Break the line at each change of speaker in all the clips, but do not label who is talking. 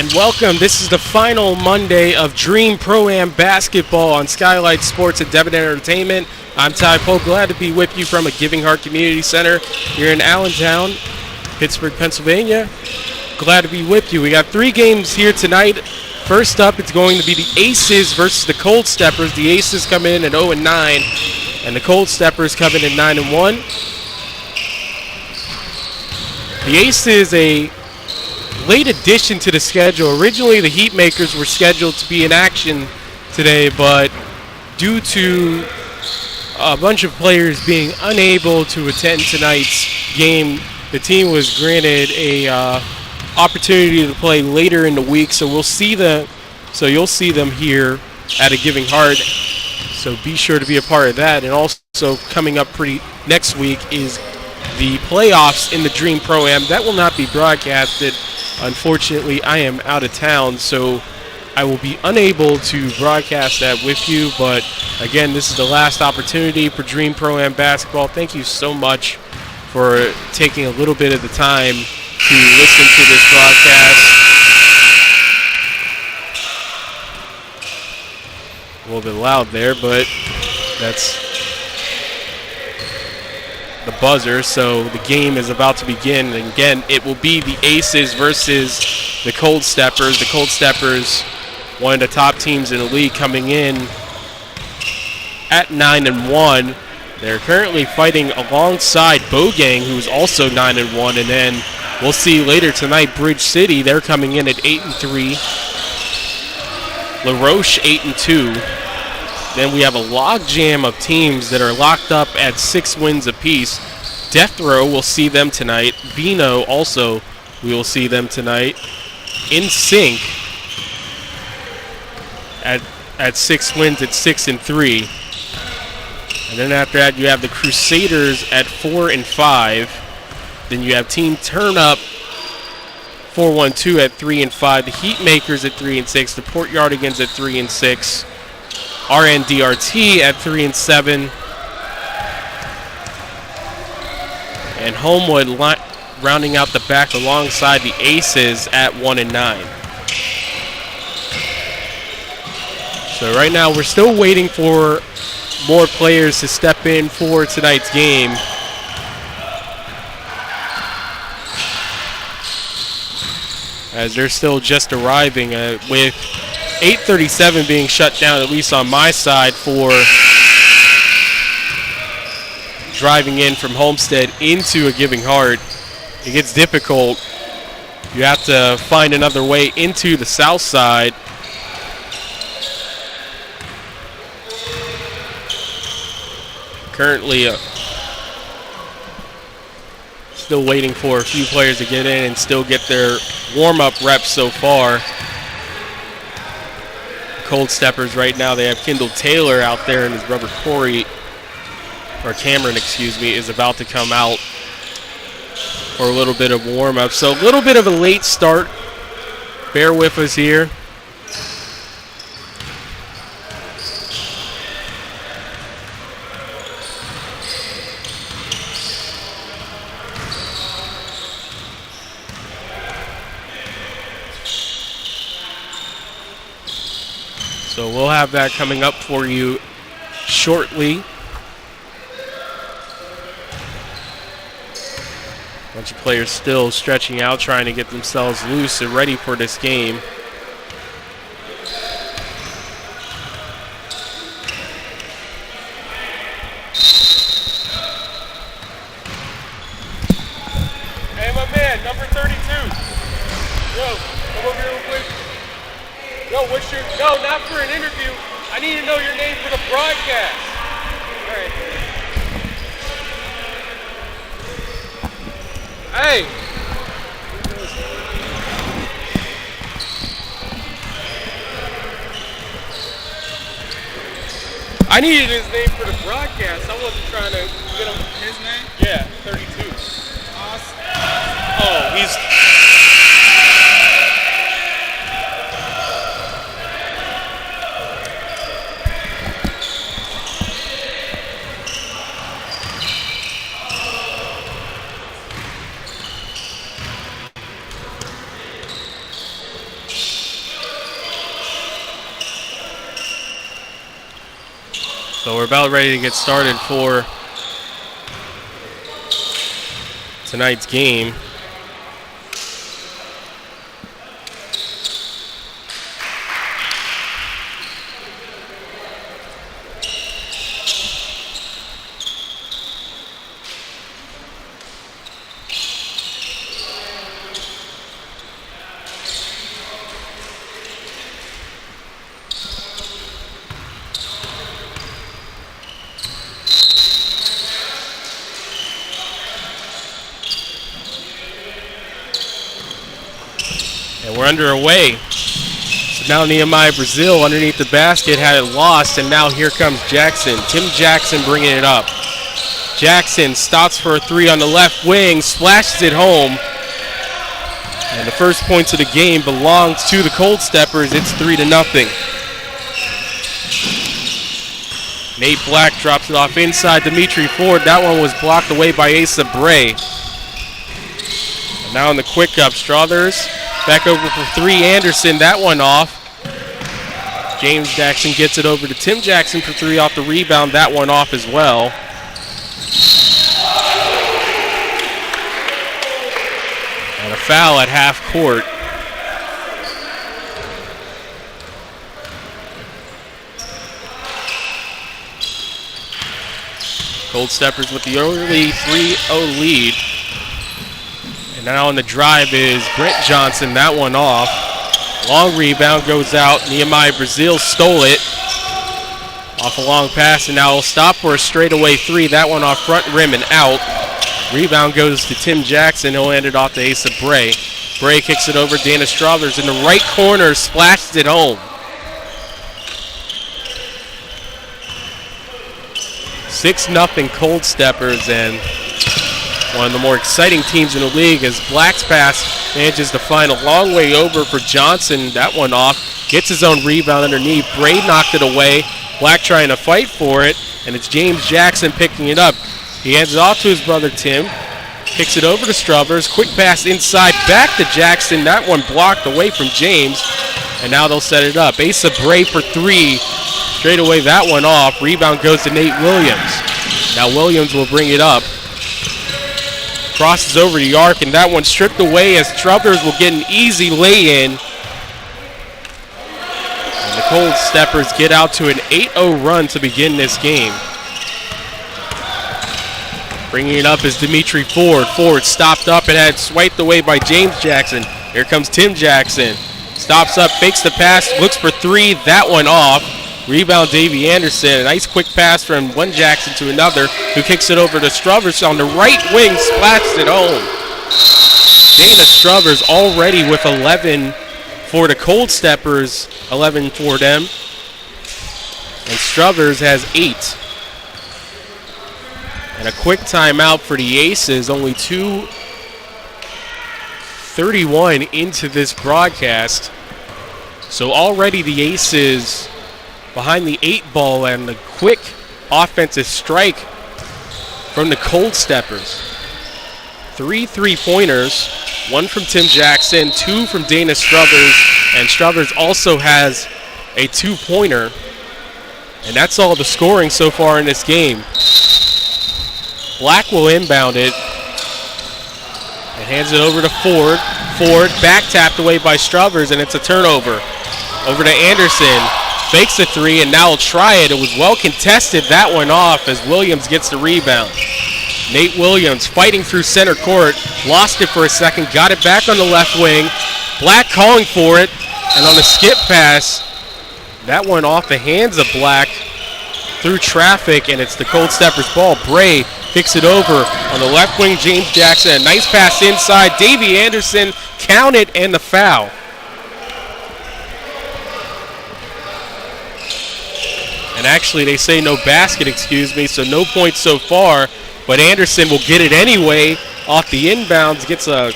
and welcome. This is the final Monday of Dream Pro-Am basketball on Skyylytes Sports and Devon Entertainment. I'm Ty Polk, glad to be with you from a Giving Heart Community Center here in Allentown, Pittsburgh, Pennsylvania. Glad to be with you. We got 3 games here tonight. First up, it's going to be the Aces versus the Cold Steppers. The Aces come in at 0-9, and the Cold Steppers come in at 9-1. The Aces, a late addition to the schedule. Originally, the Heatmakers were scheduled to be in action today, but due to a bunch of players being unable to attend tonight's game, the team was granted a opportunity to play later in the week. So you'll see them here at a Giving Heart. So be sure to be a part of that. And also coming up next week is the playoffs in the Dream Pro-Am. That will not be broadcasted. Unfortunately, I am out of town, so I will be unable to broadcast that with you. But again, this is the last opportunity for Dream Pro-Am basketball. Thank you so much for taking a little bit of the time to listen to this broadcast. A little bit loud there, but that's the buzzer, so the game is about to begin. And again, it will be the Aces versus the Cold Steppers. The Cold Steppers, one of the top teams in the league, coming in at 9-1. They're currently fighting alongside Bogang, who's also 9-1, and then we'll see later tonight Bridge City. They're coming in at 8-3. LaRoche 8-2. Then we have a logjam of teams that are locked up at 6 wins apiece. Death Row, we'll see them tonight. Vino also, we will see them tonight. NSYNC at 6 wins at 6-3. And then after that, you have the Crusaders at 4-5. Then you have Team Turn Up 412 at 3-5. The Heatmakers at 3-6. The Portyardigans at 3-6. RNDRT at 3-7, and Homewood rounding out the back alongside the Aces at 1-9. So right now we're still waiting for more players to step in for tonight's game. As they're still just arriving with 8:37 being shut down, at least on my side, for driving in from Homestead into a Giving Heart. It gets difficult. You have to find another way into the south side. Currently still waiting for a few players to get in and still get their warm-up reps so far. Cold Steppers right now, they have Kendall Taylor out there, and his brother Cameron, is about to come out for a little bit of warm-up. So a little bit of a late start. Bear with us here. So we'll have that coming up for you shortly. A bunch of players still stretching out, trying to get themselves loose and ready for this game.
Hey, my man, number 32. Yo, come over here real quick. Yo, no, not for an interview. I need to know your name for the broadcast. All right. Hey. I needed his name for the broadcast. I wasn't trying to get him. His name? Yeah, 32. Awesome. Oh, he's...
So we're about ready to get started for tonight's game. And we're underway. So now Nehemiah Brazil underneath the basket had it lost, and now here comes Jackson. Tim Jackson bringing it up. Jackson stops for a three on the left wing, splashes it home. And the first points of the game belongs to the Cold Steppers. It's 3-0. Nate Black drops it off inside Dimitri Ford. That one was blocked away by Asa Bray. And now in the quick up, Struthers back over for three. Anderson, that one off. James Jackson gets it over to Tim Jackson for three off the rebound. That one off as well. And a foul at half court. Cold Steppers with the early 3-0 lead. And now on the drive is Brent Johnson. That one off. Long rebound goes out. Nehemiah Brazil stole it. Off a long pass, and now he'll stop for a straightaway three. That one off front rim and out. Rebound goes to Tim Jackson. He'll hand it off to Asa Bray. Bray kicks it over. Dana Struthers in the right corner, splashes it home. 6-0 Cold Steppers, and one of the more exciting teams in the league as Black's pass manages to find a long way over for Johnson. That one off. Gets his own rebound underneath. Bray knocked it away. Black trying to fight for it, and it's James Jackson picking it up. He hands it off to his brother Tim. Kicks it over to Struthers. Quick pass inside. Back to Jackson. That one blocked away from James. And now they'll set it up. Asa Bray for three. Straight away that one off. Rebound goes to Nate Williams. Now Williams will bring it up. Crosses over the arc, and that one stripped away as Struthers will get an easy lay-in. And the Cold Steppers get out to an 8-0 run to begin this game. Bringing it up is Dimitri Ford. Ford stopped up and had swiped away by James Jackson. Here comes Tim Jackson. Stops up, fakes the pass, looks for three. That one off. Rebound Davey Anderson. A nice quick pass from one Jackson to another, who kicks it over to Struthers on the right wing, splashes it home. Dana Struthers already with 11 for the Cold Steppers, 11 for them. And Struthers has 8. And a quick timeout for the Aces, only 2:31 into this broadcast. So already the Aces behind the 8 ball, and the quick offensive strike from the Cold Steppers. 3 3-pointers, 1 from Tim Jackson, 2 from Dana Struthers, and Struthers also has a 2-pointer. And that's all the scoring so far in this game. Black will inbound it and hands it over to Ford. Ford back tapped away by Struthers, and it's a turnover. Over to Anderson. Fakes a three, and now will try it. It was well contested. That one off as Williams gets the rebound. Nate Williams fighting through center court. Lost it for a second. Got it back on the left wing. Black calling for it. And on the skip pass, that one off the hands of Black through traffic, and it's the Cold Steppers ball. Bray kicks it over on the left wing. James Jackson. A nice pass inside. Davey Anderson counted, and the foul. And actually, they say no basket, so no points so far. But Anderson will get it anyway off the inbounds. Gets a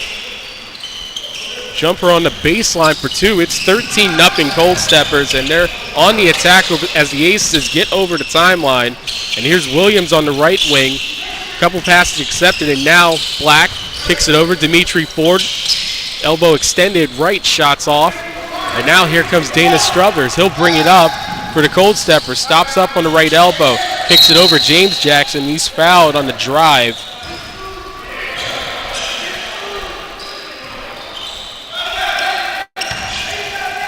jumper on the baseline for 2. It's 13-0 Cold Steppers, and they're on the attack as the Aces get over the timeline. And here's Williams on the right wing. A couple passes accepted, and now Black kicks it over. Dimitri Ford, elbow extended, right shots off. And now here comes Dana Struthers. He'll bring it up. for the Cold Steppers. Stops up on the right elbow. Kicks it over James Jackson. He's fouled on the drive.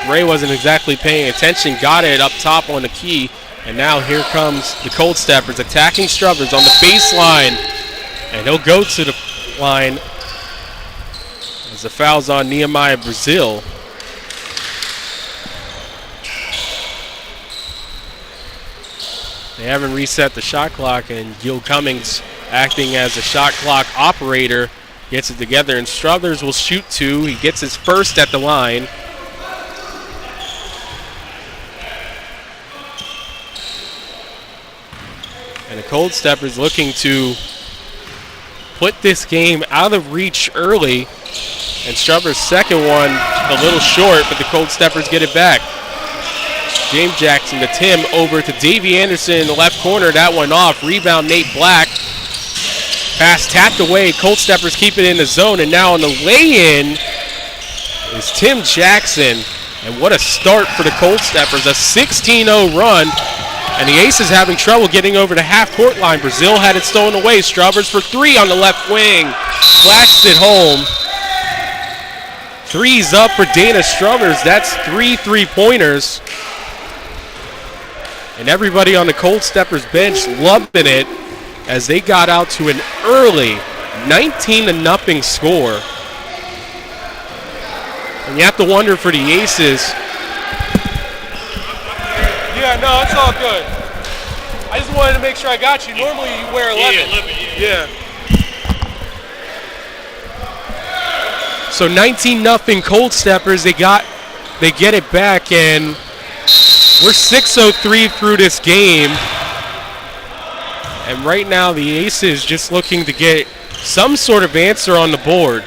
Ray wasn't exactly paying attention. Got it up top on the key. And now here comes the Cold Steppers attacking Struthers on the baseline. And he'll go to the line as the foul's on Nehemiah Brazil. They haven't reset the shot clock, and Gil Cummings, acting as a shot clock operator, gets it together. And Struthers will shoot two. He gets his first at the line. And the Cold Steppers looking to put this game out of reach early. And Struthers' second one a little short, but the Cold Steppers get it back. James Jackson to Tim, over to Davey Anderson in the left corner. That one off. Rebound, Nate Black. Pass tapped away. Cold Steppers keep it in the zone. And now on the lay-in is Tim Jackson. And what a start for the Cold Steppers. A 16-0 run. And the Aces having trouble getting over the half-court line. Brazil had it stolen away. Struthers for three on the left wing. Flashed it home. Three's up for Dana Struthers. That's 3 3-pointers. And everybody on the Cold Steppers bench loving it as they got out to an early 19-0 score. And you have to wonder for the Aces.
Yeah, no, it's all good. I just wanted to make sure I got you. Normally you wear 11. Yeah.
So 19-0 Cold Steppers. They get it back, and we're 6:03 through this game. And right now the Aces just looking to get some sort of answer on the board.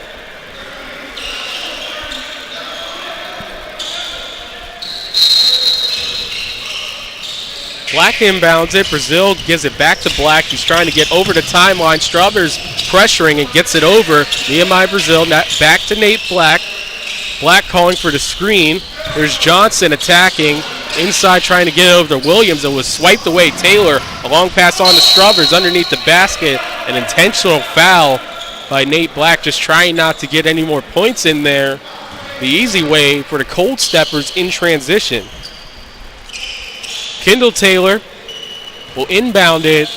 Black inbounds it. Brazil gives it back to Black. He's trying to get over the timeline. Struthers pressuring and gets it over. Nehemiah Brazil back to Nate Black. Black calling for the screen. There's Johnson attacking. Inside trying to get it over to Williams. It was swiped away. Taylor, a long pass on to Struthers underneath the basket. An intentional foul by Nate Black, just trying not to get any more points in there. The easy way for the Cold Steppers in transition. Kendall Taylor will inbound it.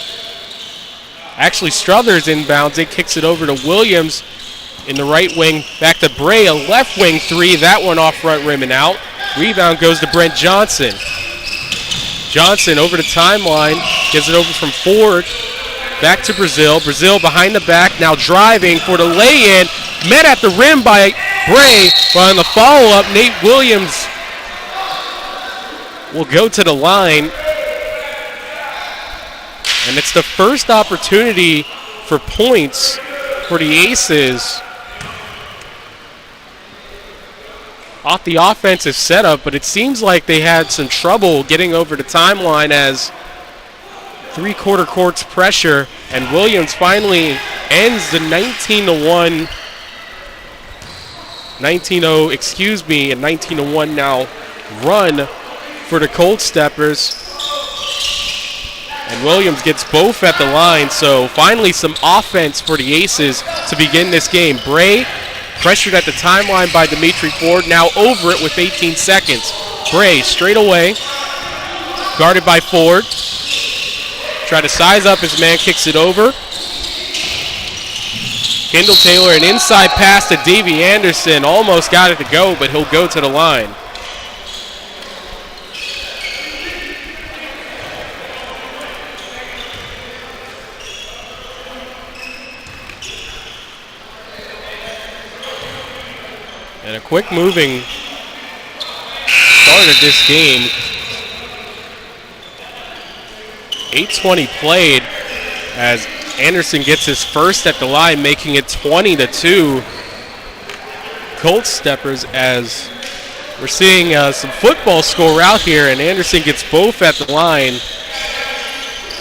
Actually, Struthers inbounds it, kicks it over to Williams in the right wing. Back to Bray, a left wing three. That one off front rim and out. Rebound goes to Brent Johnson. Johnson over the timeline, gives it over from Ford. Back to Brazil. Brazil behind the back, now driving for the lay-in. Met at the rim by Bray, but on the follow-up, Nate Williams will go to the line. And it's the first opportunity for points for the Aces off the offensive setup, but it seems like they had some trouble getting over the timeline as three-quarter courts pressure, and Williams finally ends the 19-0 a 19-1 now run for the Cold Steppers. And Williams gets both at the line, so finally some offense for the Aces to begin this game. Bray pressured at the timeline by Dimitri Ford, now over it with 18 seconds. Bray straight away, guarded by Ford. Try to size up his man, kicks it over. Kendall Taylor, an inside pass to Davey Anderson, almost got it to go, but he'll go to the line. And a quick moving start of this game. 8:20 played as Anderson gets his first at the line, making it 20-2. Cold Steppers, as we're seeing some football score out here, and Anderson gets both at the line.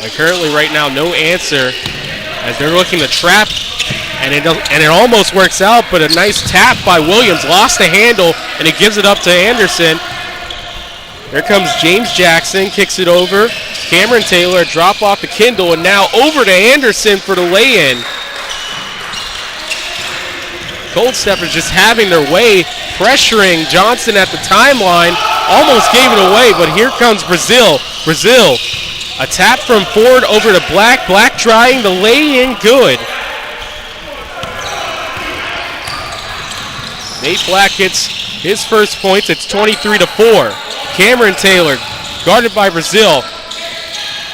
And currently right now no answer as they're looking to trap. And it almost works out, but a nice tap by Williams. Lost the handle, and it gives it up to Anderson. Here comes James Jackson, kicks it over. Cameron Taylor, drop off to Kindle, and now over to Anderson for the lay-in. Cold Steppers just having their way, pressuring Johnson at the timeline. Almost gave it away, but here comes Brazil. Brazil, a tap from Ford over to Black. Black drying the lay-in good. Nate Black gets his first points. It's 23-4. Cameron Taylor, guarded by Brazil.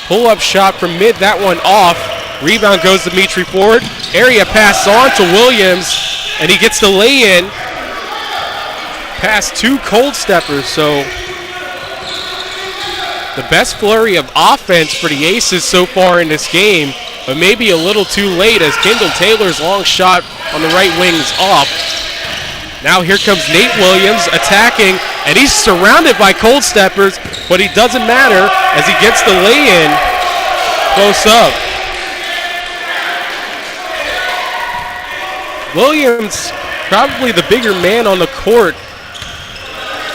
Pull-up shot from mid, that one off. Rebound goes to Dimitri Ford. Area pass on to Williams, and he gets the lay-in. Past two Cold Steppers, so the best flurry of offense for the Aces so far in this game, but maybe a little too late as Kendall Taylor's long shot on the right wing is off. Now here comes Nate Williams attacking, and he's surrounded by Cold Steppers, but it doesn't matter as he gets the lay-in close up. Williams, probably the bigger man on the court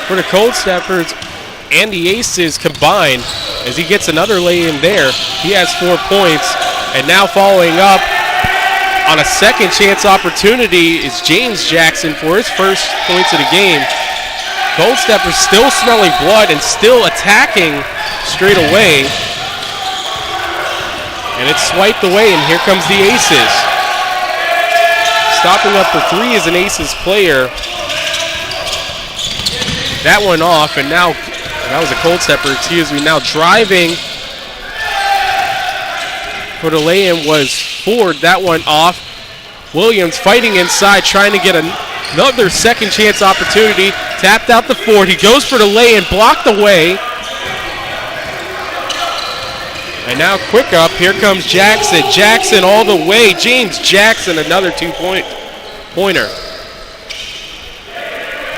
for the Cold Steppers and the Aces combined, as he gets another lay-in there. He has 4 points, and now following up on a second chance opportunity is James Jackson for his first points of the game. Cold Steppers still smelling blood and still attacking straight away. And it's swiped away, and here comes the Aces. Stopping up for three is an Aces player. That one off, and now, that was a Cold Stepper, excuse me. Now driving for the lay-in was Ford. That one off. Williams fighting inside, trying to get another second chance opportunity. Tapped out to Ford. He goes for the lay-in, blocked away. And now quick up. Here comes Jackson. Jackson all the way. James Jackson, another 2-pointer.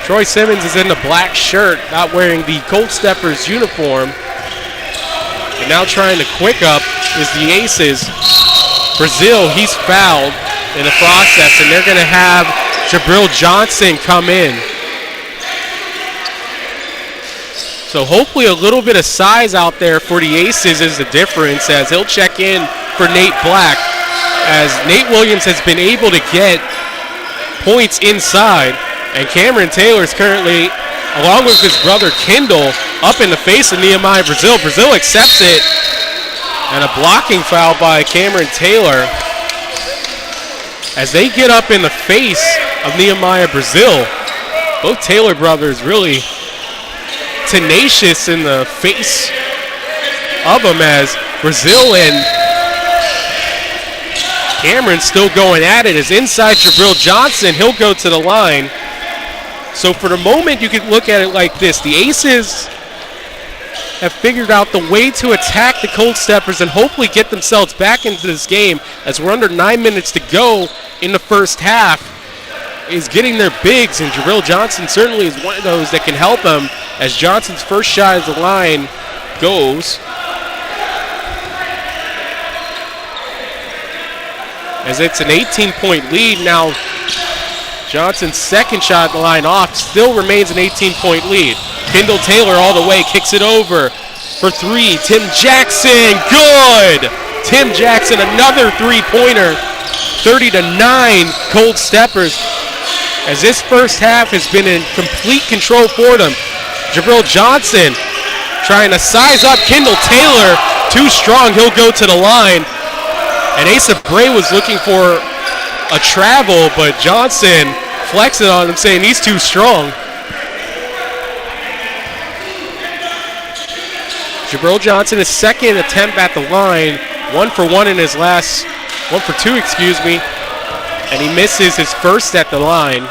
Troy Simmons is in the black shirt, not wearing the Cold Steppers uniform. And now trying to quick up is the Aces. Brazil, he's fouled in the process, and they're going to have Jabril Johnson come in. So hopefully a little bit of size out there for the Aces is the difference, as he'll check in for Nate Black, as Nate Williams has been able to get points inside. And Cameron Taylor's currently, along with his brother Kendall, up in the face of Nehemiah Brazil. Brazil accepts it. And a blocking foul by Cameron Taylor. As they get up in the face of Nehemiah Brazil, both Taylor brothers really tenacious in the face of him, as Brazil and Cameron still going at it. As inside Jabril Johnson, he'll go to the line. So for the moment, you can look at it like this. The Aces have figured out the way to attack the Cold Steppers and hopefully get themselves back into this game, as we're under 9 minutes to go in the first half, is getting their bigs, and Jabril Johnson certainly is one of those that can help them, as Johnson's first shot at the line goes. As it's an 18-point lead now. Johnson's second shot at the line off, still remains an 18-point lead. Kendall Taylor all the way, kicks it over for three. Tim Jackson, good! Tim Jackson, another three-pointer. 30-9 Cold Steppers. As this first half has been in complete control for them. Jabril Johnson trying to size up Kendall Taylor. Too strong, he'll go to the line. And Asa Bray was looking for a travel, but Johnson flexing on him, saying he's too strong. Jabril Johnson, his second attempt at the line, 1 for 2, excuse me, and he misses his first at the line.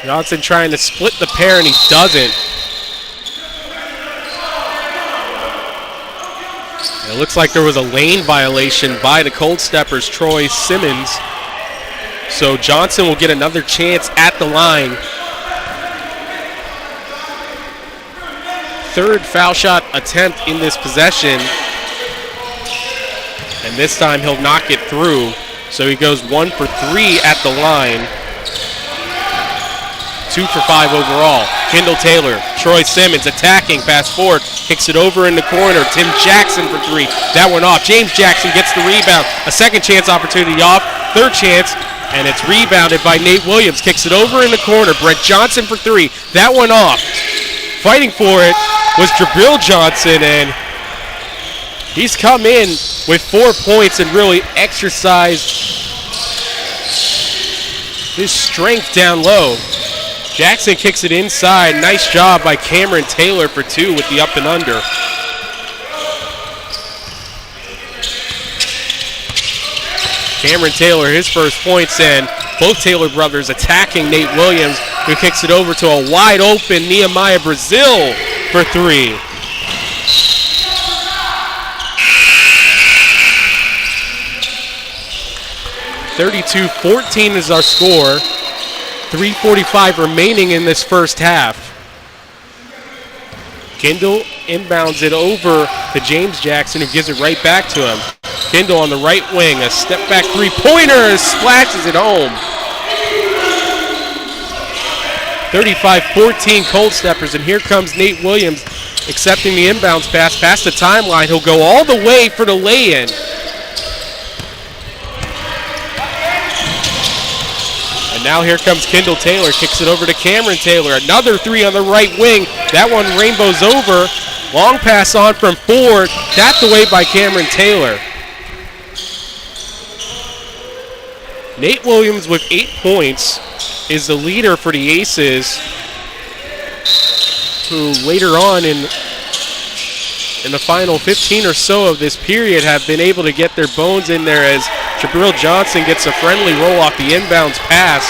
Johnson trying to split the pair, and he doesn't. It looks like there was a lane violation by the Cold Steppers, Troy Simmons. So Johnson will get another chance at the line. Third foul shot attempt in this possession. And this time he'll knock it through. So he goes 1 for 3 at the line. 2 for 5 overall. Kendall Taylor, Troy Simmons attacking, pass forward, kicks it over in the corner. Tim Jackson for 3. That one off. James Jackson gets the rebound. A second chance opportunity off. Third chance, and it's rebounded by Nate Williams. Kicks it over in the corner. Brett Johnson for 3. That one off. Fighting for it was Jabril Johnson, and he's come in with 4 points and really exercised his strength down low. Jackson kicks it inside. Nice job by Cameron Taylor for 2 with the up and under. Cameron Taylor, his first points, and both Taylor brothers attacking Nate Williams, who kicks it over to a wide open Nehemiah Brazil for 3. (32-14) is our score. 3:45 remaining in this first half. Kendall inbounds it over to James Jackson, who gives it right back to him. Kendall on the right wing, a step back three-pointer, splashes it home. 35-14 Cold Steppers, and here comes Nate Williams accepting the inbounds pass past the timeline. He'll go all the way for the lay-in. And now here comes Kendall Taylor, kicks it over to Cameron Taylor. Another 3 on the right wing. That one rainbows over. Long pass on from Ford, tapped away by Cameron Taylor. Nate Williams with 8 points is the leader for the Aces, who later on in the final 15 or so of this period have been able to get their bones in there as Jabril Johnson gets a friendly roll off the inbounds pass.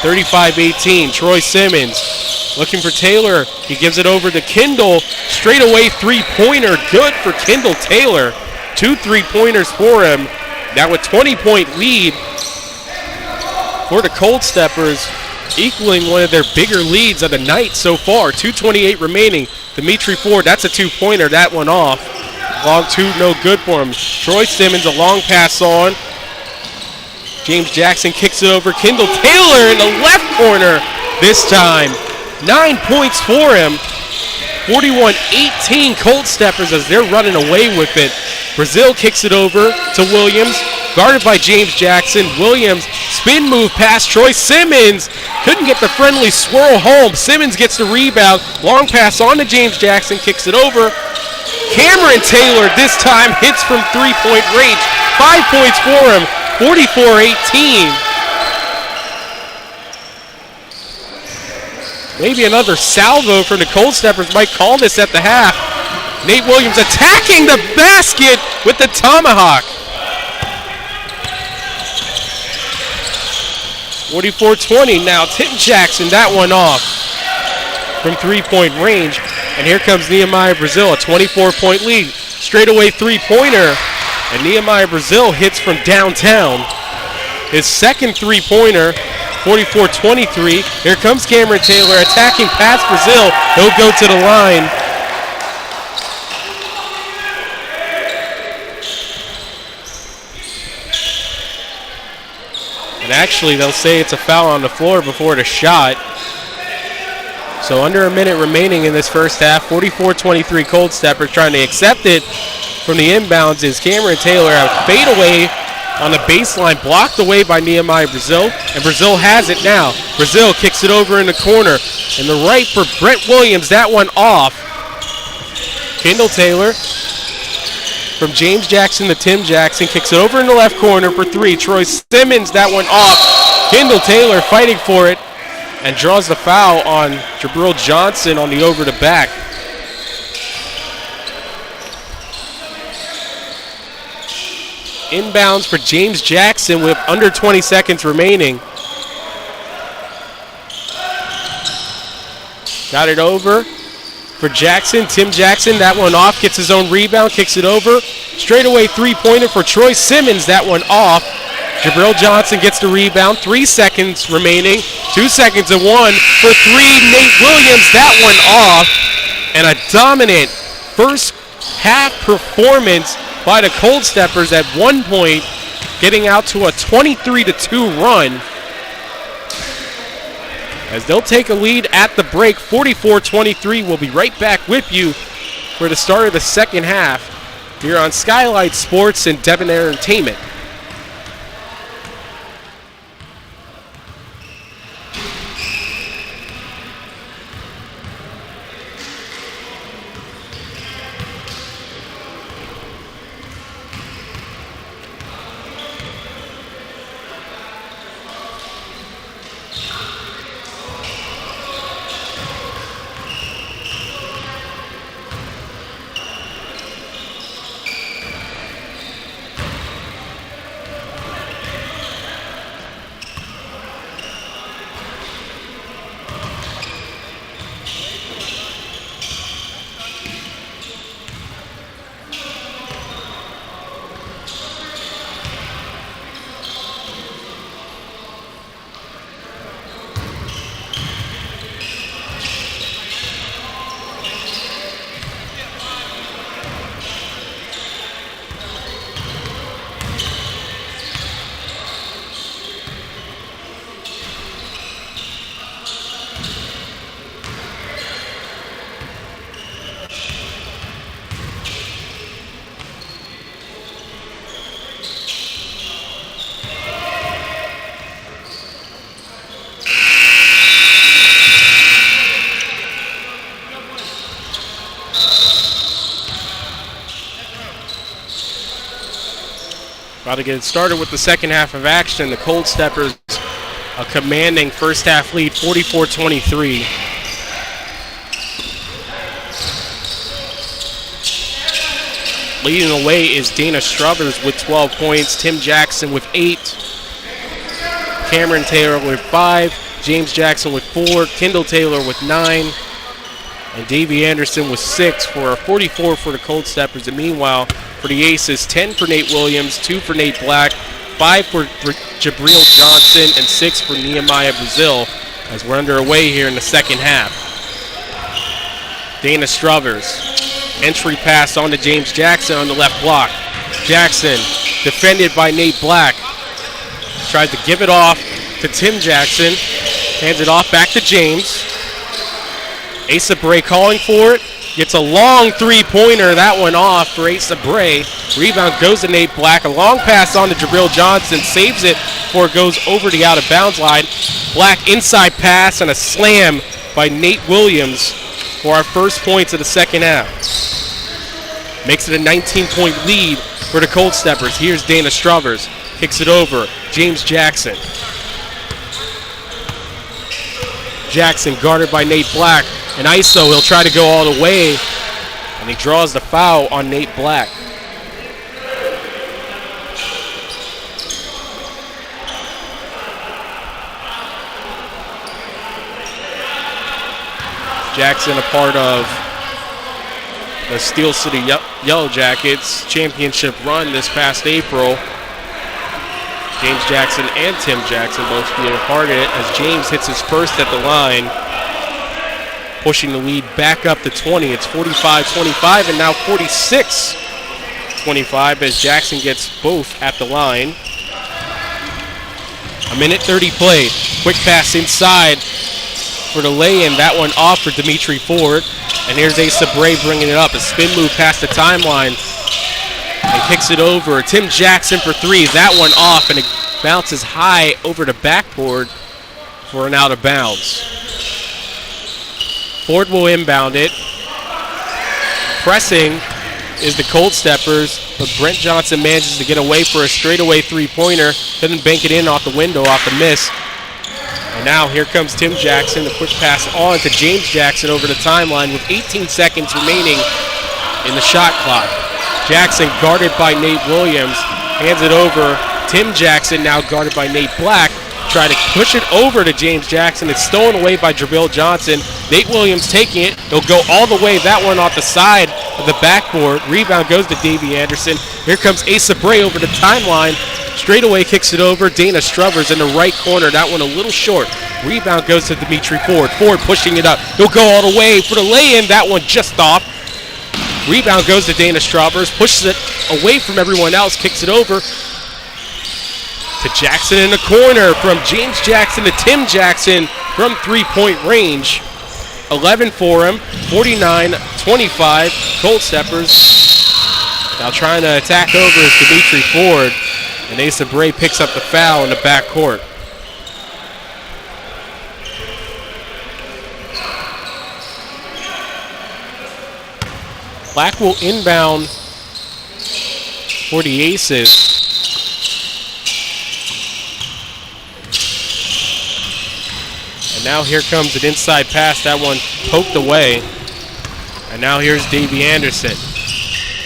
35-18, Troy Simmons looking for Taylor. He gives it over to Kendall. Straightaway three-pointer, good for Kendall Taylor. 2 3-pointers for him. Now a 20-point lead for the Cold Steppers, equaling one of their bigger leads of the night so far. 2:28 remaining. Dimitri Ford, that's a 2-pointer. That one off. Long 2, no good for him. Troy Simmons, a long pass on. James Jackson kicks it over. Kendall Taylor in the left corner this time. 9 points for him. 41-18 Cold Steppers as they're running away with it. Brazil kicks it over to Williams, guarded by James Jackson. Williams, spin move past Troy Simmons. Couldn't get the friendly swirl home. Simmons gets the rebound. Long pass on to James Jackson, kicks it over. Cameron Taylor this time hits from 3-point range. 5 points for him, 44-18. Maybe another salvo for the Cold Steppers might call this at the half. Nate Williams attacking the basket with the tomahawk. 44-20 now. Tim Jackson, that one off from 3-point range. And here comes Nehemiah Brazil, a 24-point lead. Straightaway three-pointer. And Nehemiah Brazil hits from downtown. His second three-pointer, 44-23. Here comes Cameron Taylor attacking past Brazil. He'll go to the line. And actually, they'll say it's a foul on the floor before the shot. So under a minute remaining in this first half, 44-23 Cold Steppers trying to accept it from the inbounds is Cameron Taylor. A fadeaway on the baseline, blocked away by Nehemiah Brazil, and Brazil has it now. Brazil kicks it over in the corner, and the right for Brent Williams, that one off. Kendall Taylor from James Jackson to Tim Jackson, kicks it over in the left corner for 3. Troy Simmons, that one off. Kendall Taylor fighting for it, and draws the foul on Jabril Johnson on the over to back. Inbounds for James Jackson with under 20 seconds remaining. Got it over for Jackson. Tim Jackson, that one off, gets his own rebound, kicks it over. Straightaway three-pointer for Troy Simmons, that one off. Jabril Johnson gets the rebound. 3 seconds remaining. 2 seconds and 1 for 3. Nate Williams, that one off. And a dominant first half performance by the Cold Steppers at one point, getting out to a 23-2 run. as they'll take a lead at the break, 44-23. We'll be right back with you for the start of the second half here on Skyylytes Sports and Devon Entertainment. About to get it started with the second half of action. The Cold Steppers a commanding first half lead, 44-23. Leading the way is Dana Struthers with 12 points, Tim Jackson with 8, Cameron Taylor with 5, James Jackson with 4, Kendall Taylor with 9, and Davey Anderson with 6 for a 44 for the Cold Steppers. And meanwhile, for the Aces, 10 for Nate Williams, 2 for Nate Black, 5 for Jabril Johnson, and 6 for Nehemiah Brazil as we're underway here in the second half. Dana Struthers, entry pass on to James Jackson on the left block. Jackson, defended by Nate Black, tries to give it off to Tim Jackson, hands it off back to James. Asa Bray calling for it. Gets a long three-pointer. That one off for Asa Bray. Rebound goes to Nate Black. A long pass on to Jabril Johnson. Saves it before it goes over the out-of-bounds line. Black inside pass and a slam by Nate Williams for our first points of the second half. Makes it a 19-point lead for the Cold Steppers. Here's Dana Struthers. Kicks it over. James Jackson. Jackson guarded by Nate Black. And ISO, he'll try to go all the way. And he draws the foul on Nate Black. Jackson, a part of the Steel City Yellow Jackets championship run this past April. James Jackson and Tim Jackson both being a part of it as James hits his first at the line, pushing the lead back up to 20. It's 45-25 and now 46-25 as Jackson gets both at the line. A minute 30 played. Quick pass inside for the lay-in. That one off for Dimitri Ford. And here's Asa Bray bringing it up. A spin move past the timeline and kicks it over. Tim Jackson for three. That one off, and it bounces high over the backboard for an out of bounds. Ford will inbound it. Pressing is the Cold Steppers, but Brent Johnson manages to get away for a straightaway three-pointer. Doesn't bank it in off the window, off the miss. And now here comes Tim Jackson. The quick pass on to James Jackson over the timeline with 18 seconds remaining in the shot clock. Jackson guarded by Nate Williams. Hands it over. Tim Jackson now guarded by Nate Black. Try to push it over to James Jackson. It's stolen away by Jabril Johnson. Nate Williams taking it. He'll go all the way. That one off the side of the backboard. Rebound goes to Davey Anderson. Here comes Asa Bray over the timeline. Straight away kicks it over. Dana Struthers in the right corner. That one a little short. Rebound goes to Dimitri Ford. Ford pushing it up. He'll go all the way for the lay-in. That one just off. Rebound goes to Dana Struthers. Pushes it away from everyone else. Kicks it over to Jackson in the corner. From James Jackson to Tim Jackson from three-point range. 11 for him, 49-25. Cold Steppers now trying to attack over is Dimitri Ford, and Asa Bray picks up the foul in the backcourt. Black will inbound for the Aces. And now here comes an inside pass. That one poked away. And now here's Davey Anderson.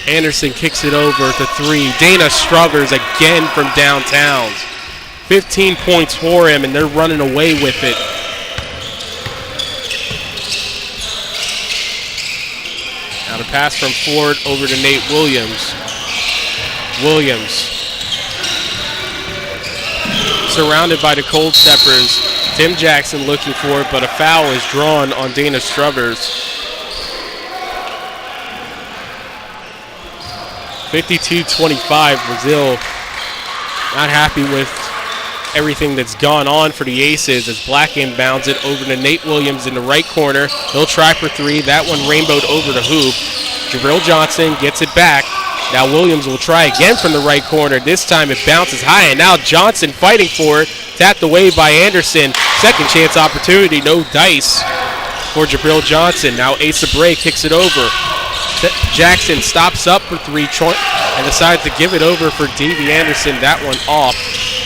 Anderson kicks it over to three. Dana Struthers again from downtown. 15 points for him, and they're running away with it. Now the pass from Ford over to Nate Williams. Williams surrounded by the Cold Steppers. Tim Jackson looking for it, but a foul is drawn on Dana Struthers. 52-25, Brazil not happy with everything that's gone on for the Aces as Black inbounds it over to Nate Williams in the right corner. He'll try for three. That one rainbowed over the hoop. Jabril Johnson gets it back. Now Williams will try again from the right corner. This time it bounces high, and now Johnson fighting for it. Tapped away by Anderson. Second chance opportunity, no dice for Jabril Johnson. Now Asa Bray kicks it over. Jackson stops up for three and decides to give it over for Davey Anderson. That one off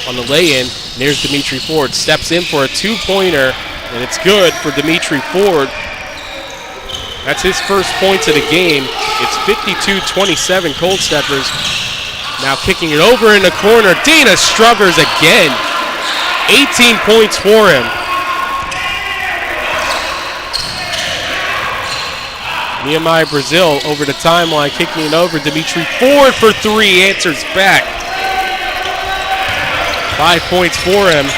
on the lay-in. And there's Dimitri Ford. Steps in for a two-pointer, and it's good for Dimitri Ford. That's his first points of the game. It's 52-27 Cold Steppers. Now kicking it over in the corner. Dana Struthers again. 18 points for him. Nehemiah Brazil over the timeline, kicking it over. Dimitri Ford for three, answers back. 5 points for him.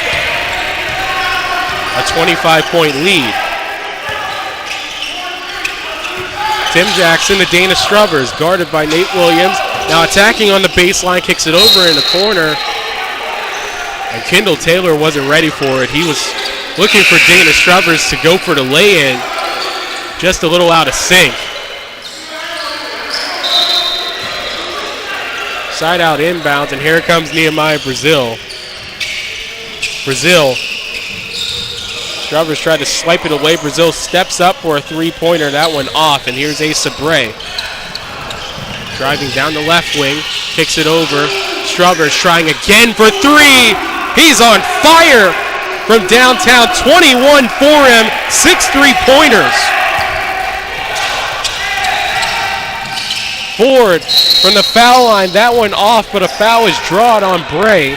A 25-point lead. Tim Jackson to Dana Struthers, guarded by Nate Williams. Now attacking on the baseline, kicks it over in the corner. And Kendall Taylor wasn't ready for it. He was looking for Dana Struthers to go for the lay-in. Just a little out of sync. Side out inbounds, and here comes Nehemiah Brazil. Struthers tried to swipe it away. Brazil steps up for a three-pointer. That one off, and here's Asa Bray. Driving down the left wing, kicks it over. Struthers trying again for three. He's on fire from downtown. 21 for him, 6 3-pointers. Ford from the foul line. That one off, but a foul is drawn on Bray.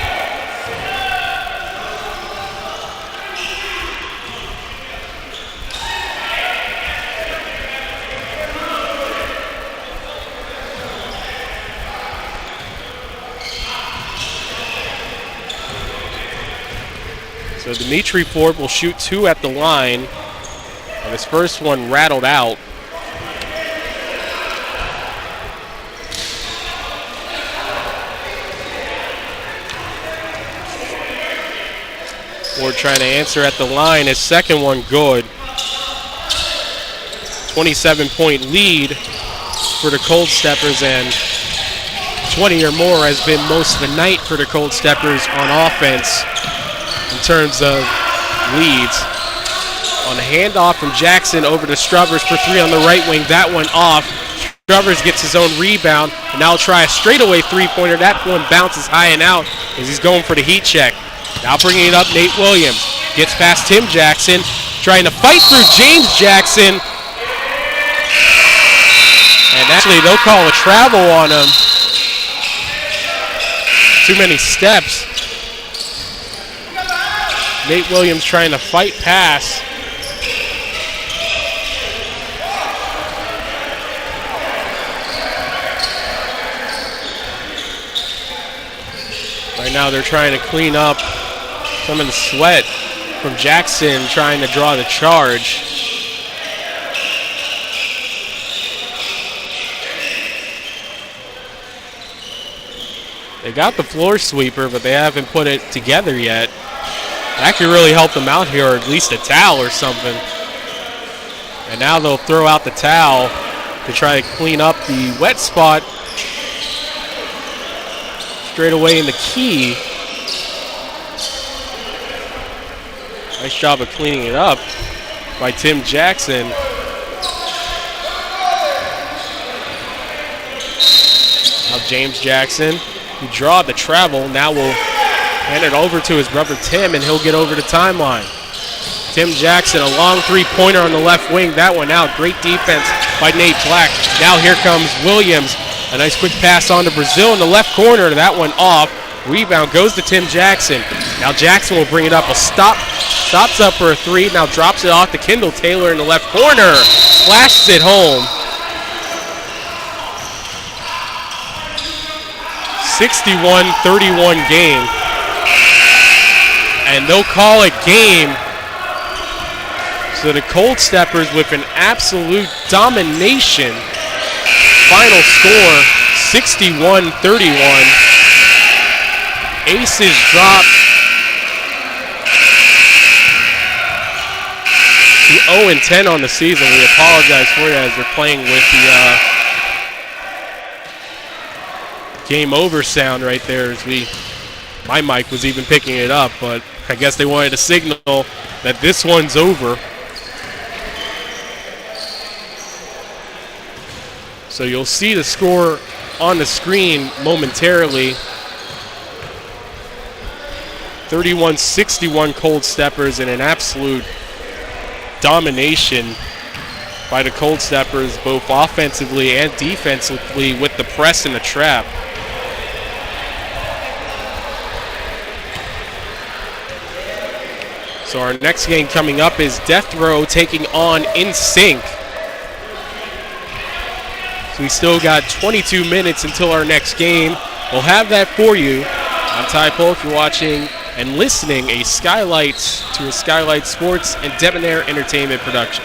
So Dimitri Ford will shoot two at the line, and his first one rattled out. Ford trying to answer at the line, his second one good. 27-point lead for the Cold Steppers, and 20 or more has been most of the night for the Cold Steppers on offense. In terms of leads. On a handoff from Jackson over to Struthers for three on the right wing. That one off. Struthers gets his own rebound, and now try a straightaway three-pointer. That one bounces high and out as he's going for the heat check. Now bringing it up, Nate Williams. Gets past Tim Jackson, trying to fight through James Jackson. And actually, they'll call a travel on him. Too many steps. Nate Williams trying to fight pass. Right now they're trying to clean up some of the sweat from Jackson trying to draw the charge. They got the floor sweeper, but they haven't put it together yet. That could really help them out here, or at least a towel or something. And now they'll throw out the towel to try to clean up the wet spot straight away in the key. Nice job of cleaning it up by Tim Jackson. Now James Jackson, who draw the travel, now will hand it over to his brother Tim, and he'll get over the timeline. Tim Jackson, a long three-pointer on the left wing. That one out. Great defense by Nate Black. Now here comes Williams. A nice quick pass on to Brazil in the left corner. That one off. Rebound goes to Tim Jackson. Now Jackson will bring it up. Stops up for a three. Now drops it off to Kendall Taylor in the left corner. Splashes it home. 61-31 game. And they'll call it game. So the Cold Steppers with an absolute domination. Final score, 61-31. Aces drop to 0-10 on the season. We apologize for that as they're playing with the game over sound right there as my mic was even picking it up, but I guess they wanted to signal that this one's over. So you'll see the score on the screen momentarily. 31-61 Cold Steppers, and an absolute domination by the Cold Steppers, both offensively and defensively, with the press and the trap. So our next game coming up is Death Row taking on NSYNC. So we still got 22 minutes until our next game. We'll have that for you. I'm Ty Polk. You're watching and listening to a Skyylytes Sports and Debonair Entertainment production.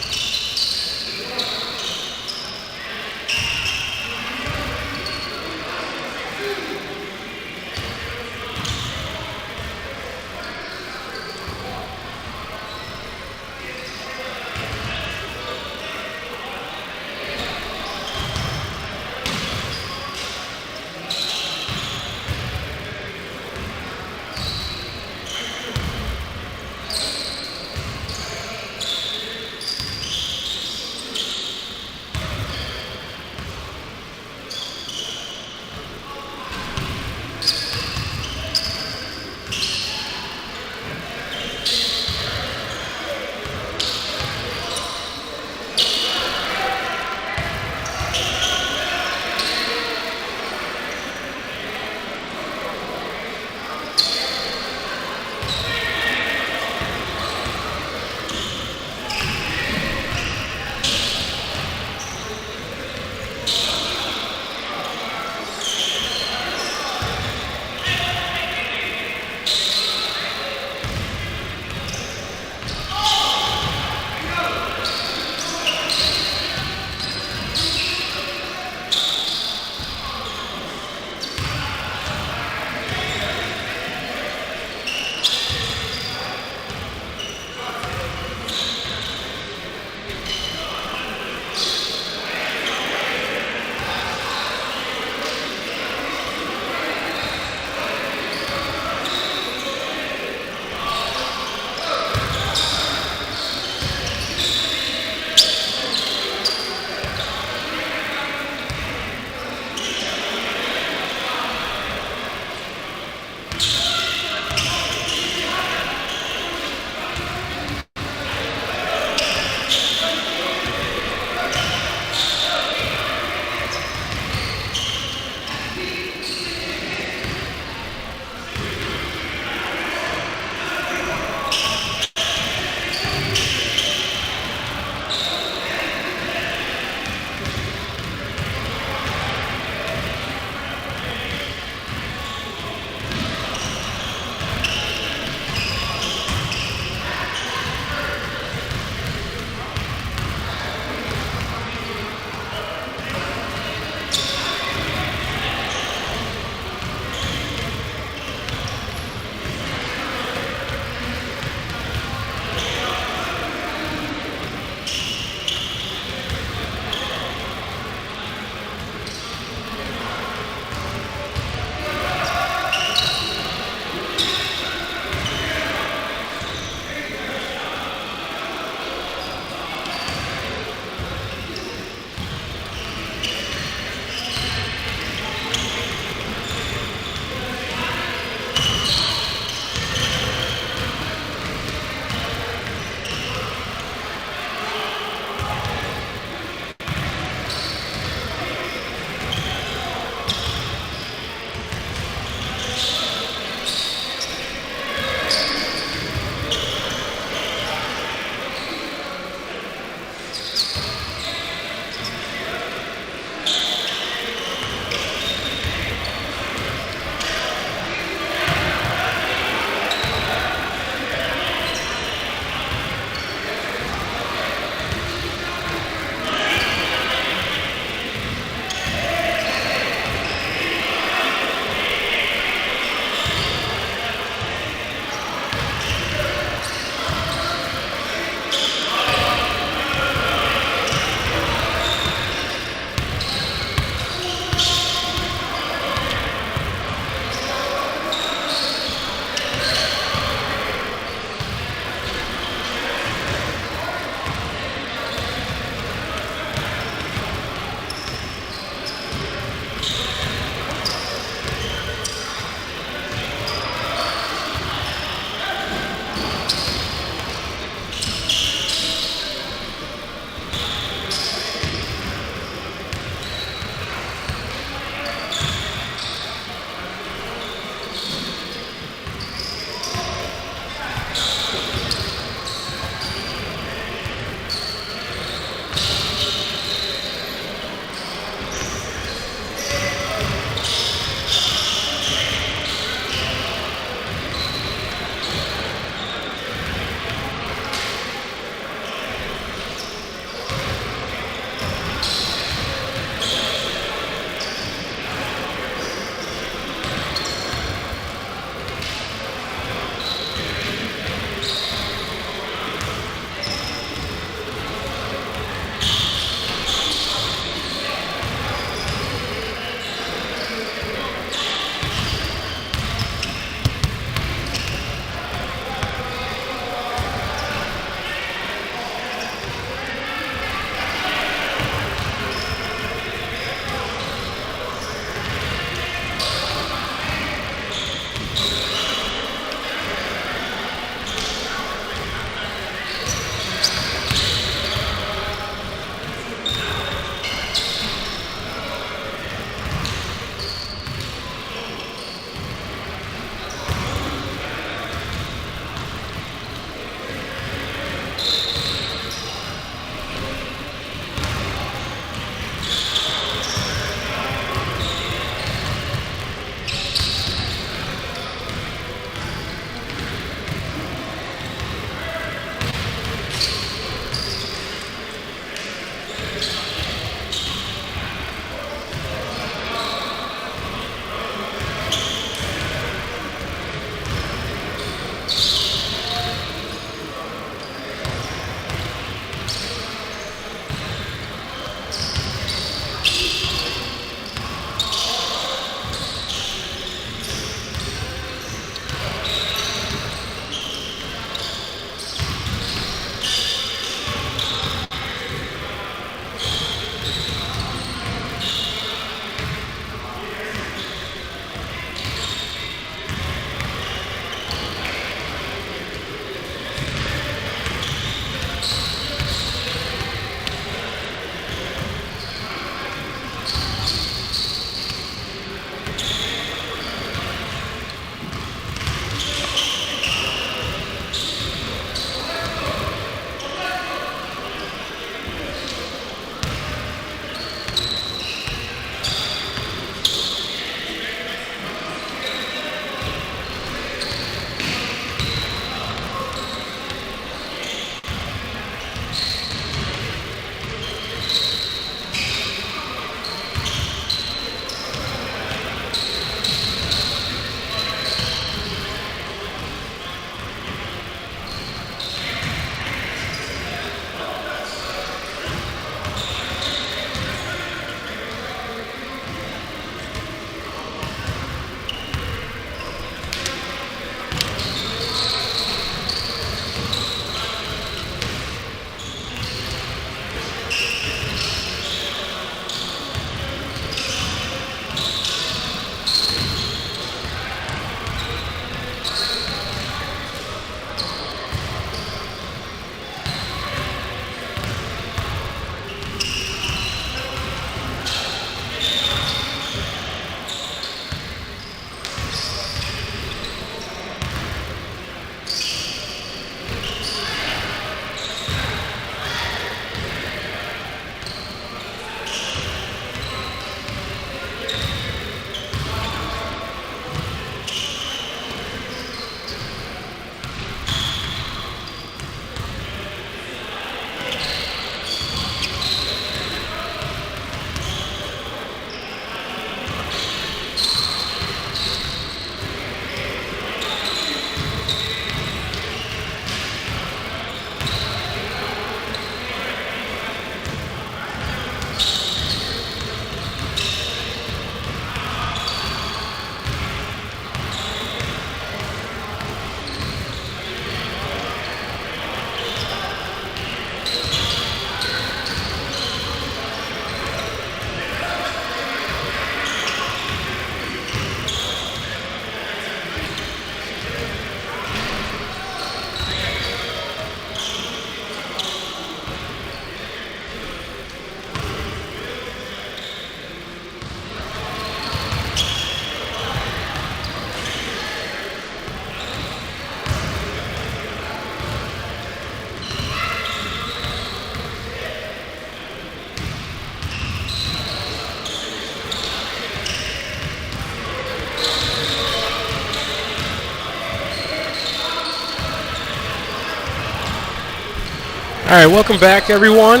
right, welcome back, everyone.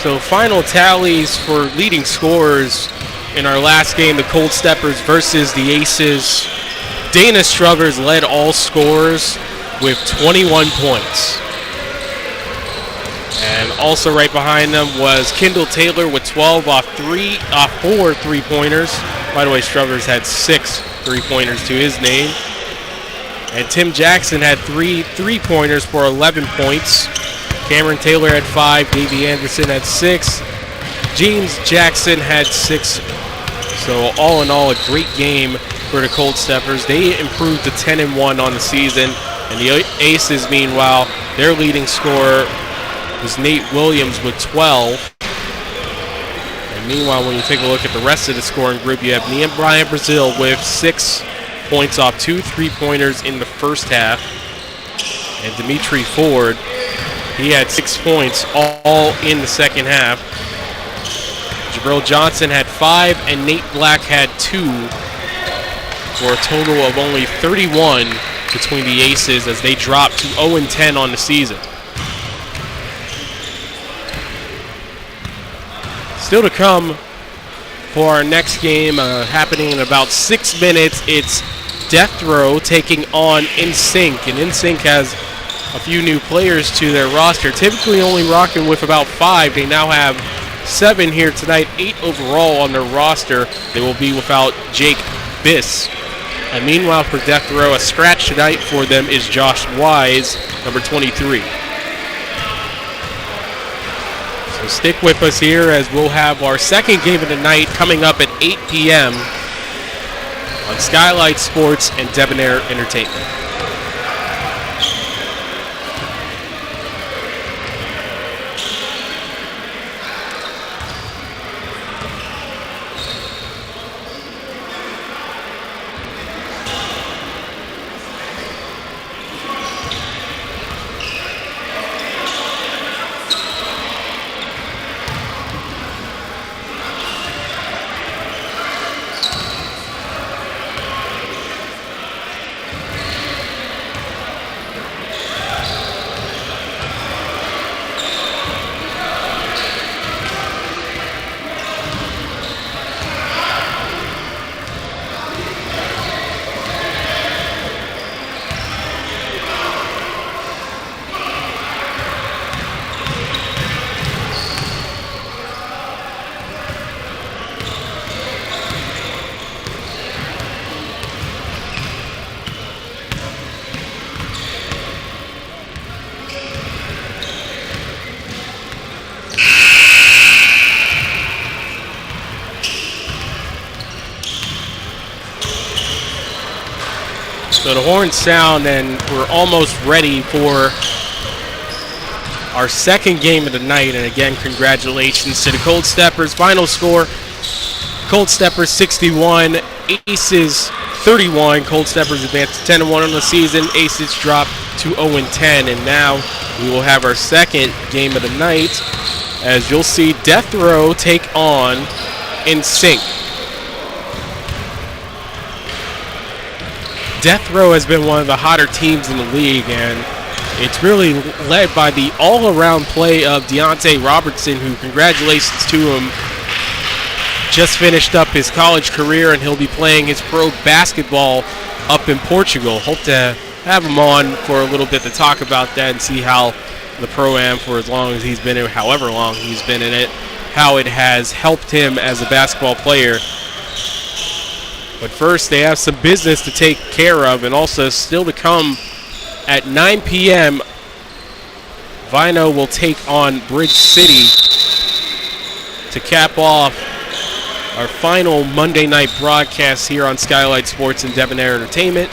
So final tallies for leading scorers in our last game, the Cold Steppers versus the Aces. Dana Struggers led all scorers with 21 points. And also right behind them was Kendall Taylor with 12 off 4 3-pointers. By the way, Struggers had 6 3-pointers to his name. And Tim Jackson had 3 3-pointers for 11 points. Cameron Taylor had 5. Davey Anderson had 6. James Jackson had 6. So all in all, a great game for the Cold Steppers. They improved to 10-1 on the season. And the Aces, meanwhile, their leading scorer was Nate Williams with 12. And meanwhile, when you take a look at the rest of the scoring group, you have Nian Bryant Brazil with 6 points off 2 3-pointers in the first half. And Dimitri Ford, he had 6 points all in the second half. Jabril Johnson had 5 and Nate Black had 2 for a total of only 31 between the Aces as they dropped to 0-10 on the season. Still to come for our next game happening in about 6 minutes. It's Death Row taking on NSYNC, and NSYNC has a few new players to their roster, typically only rocking with about 5. They now have 7 here tonight, 8 overall on their roster. They will be without Jake Biss. And meanwhile for Death Row, a scratch tonight for them is Josh Wise, number 23. So stick with us here as we'll have our second game of the night coming up at 8 p.m. on Skyylytes Sports and Debonair Entertainment. So the horns sound and we're almost ready for our second game of the night. And again, congratulations to the Cold Steppers. Final score, Cold Steppers 61, Aces 31. Cold Steppers advanced to 10-1 on the season. Aces dropped to 0-10. And now we will have our second game of the night as you'll see Death Row take on NSYNC. Death Row has been one of the hotter teams in the league, and it's really led by the all-around play of Deontay Robertson, who, congratulations to him, just finished up his college career, and he'll be playing his pro basketball up in Portugal. Hope to have him on for a little bit to talk about that and see how the Pro-Am, for as long as he's been in, however long he's been in it, how it has helped him as a basketball player. But first, they have some business to take care of, and also still to come at 9 p.m., Vino will take on Bridge City to cap off our final Monday night broadcast here on Skyylytes Sports and Debonair Entertainment.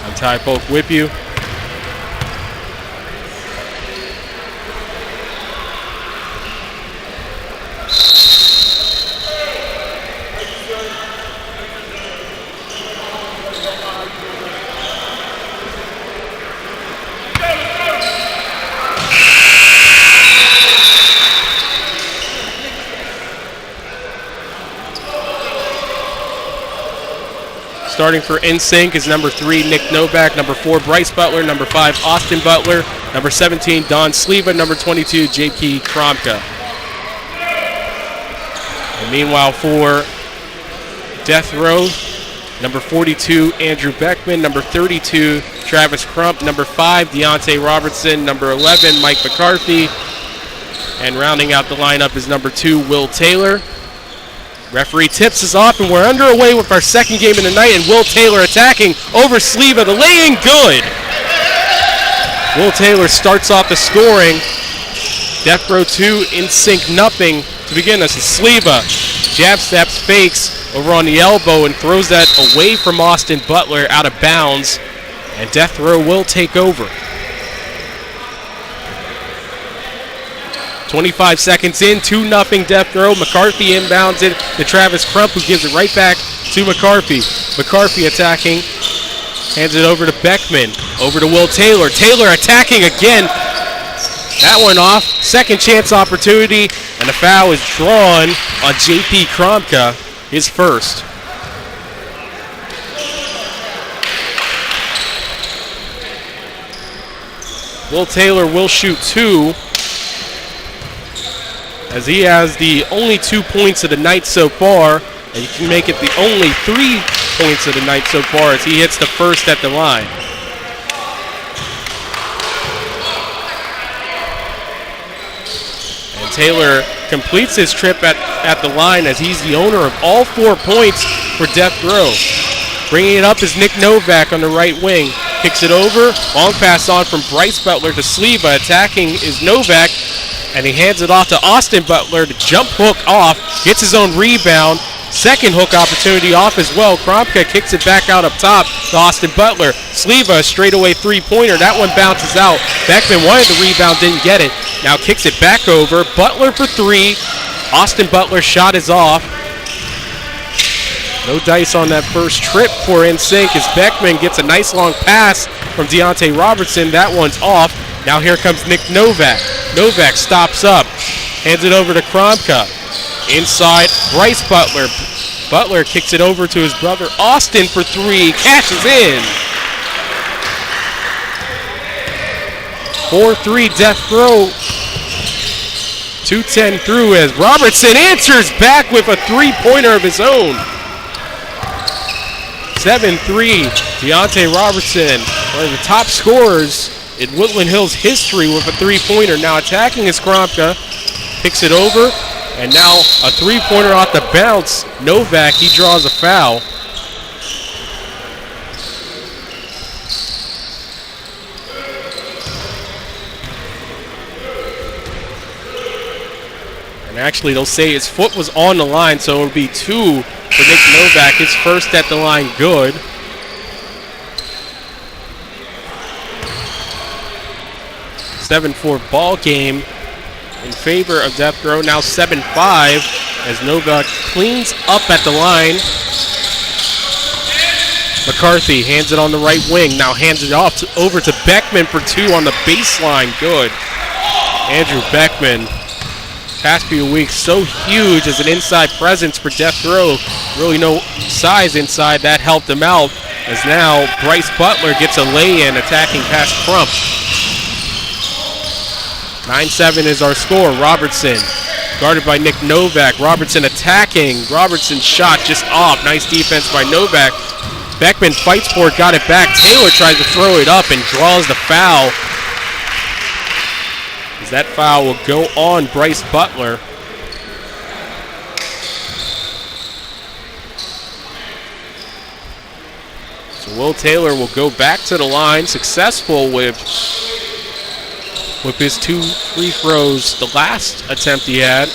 I'm Ty Polk with you. Starting for NSYNC is number 3, Nick Novak. Number 4, Bryce Butler. Number 5, Austin Butler. Number 17, Don Sleva. Number 22, JP Kromka. And meanwhile for Death Row, number 42, Andrew Beckman. Number 32, Travis Crump. Number 5, Deontay Robertson. Number 11, Mike McCarthy. And rounding out the lineup is number 2, Will Taylor. Referee tips us off, and we're underway with our second game of the night, and Will Taylor attacking over Sleva. The lay-in good. Will Taylor starts off the scoring. Death Row 2, NSYNC nothing to begin. This is Sleva. Jab steps, fakes over on the elbow, and throws that away from Austin Butler out of bounds. And Death Row will take over. 25 seconds in, 2-0 Death Row. McCarthy inbounds it to Travis Crump, who gives it right back to McCarthy. McCarthy attacking, hands it over to Beckman, over to Will Taylor. Taylor attacking again. That one off. Second chance opportunity, and the foul is drawn on JP Kromka, his first. Will Taylor will shoot 2, as he has the only 2 points of the night so far, and he can make it the only 3 points of the night so far as he hits the first at the line. And Taylor completes his trip at the line as he's the owner of all 4 points for Death Row. Bringing it up is Nick Novak on the right wing. Kicks it over. Long pass on from Bryce Butler to Sleva. Attacking is Novak. And he hands it off to Austin Butler to jump hook off. Gets his own rebound. Second hook opportunity off as well. Kromka kicks it back out up top to Austin Butler. Sleva, straightaway three-pointer. That one bounces out. Beckman wanted the rebound, didn't get it. Now kicks it back over. Butler for 3. Austin Butler's shot is off. No dice on that first trip for NSYNC as Beckman gets a nice long pass from Deontay Robertson. That one's off. Now here comes Nick Novak. Novak stops up, hands it over to Kromka. Inside, Bryce Butler. Butler kicks it over to his brother Austin for 3. Cashes in. 4-3 Death Row. 2:10 through as Robertson answers back with a three-pointer of his own. 7-3, Deontay Robertson, one of the top scorers in Woodland Hills history with a three-pointer. Now attacking is Kromka, picks it over, and now a three-pointer off the bounce. Novak, he draws a foul. And actually, they'll say his foot was on the line, so it'll be 2 for Nick Novak, his first at the line, good. (7-4) ball game in favor of Death Row. Now 7-5 as Novak cleans up at the line. McCarthy hands it on the right wing. Now hands it off over to Beckman for 2 on the baseline. Good. Andrew Beckman, past few weeks, so huge as an inside presence for Death Row. Really no size inside. That helped him out as now Bryce Butler gets a lay-in attacking past Crump. 9-7 is our score. Robertson guarded by Nick Novak. Robertson attacking. Robertson's shot just off. Nice defense by Novak. Beckman fights for it, got it back. Taylor tries to throw it up and draws the foul. As that foul will go on Bryce Butler. So Will Taylor will go back to the line, successful with his 2 free throws, the last attempt he had.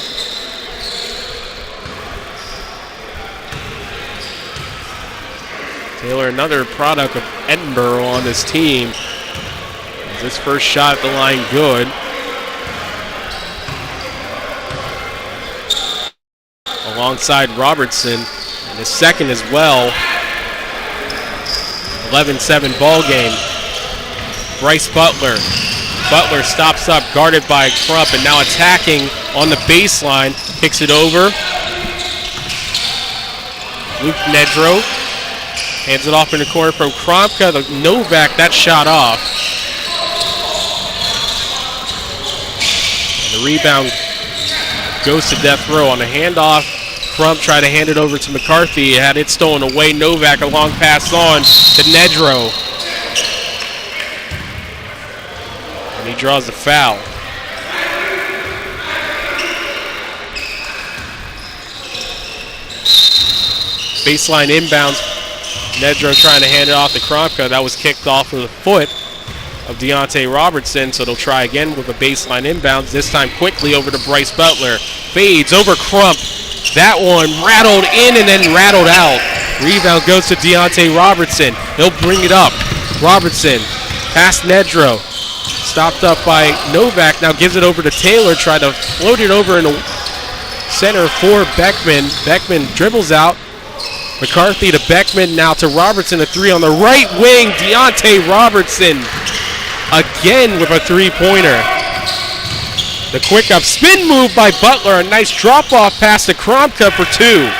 Taylor, another product of Edinburgh on this team. His first shot at the line, good. Alongside Robertson, and his second as well. 11-7 ball game. Bryce Butler. Butler stops up, guarded by Crump, and now attacking on the baseline. Kicks it over. Luke Nedro Hands it off in the corner from Kromka. Novak, that shot off. And the rebound goes to death row on a handoff. Crump tried to hand it over to McCarthy. Had it stolen away. Novak, a long pass on to Nedro. And he draws the foul. Baseline inbounds. Nedro trying to hand it off to Kromka. That was kicked off of the foot of Deontay Robertson, so they'll try again with a baseline inbounds. This time quickly over to Bryce Butler. Fades over Crump. That one rattled in and then rattled out. Rebound goes to Deontay Robertson. He'll bring it up. Robertson past Nedro. Stopped up by Novak. Now gives it over to Taylor. Tried to float it over in the center for Beckman. Beckman dribbles out. McCarthy to Beckman, now to Robertson, a three on the right wing. Deontay Robertson again with a three-pointer. The quick up spin move by Butler, a nice drop-off pass to Kromka for two.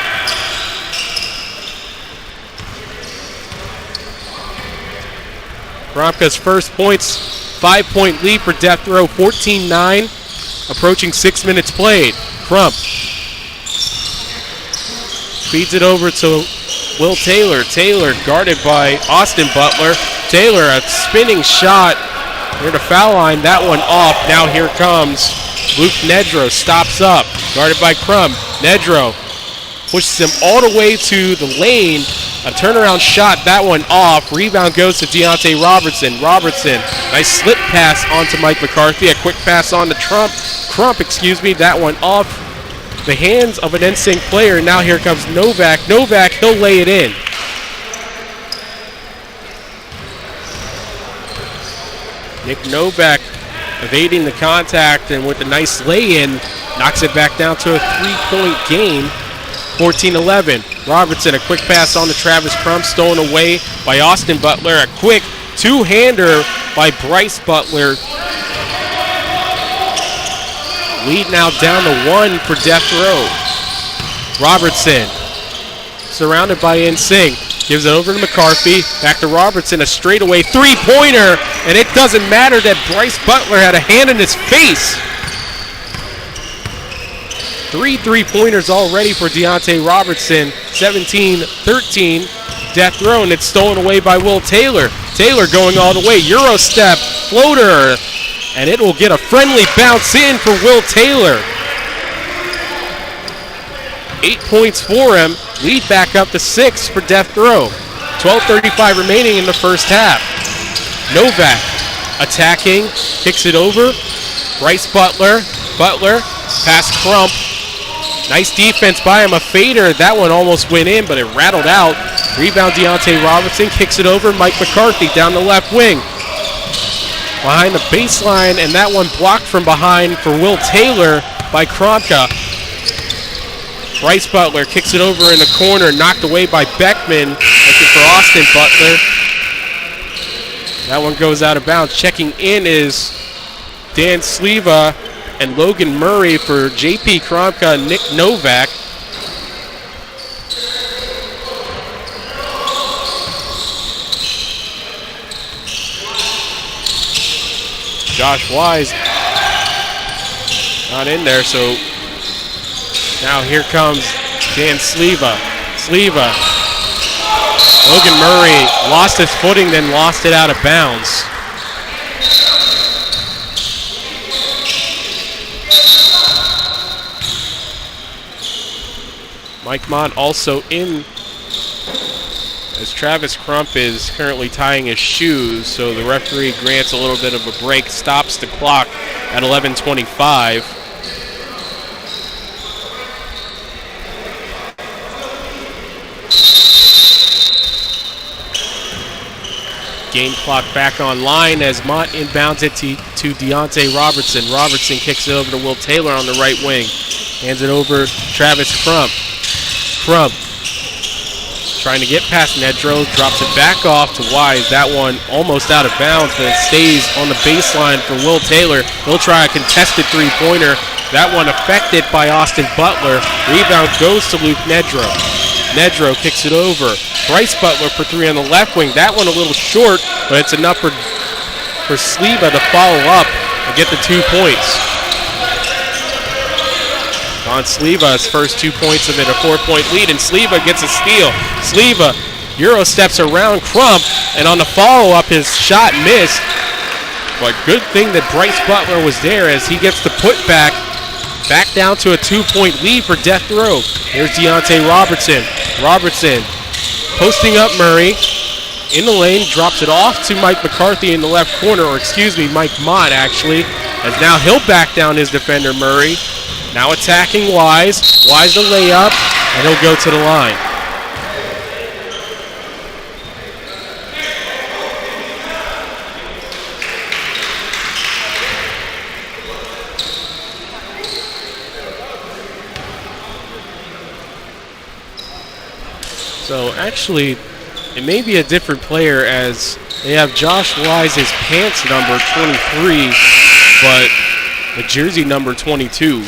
Kromka's first points, 5-point lead for Death Row, 14-9, approaching 6 minutes played. Crump feeds it over to Will Taylor. Taylor guarded by Austin Butler. Taylor, a spinning shot near the foul line. That one off. Now here comes Luke Nedro. Stops up. Guarded by Crump. Nedro pushes him all the way to the lane. A turnaround shot. That one off. Rebound goes to Deontay Robertson. Robertson, nice slip pass onto Mike McCarthy. A quick pass on to Crump, that one off the hands of an NSYNC player. Now here comes Novak. Novak, he'll lay it in. Nick Novak evading the contact and with a nice lay-in, knocks it back down to a 3-point game, 14-11. Robertson, a quick pass on to Travis Crump, stolen away by Austin Butler. A quick two-hander by Bryce Butler. Lead now down to 1 for Death Row. Robertson, surrounded by NSYNC, gives it over to McCarthy. Back to Robertson, a straightaway three-pointer, and it doesn't matter that Bryce Butler had a hand in his face. 3 3-pointers already for Deontay Robertson, 17-13. Death Row, and it's stolen away by Will Taylor. Taylor going all the way, Euro step, floater, and it will get a friendly bounce in for Will Taylor. 8 points for him. Lead back up to 6 for Death Row. 12:35 remaining in the first half. Novak attacking, kicks it over. Bryce Butler. Butler, past Crump. Nice defense by him, a fader. That one almost went in, but it rattled out. Rebound Deontay Robertson, kicks it over. Mike McCarthy down the left wing. Behind the baseline, and that one blocked from behind for Will Taylor by Kromka. Bryce Butler kicks it over in the corner, knocked away by Beckman, looking for Austin Butler. That one goes out of bounds. Checking in is Dan Sleva and Logan Murray for JP Kromka and Nick Novak. Josh Wise not in there, so now here comes Dan Sleva. Sleva. Logan Murray lost his footing, then lost it out of bounds. Mike Mott also in, as Travis Crump is currently tying his shoes, so the referee grants a little bit of a break, stops the clock at 11:25. Game clock back online as Mott inbounds it to Deontay Robertson. Robertson kicks it over to Will Taylor on the right wing. Hands it over to Travis Crump. Crump trying to get past Nedro, drops it back off to Wise. That one almost out of bounds, but it stays on the baseline for Will Taylor. He'll try a contested three-pointer. That one affected by Austin Butler. Rebound goes to Luke Nedro. Nedro kicks it over. Bryce Butler for 3 on the left wing. That one a little short, but it's enough for Sliva to follow up and get the 2 points. On Sliva's first 2 points of it, a 4-point lead, and Sliva gets a steal. Sliva Euro steps around Crump, and on the follow-up, his shot missed. But good thing that Bryce Butler was there as he gets the putback back down to a 2-point lead for Death Row. Here's Deontay Robertson. Robertson posting up Murray. In the lane, drops it off to Mike McCarthy in the left corner, or excuse me, Mike Mott actually, as now he'll back down his defender Murray. Now attacking Wise. Wise the layup, and he'll go to the line. So actually, it may be a different player as they have Josh Wise's pants number 23, but the jersey number 22.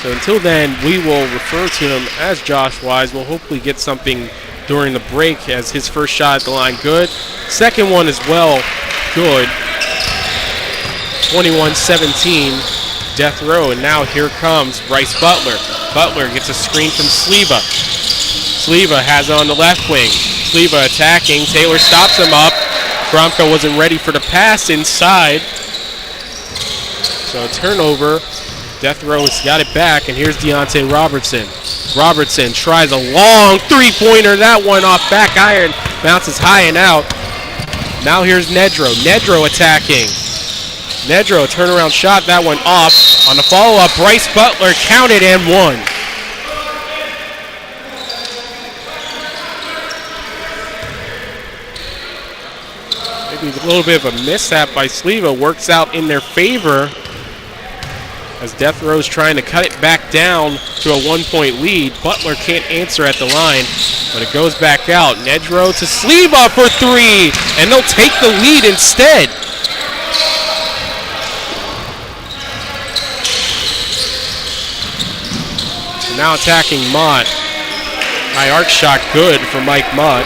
So until then, we will refer to him as Josh Wise. We'll hopefully get something during the break as his first shot at the line good. Second one as well, good. 21-17, Death Row. And now here comes Bryce Butler. Butler gets a screen from Sliva. Sliva has it on the left wing. Sliva attacking. Taylor stops him up. Kromka wasn't ready for the pass inside. So a turnover. Death Row has got it back, and here's Deontay Robertson. Robertson tries a long three-pointer. That one off back iron. Bounces high and out. Now here's Nedro. Nedro attacking. Nedro, turnaround shot. That one off. On the follow-up, Bryce Butler counted and won. Maybe a little bit of a mishap by Sliva. Works out in their favor, as Death Row's trying to cut it back down to a 1-point lead. Butler can't answer at the line, but it goes back out. Nedro to Sliva for 3, and they'll take the lead instead. So now attacking Mott. High arc shot good for Mike Mott.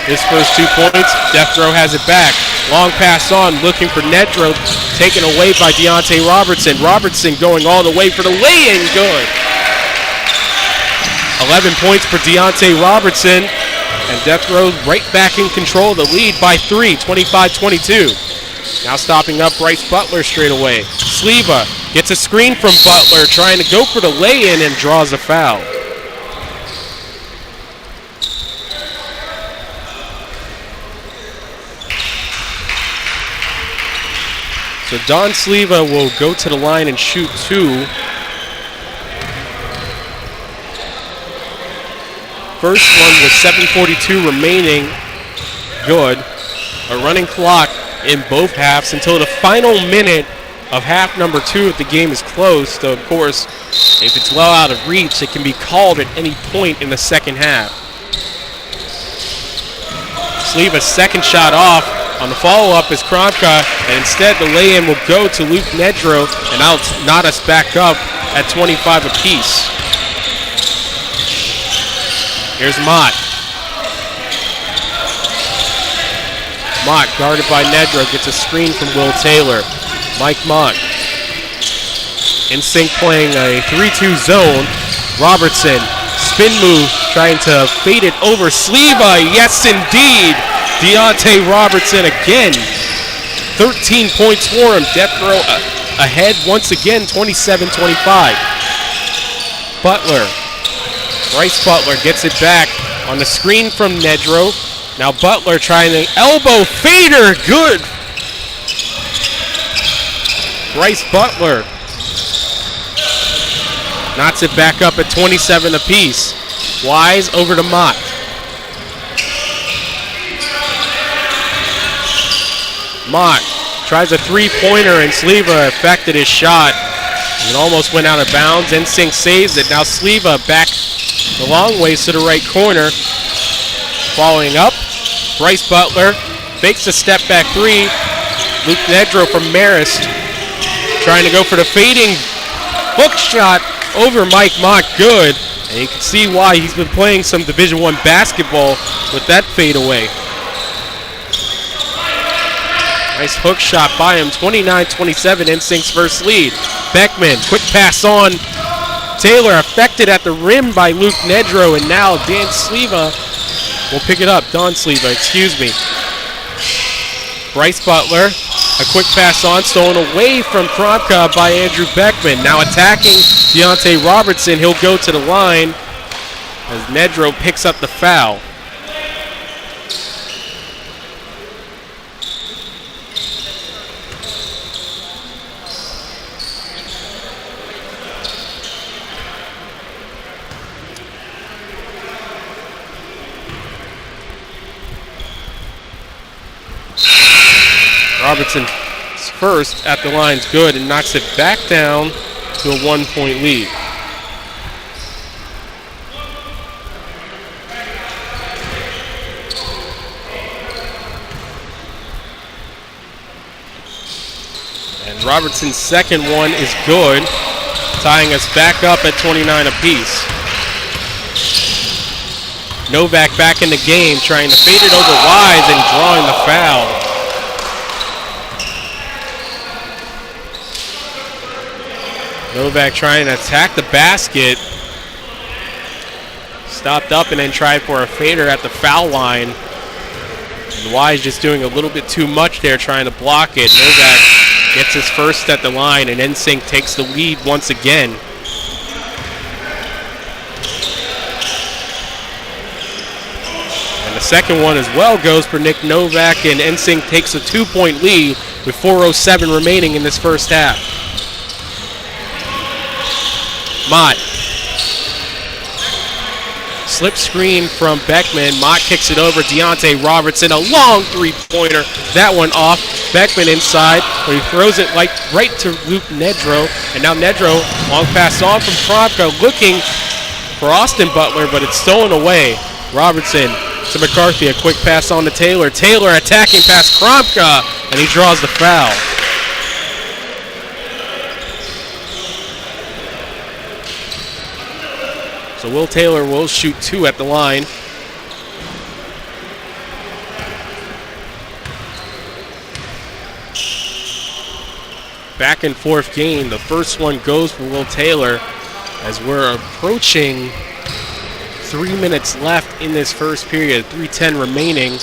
His first 2 points, Death Row has it back. Long pass on, looking for Nedro, taken away by Deontay Robertson. Robertson going all the way for the lay-in, good. 11 points for Deontay Robertson, and Death Row right back in control of the lead by 3, 25-22. Now stopping up Bryce Butler straight away. Sliva gets a screen from Butler, trying to go for the lay-in and draws a foul. So Don Sliva will go to the line and shoot 2. First one with 7:42 remaining. Good. A running clock in both halves until the final minute of half number 2 if the game is close. So of course, if it's well out of reach, it can be called at any point in the second half. Sliva's second shot off. On the follow-up is Kromka, and instead the lay-in will go to Luke Nedro, and that'll knot us back up at 25 apiece. Here's Mott. Mott, guarded by Nedro, gets a screen from Will Taylor. Mike Mott. NSYNC playing a 3-2 zone. Robertson, spin move, trying to fade it over Sliva. Yes, indeed. Deontay Robertson again. 13 points for him. Death Row ahead once again, 27-25. Butler. Bryce Butler gets it back on the screen from Nedro. Now Butler trying to elbow fader. Good. Bryce Butler knots it back up at 27 apiece. Wise over to Mott. Mott tries a three-pointer, and Sliva affected his shot. It almost went out of bounds. NSYNC saves it. Now Sliva back the long ways to the right corner. Following up, Bryce Butler fakes a step-back 3. Luke Nedro from Marist trying to go for the fading hook shot over Mike Mott. Good. And you can see why he's been playing some Division I basketball with that fadeaway. Nice hook shot by him, 29-27, NSYNC's first lead. Beckman, quick pass on. Taylor affected at the rim by Luke Nedro, and now Dan Sleva will pick it up. Don Sleva, excuse me. Bryce Butler, a quick pass on, stolen away from Kromka by Andrew Beckman. Now attacking Deontay Robertson. He'll go to the line as Nedro picks up the foul. Robertson's first at the line's good and knocks it back down to a 1-point lead. And Robertson's second one is good, tying us back up at 29 apiece. Novak back in the game, trying to fade it over Wise and drawing the foul. Novak trying to attack the basket. Stopped up and then tried for a fader at the foul line. And Wise just doing a little bit too much there, trying to block it. Novak gets his first at the line, and NSYNC takes the lead once again. And the second one as well goes for Nick Novak, and NSYNC takes a 2-point lead with 4:07 remaining in this first half. Mott. Slip screen from Beckman. Mott kicks it over. Deontay Robertson, a long three-pointer. That one off. Beckman inside, but he throws it right to Luke Nedro. And now Nedro, long pass on from Kromka, looking for Austin Butler, but it's stolen away. Robertson to McCarthy, a quick pass on to Taylor. Taylor attacking past Kromka, and he draws the foul. So Will Taylor will shoot 2 at the line. Back and forth game. The first one goes for Will Taylor as we're approaching 3 minutes left in this first period. 3:10 remaining.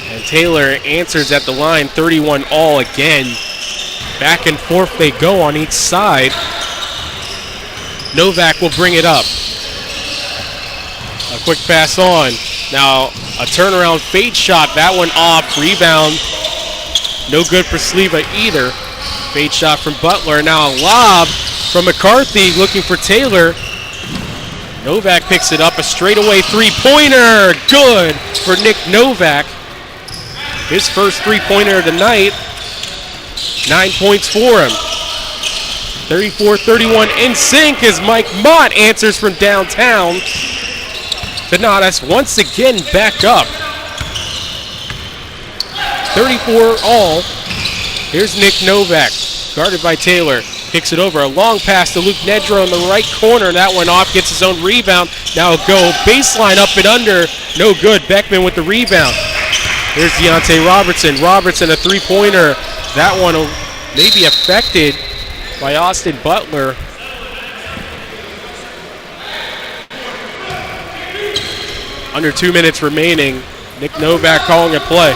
And Taylor answers at the line, 31 all again. Back and forth they go on each side. Novak will bring it up. A quick pass on. Now a turnaround fade shot. That one off. Rebound. No good for Sleva either. Fade shot from Butler. Now a lob from McCarthy looking for Taylor. Novak picks it up. A straightaway three-pointer. Good for Nick Novak. His first three-pointer of the night. 9 points for him. 34-31 NSYNC as Mike Mott answers from downtown. Donatas once again back up. 34 all. Here's Nick Novak, guarded by Taylor. Kicks it over. A long pass to Luke Nedro in the right corner. That one off, gets his own rebound. Now go baseline up and under. No good. Beckman with the rebound. Here's Deontay Robertson. Robertson, a three-pointer. That one may be affected by Austin Butler. Under 2 minutes remaining. Nick Novak calling a play.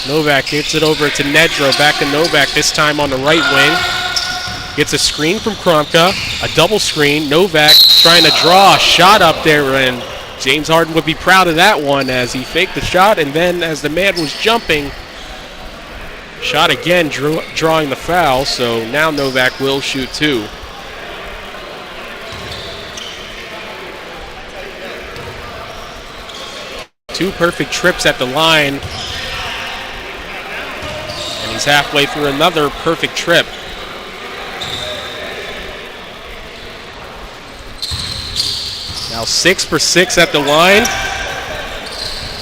Novak gets it over to Nedro. Back to Novak, this time on the right wing. Gets a screen from Kromka. A double screen. Novak trying to draw a shot up there, and James Harden would be proud of that one as he faked the shot, and then as the man was jumping, shot again, drawing the foul. So now Novak will shoot 2. Two perfect trips at the line. And he's halfway through another perfect trip. Now 6 for 6 at the line.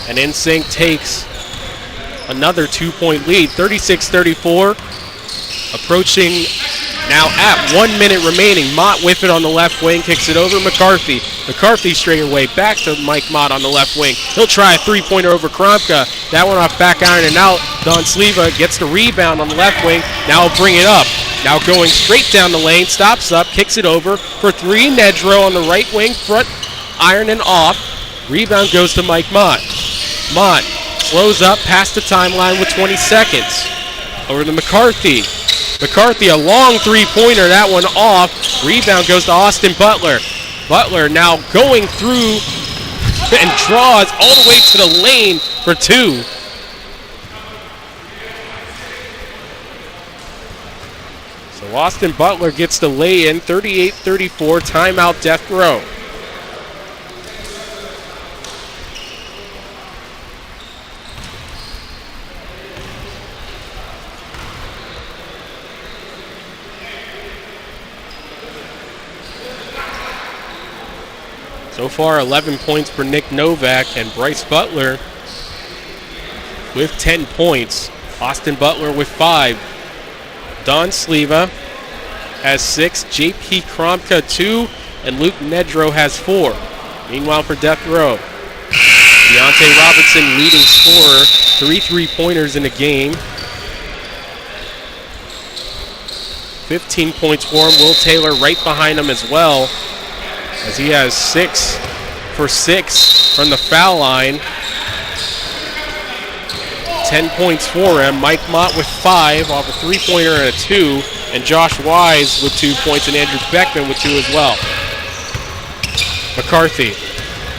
And NSYNC takes another 2-point lead, 36-34. Approaching Now at 1 minute remaining, Mott with it on the left wing, kicks it over McCarthy. McCarthy straight away back to Mike Mott on the left wing. He'll try a three-pointer over Kromka. That one off back iron and out. Don Sleva gets the rebound on the left wing. Now he'll bring it up. Now going straight down the lane, stops up, kicks it over for three. Nedro on the right wing, front iron and off. Rebound goes to Mike Mott. Mott slows up past the timeline with 20 seconds. Over to McCarthy. McCarthy, a long three-pointer, that one off. Rebound goes to Austin Butler. Butler now going through and draws all the way to the lane for two. So Austin Butler gets the lay-in, 38-34, timeout, death row. So far, 11 points for Nick Novak and Bryce Butler with 10 points. Austin Butler with 5. Don Sleva has 6. JP Kromka 2. And Luke Nedro has 4. Meanwhile, for death row, Deontay Robertson leading scorer. 3 3-pointers in the game. 15 points for him. Will Taylor right behind him as well, as he has 6 for 6 from the foul line. 10 points for him. Mike Mott with 5 off a three-pointer and a 2. And Josh Wise with 2 points and Andrew Beckman with 2 as well. McCarthy,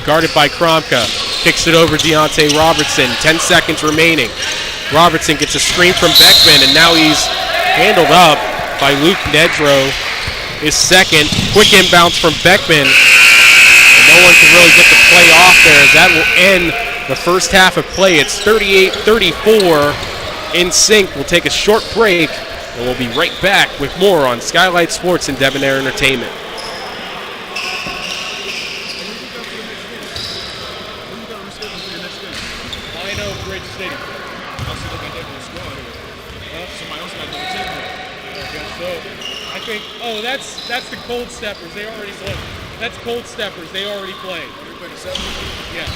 guarded by Kromka, kicks it over Deontay Robertson. 10 seconds remaining. Robertson gets a screen from Beckman, and now he's handled up by Luke Nedro. His second. Quick inbounds from Beckman. And no one can really get the play off there, as that will end the first half of play. It's 38-34. NSYNC will take a short break, and we'll be right back with more on Skyylytes Sports and Debonair Entertainment.
Vino, Bridge City. I think, oh, that's the Cold Steppers. They already played. That's Cold Steppers. They already played. Yeah.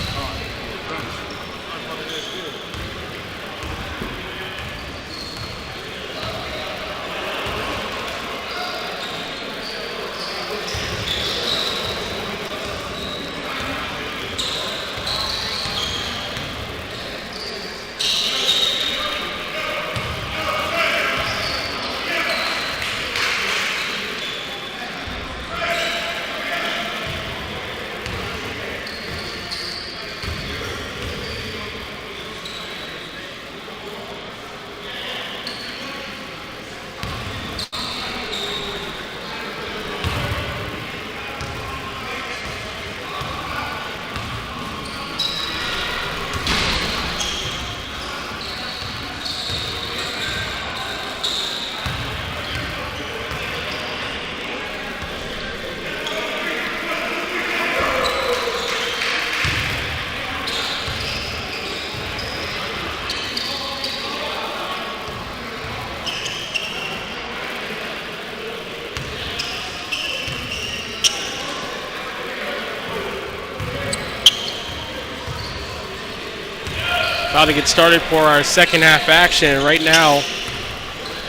About to get started for our second half action. Right now,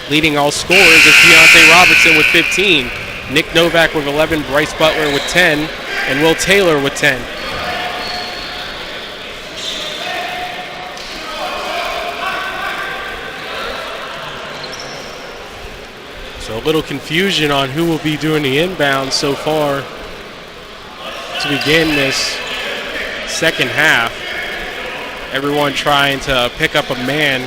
leading all scorers is Deontay Robertson with 15. Nick Novak with 11, Bryce Butler with 10, and Will Taylor with 10. So a little confusion on who will be doing the inbound so far to begin this second half. Everyone trying to pick up a man.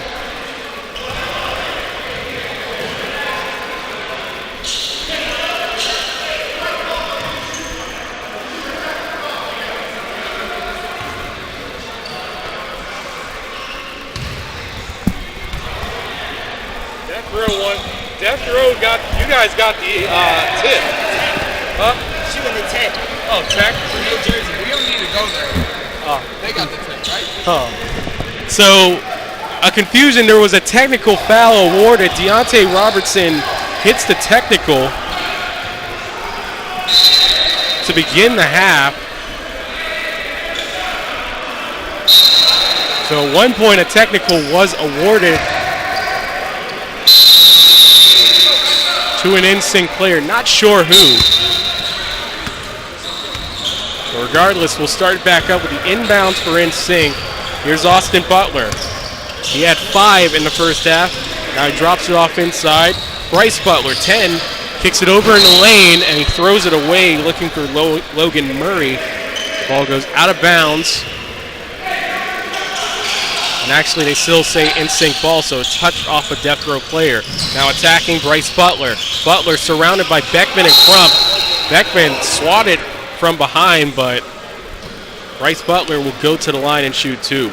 Death Row you guys got the tip. Huh?
She went to Tech.
Oh, Tech?
New Jersey. We don't need to go there.
Oh.
They got the tip, right?
Oh. So, a confusion. There was a technical foul awarded. Deontay Robertson hits the technical to begin the half. So at one point a technical was awarded to an NSYNC player, not sure who. But regardless, we'll start back up with the inbounds for NSYNC. Here's Austin Butler. He had 5 in the first half. Now he drops it off inside. Bryce Butler, 10, kicks it over in the lane, and he throws it away looking for Logan Murray. The ball goes out of bounds. And actually, they still say NSYNC ball, so it's touched off a death row player. Now attacking Bryce Butler. Butler surrounded by Beckman and Crump. Beckman swatted from behind, but Bryce Butler will go to the line and shoot 2.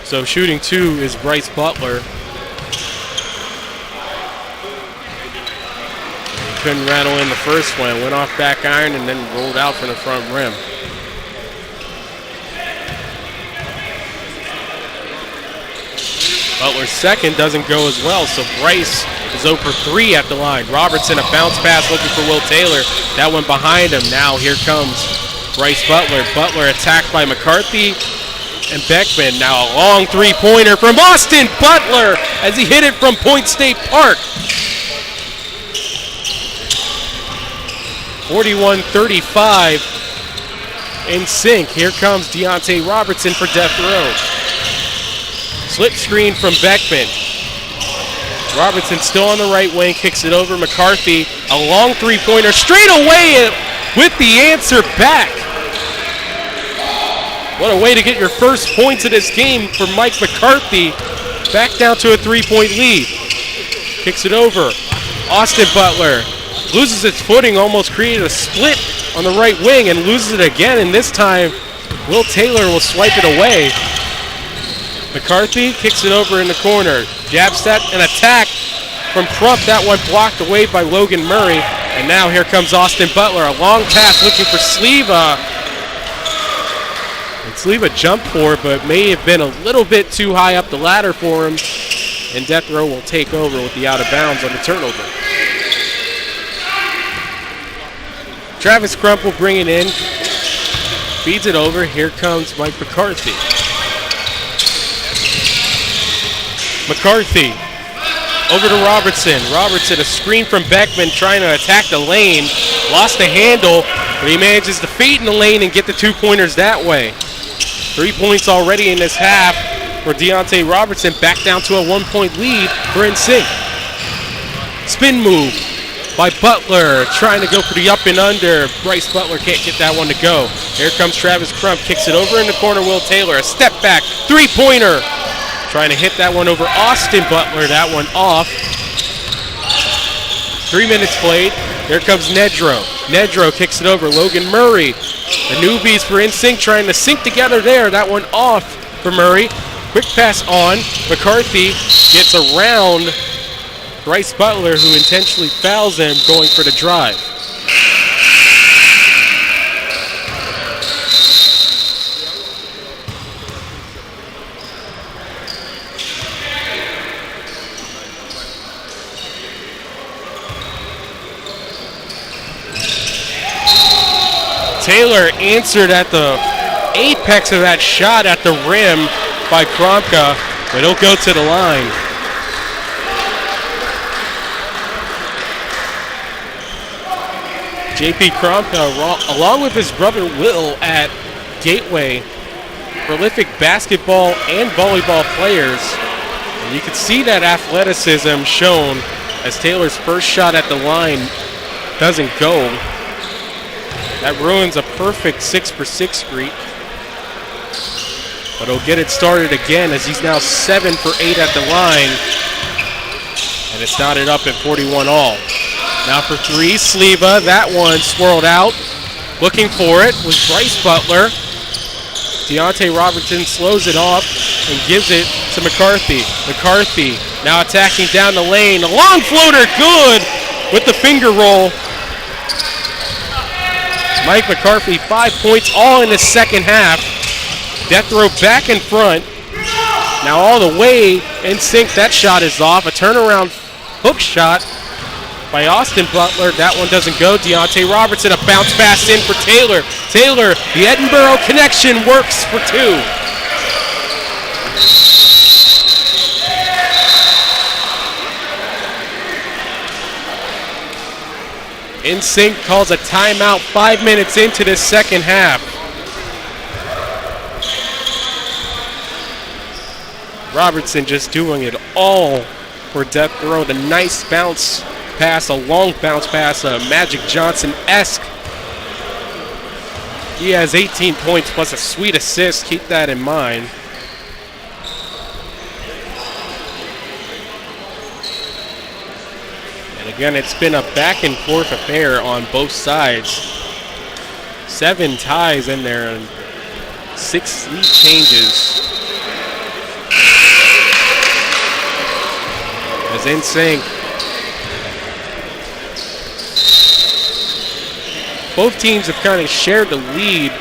So shooting 2 is Bryce Butler. He couldn't rattle in the first one. Went off back iron and then rolled out from the front rim. Butler's second doesn't go as well, so Bryce is 0 for 3 at the line. Robertson, a bounce pass looking for Will Taylor. That went behind him. Now here comes Bryce Butler. Butler attacked by McCarthy and Beckman. Now a long three-pointer from Austin Butler as he hit it from Point State Park. 41-35 NSYNC. Here comes Deontay Robertson for death row. Slip screen from Beckman. Robertson still on the right wing, kicks it over. McCarthy, a long three-pointer straight away with the answer back. What a way to get your first points of this game for Mike McCarthy. Back down to a 3-point lead. Kicks it over. Austin Butler loses its footing, almost created a split on the right wing and loses it again, and this time Will Taylor will swipe it away. McCarthy kicks it over in the corner. Jab step and attack from Crump. That one blocked away by Logan Murray. And now here comes Austin Butler. A long pass looking for Sleva. And Sleva jumped for it, but may have been a little bit too high up the ladder for him. And death row will take over with the out of bounds on the turnover. Travis Crump will bring it in. Feeds it over. Here comes Mike McCarthy. McCarthy over to Robertson. Robertson, a screen from Beckman trying to attack the lane. Lost the handle, but he manages to feed in the lane and get the 2-pointers that way. 3 points already in this half for Deontay Robertson. Back down to a 1-point lead for NSYNC. Spin move by Butler, trying to go for the up and under. Bryce Butler can't get that one to go. Here comes Travis Crump, kicks it over in the corner. Will Taylor, a step back, 3-pointer. Trying to hit that one over Austin Butler. That one off. 3 minutes played. Here comes Nedro. Nedro kicks it over. Logan Murray. The newbies for NSYNC trying to sync together there. That one off for Murray. Quick pass on. McCarthy gets around Bryce Butler, who intentionally fouls him going for the drive. Taylor answered at the apex of that shot at the rim by Kromka, but he'll go to the line. JP Kromka, along with his brother Will at Gateway, prolific basketball and volleyball players. And you can see that athleticism shown as Taylor's first shot at the line doesn't go. That ruins a perfect 6-for-6 streak. But he'll get it started again as he's now 7 for 8 at the line. And it's knotted up at 41 all. Now for 3, Sleva. That one swirled out. Looking for it was Bryce Butler. Deontay Robertson slows it off and gives it to McCarthy. McCarthy now attacking down the lane. A long floater, good with the finger roll. Mike McCarthy, 5 points all in the second half. Death Row back in front. Now all the way, NSYNC, that shot is off. A turnaround hook shot by Austin Butler. That one doesn't go. Deontay Robertson, a bounce pass in for Taylor. Taylor, the Edinburgh connection works for 2. NSYNC calls a timeout 5 minutes into the second half. Robertson just doing it all for Death Row. The nice bounce pass, a long bounce pass, a Magic Johnson-esque. He has 18 points plus a sweet assist. Keep that in mind. And again, it's been a back and forth affair on both sides. 7 ties in there and 6 lead changes. As NSYNC, both teams have kind of shared the lead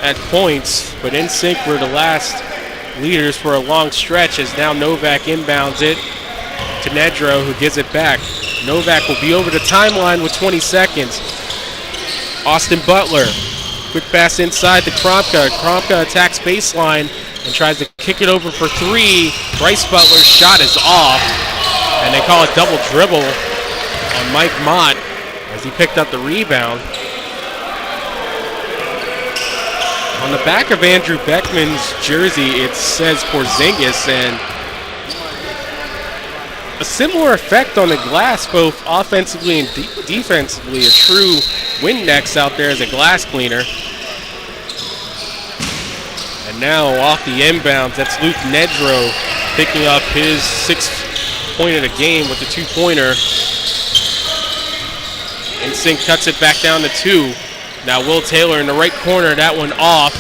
at points, but NSYNC were the last leaders for a long stretch as now Novak inbounds it to Nedro, who gives it back. Novak will be over the timeline with 20 seconds. Austin Butler, quick pass inside to Kromka. Kromka attacks baseline and tries to kick it over for 3. Bryce Butler's shot is off, and they call it double dribble on Mike Mott as he picked up the rebound. On the back of Andrew Beckman's jersey, it says Porzingis, and a similar effect on the glass, both offensively and defensively. A true Windex out there as a glass cleaner. And now off the inbounds, that's Luke Nedro picking up his 6th point of the game with the 2-pointer. NSYNC cuts it back down to 2. Now Will Taylor in the right corner, that one off.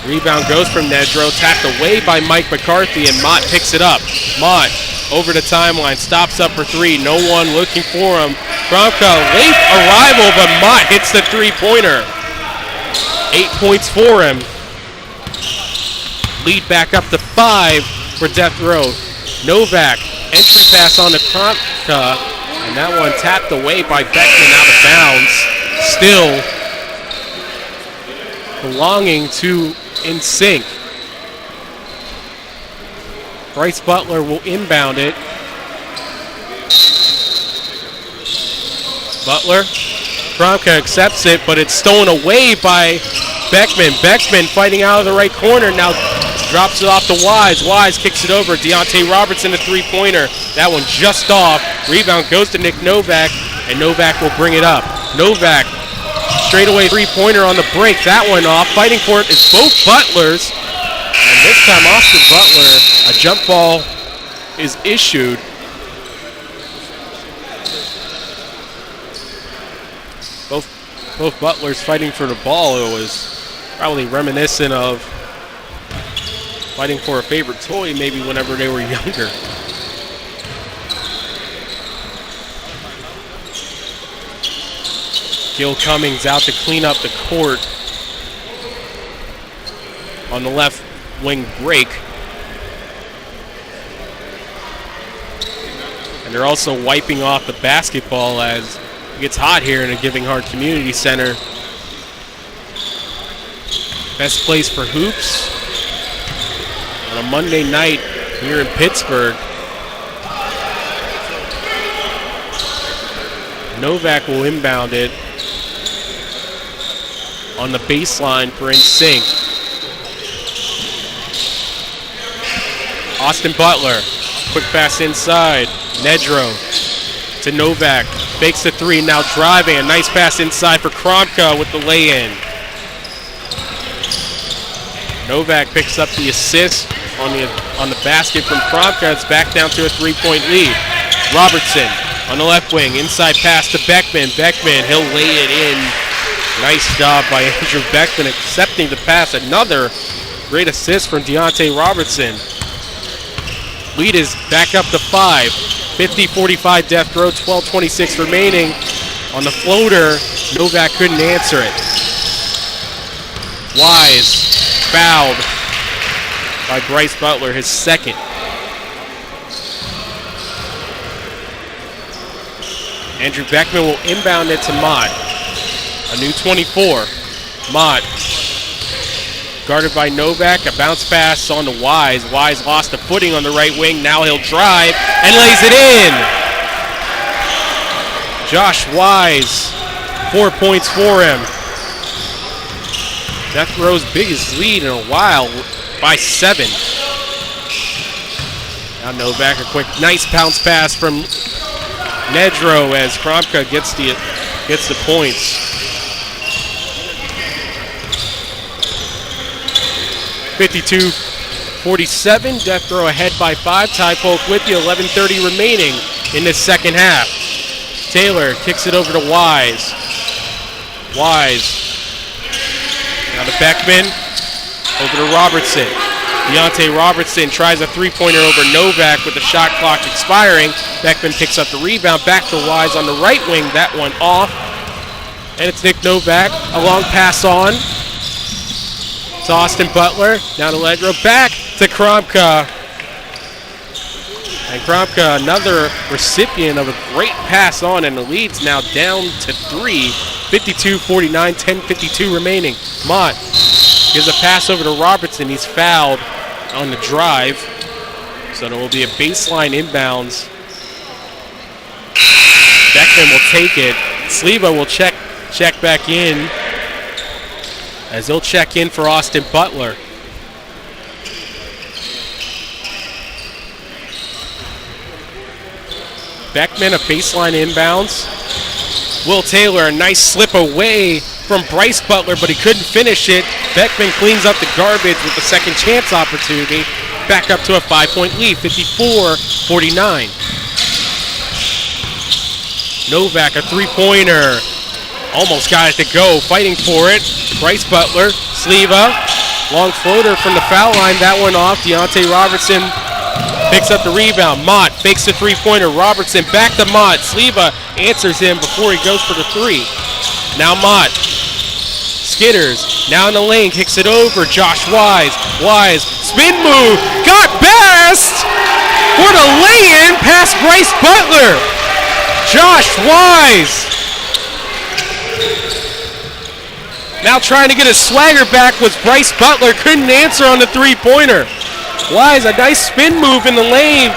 Rebound goes from Nedro, tapped away by Mike McCarthy, and Mott picks it up. Mott over the timeline, stops up for 3. No one looking for him. Kromka, late arrival, but Mott hits the 3-pointer. 8 points for him. Lead back up to 5 for Death Row. Novak, entry pass on to Kromka, and that one tapped away by Beckman out of bounds. Still belonging to NSYNC. Bryce Butler will inbound it. Butler, Kromka accepts it, but it's stolen away by Beckman. Beckman fighting out of the right corner, now drops it off to Wise. Wise kicks it over. Deontay Robertson, a 3-pointer. That one just off. Rebound goes to Nick Novak, and Novak will bring it up. Novak, straightaway 3-pointer on the break. That one off. Fighting for it is both Butlers. And this time Austin Butler, a jump ball is issued. Both Butlers fighting for the ball. It was probably reminiscent of fighting for a favorite toy maybe whenever they were younger. Gil Cummings out to clean up the court on the left wing break. And they're also wiping off the basketball as it gets hot here in the Giving Heart Community Center. Best place for hoops on a Monday night here in Pittsburgh. Novak will inbound it on the baseline for NSYNC. Austin Butler, quick pass inside. Nedro to Novak, fakes the 3, now driving. A nice pass inside for Kromka with the lay-in. Novak picks up the assist on the basket from Kromka. It's back down to a 3-point lead. Robertson on the left wing, inside pass to Beckman. Beckman, he'll lay it in. Nice job by Andrew Beckman accepting the pass. Another great assist from Deontay Robertson. Lead is back up to 5. 50-45 Death Row, 12:26 remaining. On the floater, Novak couldn't answer it. Wise fouled by Bryce Butler, his second. Andrew Beckman will inbound it to Mott. A new 24. Mott guarded by Novak. A bounce pass on to Wise. Wise lost a footing on the right wing. Now he'll drive and lays it in. Josh Wise, 4 points for him. Death Row's biggest lead in a while by 7. Now Novak, a quick, nice bounce pass from Nedro as Kromka gets the points. 52-47, Death Row ahead by 5. Ty Polk with you, 11:30 remaining in this second half. Taylor kicks it over to Wise. Wise. Now to Beckman, over to Robertson. Deontay Robertson tries a three-pointer over Novak with the shot clock expiring. Beckman picks up the rebound, back to Wise on the right wing, that one off. And it's Nick Novak, a long pass on. It's Austin Butler, now to Ledro, back to Kromka. And Kromka, another recipient of a great pass on, and the lead's now down to 3. 52-49, 10:52 remaining. Mott gives a pass over to Robertson. He's fouled on the drive. So there will be a baseline inbounds. Beckman will take it. Sleva will check back in, as they'll check in for Austin Butler. Beckman, a baseline inbounds. Will Taylor, a nice slip away from Bryce Butler, but he couldn't finish it. Beckman cleans up the garbage with the second chance opportunity. Back up to a 5-point lead, 54-49. Novak, a three-pointer. Almost got it to go, fighting for it. Bryce Butler, Sleva, long floater from the foul line. That one off. Deontay Robertson picks up the rebound. Mott fakes the three-pointer. Robertson back to Mott. Sleva answers him before he goes for the three. Now Mott skitters. Now in the lane, kicks it over. Josh Wise. Wise, spin move. Got best for the lay-in past Bryce Butler. Josh Wise. Now trying to get his swagger back was Bryce Butler. Couldn't answer on the three-pointer. Wise, a nice spin move in the lane.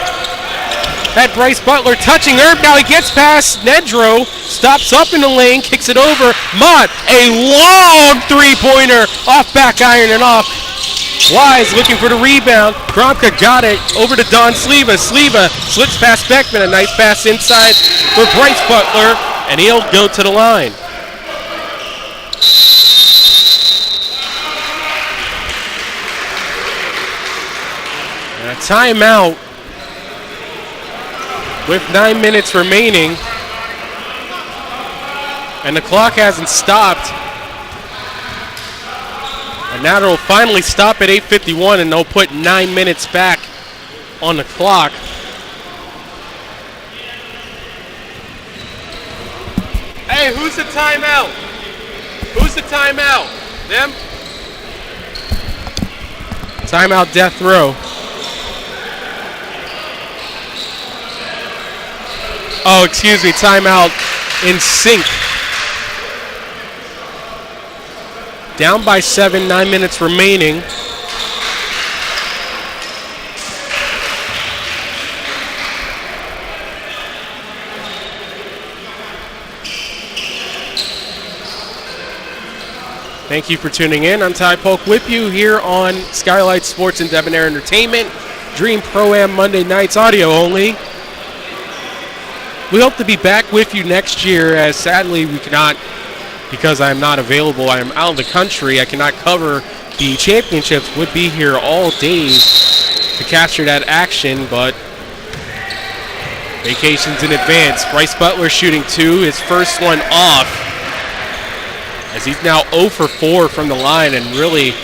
Had Bryce Butler touching Herb. Now he gets past Nedro. Stops up in the lane. Kicks it over. Mott, a long three-pointer. Off back iron and off. Wise looking for the rebound. Kromka got it. Over to Don Sleva. Sleva slips past Beckman. A nice pass inside for Bryce Butler. And he'll go to the line. And a timeout with 9 minutes remaining. And the clock hasn't stopped. And now it'll finally stop at 8:51, and they'll put 9 minutes back on the clock.
Hey, who's the timeout? Who's the timeout? Them?
Timeout, Death Row. Oh, excuse me, timeout NSYNC. Down by 7, 9 minutes remaining. Thank you for tuning in. I'm Ty Polk with you here on Skyylytes Sports and Debonair Entertainment. Dream Pro-Am Monday nights, audio only. We hope to be back with you next year, as sadly we cannot, because I'm not available. I'm out of the country. I cannot cover the championships. Would be here all days to capture that action, but vacations in advance. Bryce Butler shooting 2, his first one off, as he's now 0 for 4 from the line, and really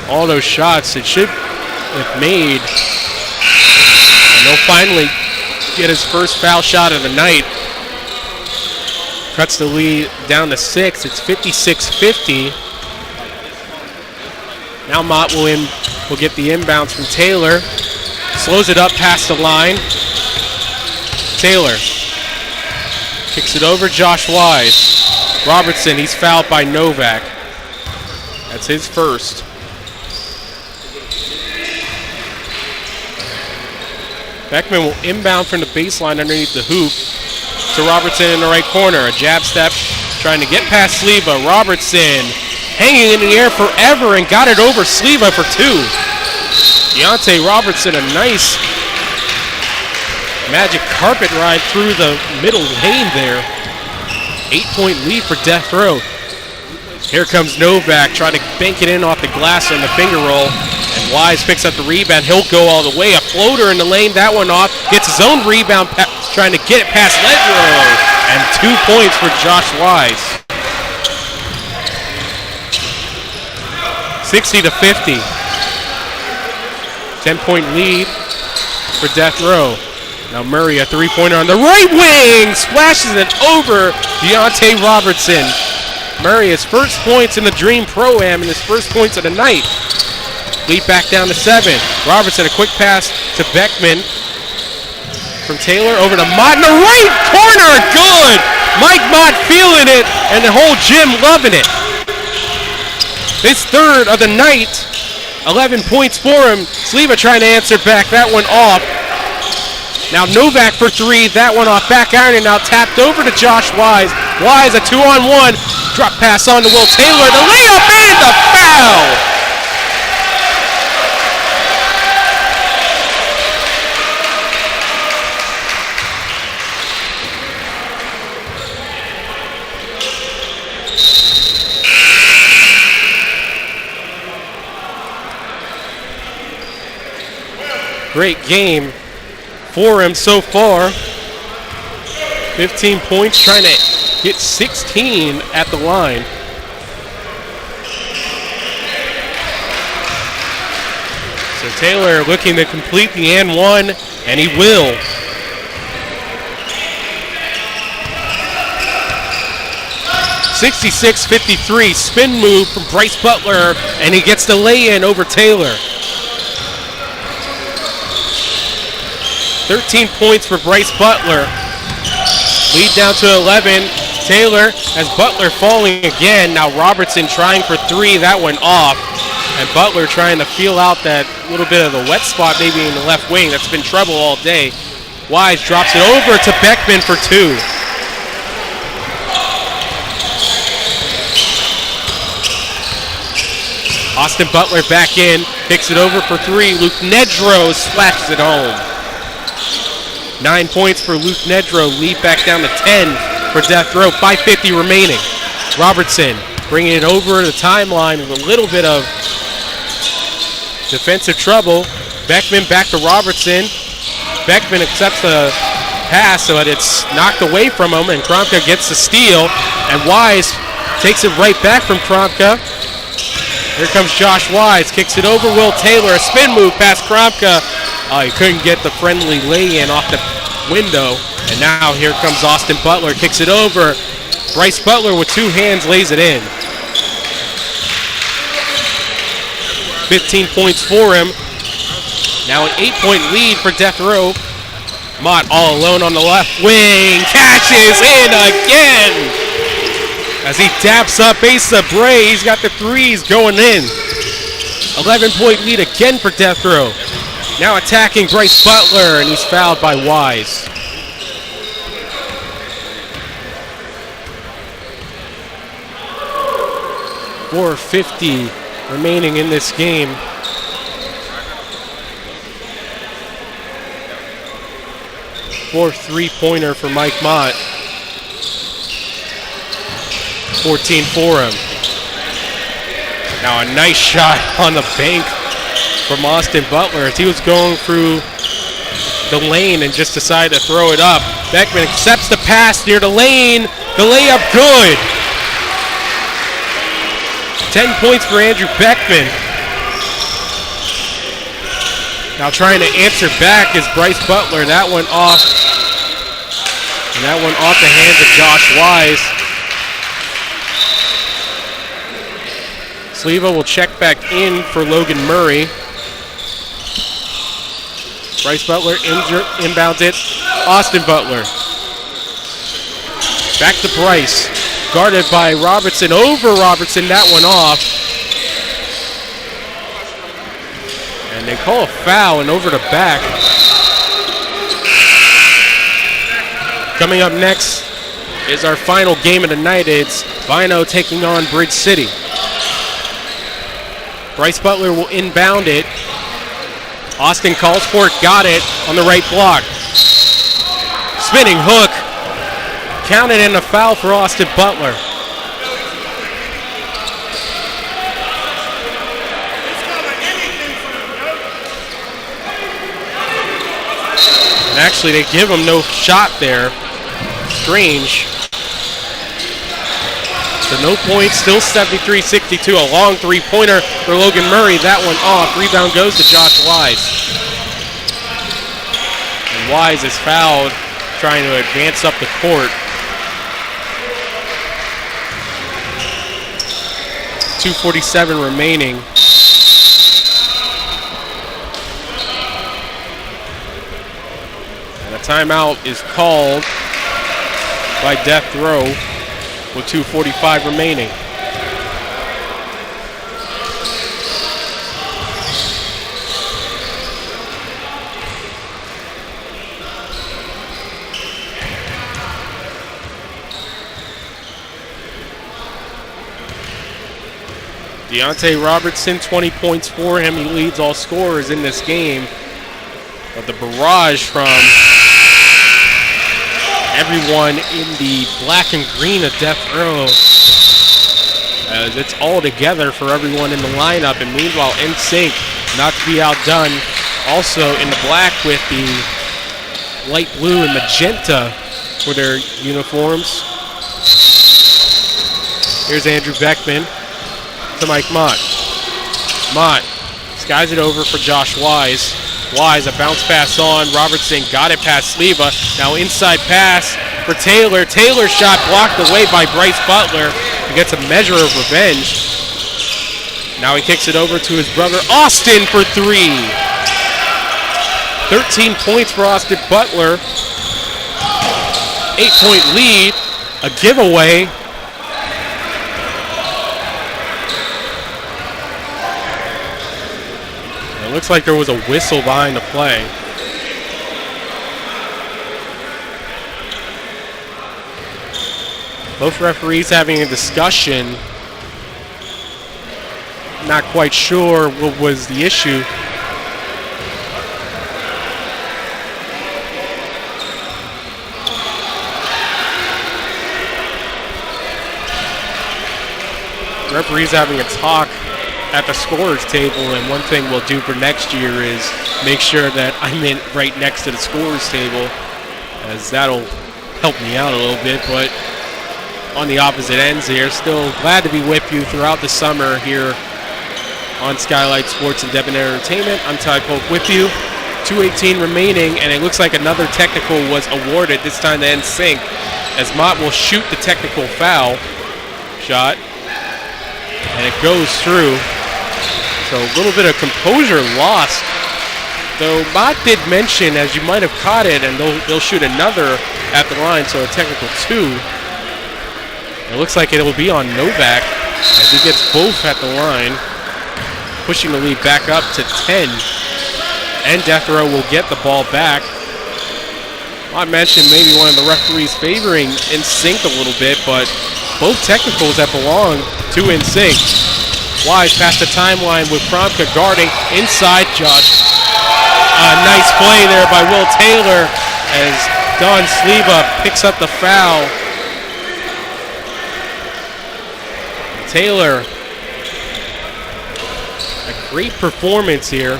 all those shots it should have made. And they'll finally get his first foul shot of the night. Cuts the lead down to 6. It's 56-50. Now Mott will get the inbounds from Taylor. Slows it up past the line. Taylor kicks it over, Josh Wise. Robertson, he's fouled by Novak. That's his first. Beckman will inbound from the baseline underneath the hoop to Robertson in the right corner. A jab step, trying to get past Sleva. Robertson hanging in the air forever and got it over Sleva for two. Deontay Robertson, a nice magic carpet ride through the middle lane there. 8-point lead for Death Row. Here comes Novak trying to bank it in off the glass on the finger roll. And Wise picks up the rebound. He'll go all the way. A floater in the lane. That one off. Gets his own rebound, trying to get it past Ledrow. And 2 points for Josh Wise. 60-50. 10-point lead for Death Row. Now Murray, a three-pointer on the right wing. Splashes it over Deontay Robertson. Murray, his first points in the Dream Pro-Am and his first points of the night. Lead back down to 7. Robertson, a quick pass to Beckman. From Taylor over to Mott in the right corner. Good! Mike Mott feeling it and the whole gym loving it. His third of the night. 11 points for him. Sleva trying to answer back. That one off. Now Novak for three. That one off. Back iron and now tapped over to Josh Wise. Wise, a 2-on-1. Drop pass on to Will Taylor. The layup and the foul. Great game for him so far. 15 points, trying to get 16 at the line. So Taylor looking to complete the and one, and he will. (66-53) spin move from Bryce Butler, and he gets the lay-in over Taylor. 13 points for Bryce Butler. Lead down to 11. Taylor has Butler falling again. Now Robertson trying for three. That went off. And Butler trying to feel out that little bit of the wet spot maybe in the left wing. That's been trouble all day. Wise drops it over to Beckman for two. Austin Butler back in. Picks it over for three. Luke Nedrow splashes it home. 9 points for Luke Nedrow. Lead back down to 10 for Death Row. 5:50 remaining. Robertson bringing it over the timeline with a little bit of defensive trouble. Beckman back to Robertson. Beckman accepts the pass, but it's knocked away from him, and Kromka gets the steal. And Wise takes it right back from Kromka. Here comes Josh Wise. Kicks it over Will Taylor. A spin move past Kromka. He couldn't get the friendly lay-in off the window. And now here comes Austin Butler. Kicks it over. Bryce Butler with two hands lays it in. 15 points for him. Now an 8-point lead for Death Row. Mott all alone on the left wing. Catches in again. As he taps up Asa Bray. He's got the threes going in. 11-point lead again for Death Row. Now attacking Bryce Butler, and he's fouled by Wise. .450 remaining in this game. Fourth three-pointer for Mike Mott. 14 for him. Now a nice shot on the bank from Austin Butler as he was going through the lane and just decided to throw it up. Beckman accepts the pass near the lane. The layup good. 10 points for Andrew Beckman. Now trying to answer back is Bryce Butler. That one off. And that one off the hands of Josh Wise. Sleva will check back in for Logan Murray. Bryce Butler inbounds it. Austin Butler. Back to Bryce. Guarded by Robertson. Over Robertson. That one off. And they call a foul and over the back. Coming up next is our final game of the night. It's Vino taking on Bridge City. Bryce Butler will inbound it. Austin calls for it, got it on the right block. Spinning hook. Counted in a foul for Austin Butler. And actually, they give him no shot there. Strange. So no points, still 73-62. A long three-pointer for Logan Murray. That one off. Rebound goes to Josh Wise. And Wise is fouled, trying to advance up the court. 2:47 remaining. And a timeout is called by Death Row with 2:45 remaining. Deontay Robertson, 20 points for him. He leads all scorers in this game. But the barrage from everyone in the black and green of Death Row, as it's all together for everyone in the lineup. And meanwhile, NSYNC, not to be outdone, also in the black with the light blue and magenta for their uniforms. Here's Andrew Beckman to Mike Mott. Mott skies it over for Josh Wise. Wise, a bounce pass on. Robertson got it past Sleva. Now inside pass for Taylor. Taylor's shot blocked away by Bryce Butler. He gets a measure of revenge. Now he kicks it over to his brother Austin for three. 13 points for Austin Butler. 8-point lead. A giveaway. It looks like there was a whistle behind the play. Both referees having a discussion. Not quite sure what was the issue. Referees having a talk at the scorer's table, and one thing we'll do for next year is make sure that I'm in right next to the scorer's table, as that'll help me out a little bit. But on the opposite ends here, still glad to be with you throughout the summer here on Skyylytes Sports and Debonair Entertainment. I'm Ty Polk with you. 2:18 remaining, and it looks like another technical was awarded, this time to NSYNC, as Mott will shoot the technical foul shot, and it goes through. So a little bit of composure lost, though Mott did mention, as you might have caught it, and they'll shoot another at the line, so a technical two. It looks like it will be on Novak as he gets both at the line, pushing the lead back up to 10. And Death Row will get the ball back. Mott mentioned maybe one of the referees favoring NSYNC a little bit, but both technicals that belong to NSYNC. Wise past the timeline with Promka guarding inside Josh. Nice play there by Will Taylor as Don Sleva picks up the foul. Taylor, a great performance here.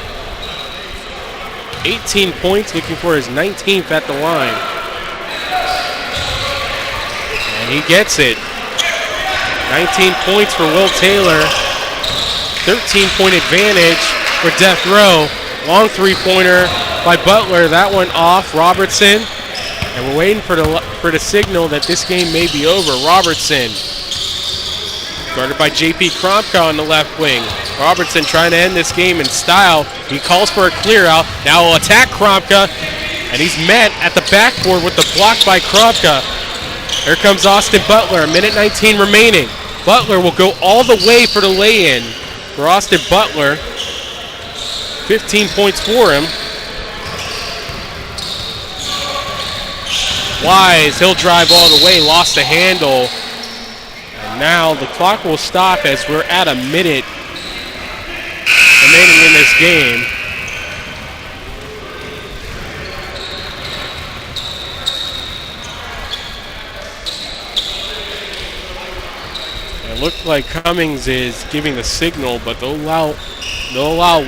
18 points, looking for his 19th at the line. And he gets it. 19 points for Will Taylor. 13-point advantage for Death Row. Long three-pointer by Butler. That one off. Robertson. And we're waiting for the signal that this game may be over. Robertson Guarded by J.P. Kromka on the left wing. Robertson trying to end this game in style. He calls for a clear out. Now will attack Kromka, and he's met at the backboard with the block by Kromka. Here comes Austin Butler, a minute 19 remaining. Butler will go all the way for the lay-in. For Austin Butler, 15 points for him. Wise, he'll drive all the way, lost the handle. And now the clock will stop as we're at a minute remaining in this game. It looked like Cummings is giving the signal, but they'll allow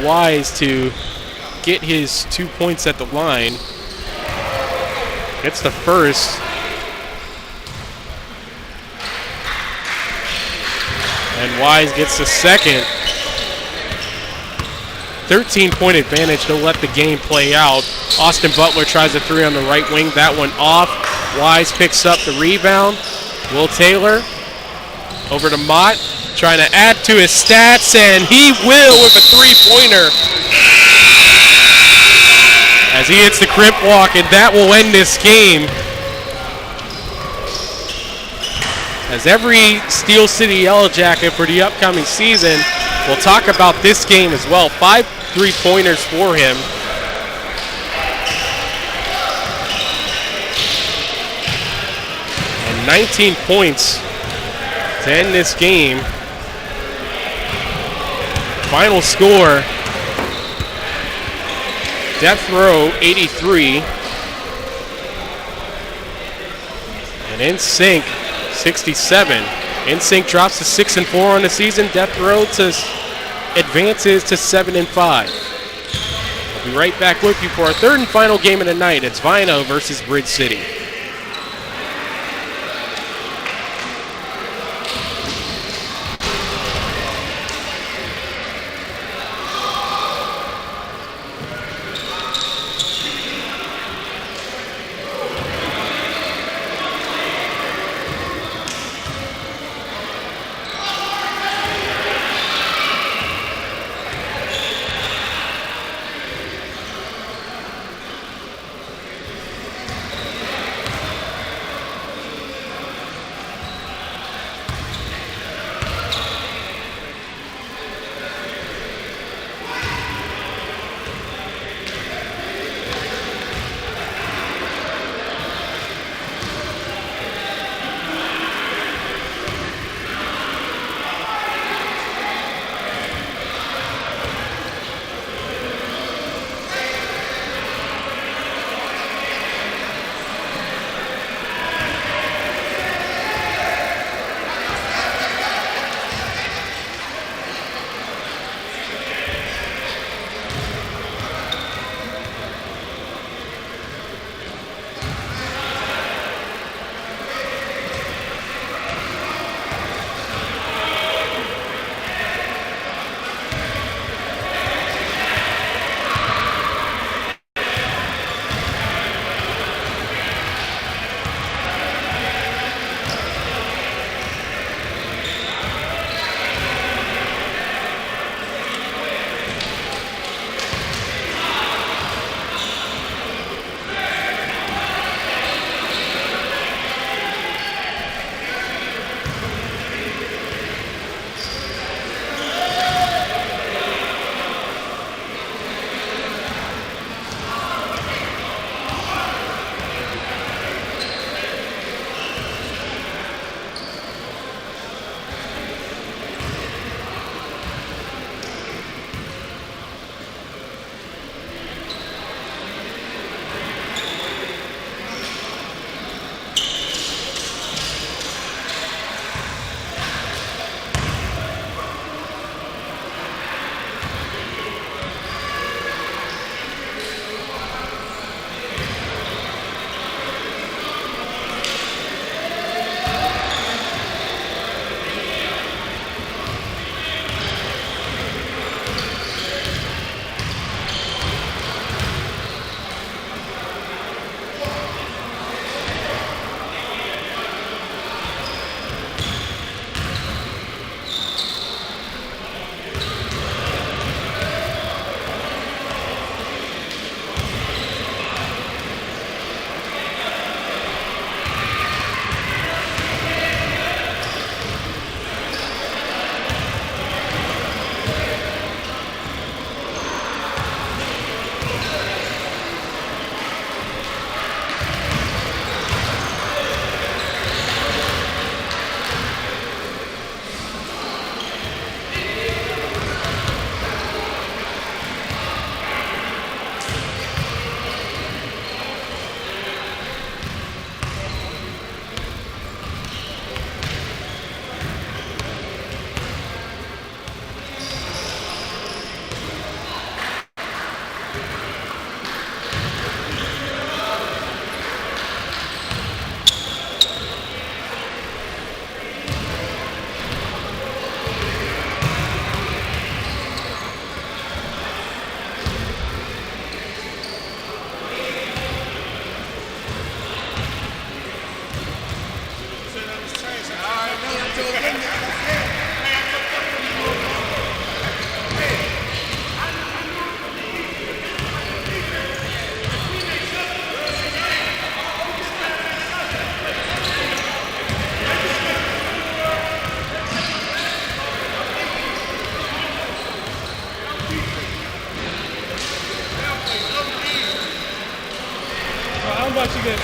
Wise to get his 2 points at the line. Gets the first. And Wise gets the second. 13-point advantage. They'll let the game play out. Austin Butler tries a three on the right wing. That one off. Wise picks up the rebound. Will Taylor over to Mott, trying to add to his stats, and he will with a three-pointer. As he hits the crimp walk, and that will end this game. As every Steel City Yellow Jacket for the upcoming season, we'll talk about this game as well. 5 3-pointers for him. And 19 points to end this game. Final score, Death Row 83. And NSYNC 67. NSYNC drops to 6-4 on the season. Death Row advances to 7-5. I'll be right back with you for our third and final game of the night. It's Vino versus Bridge City.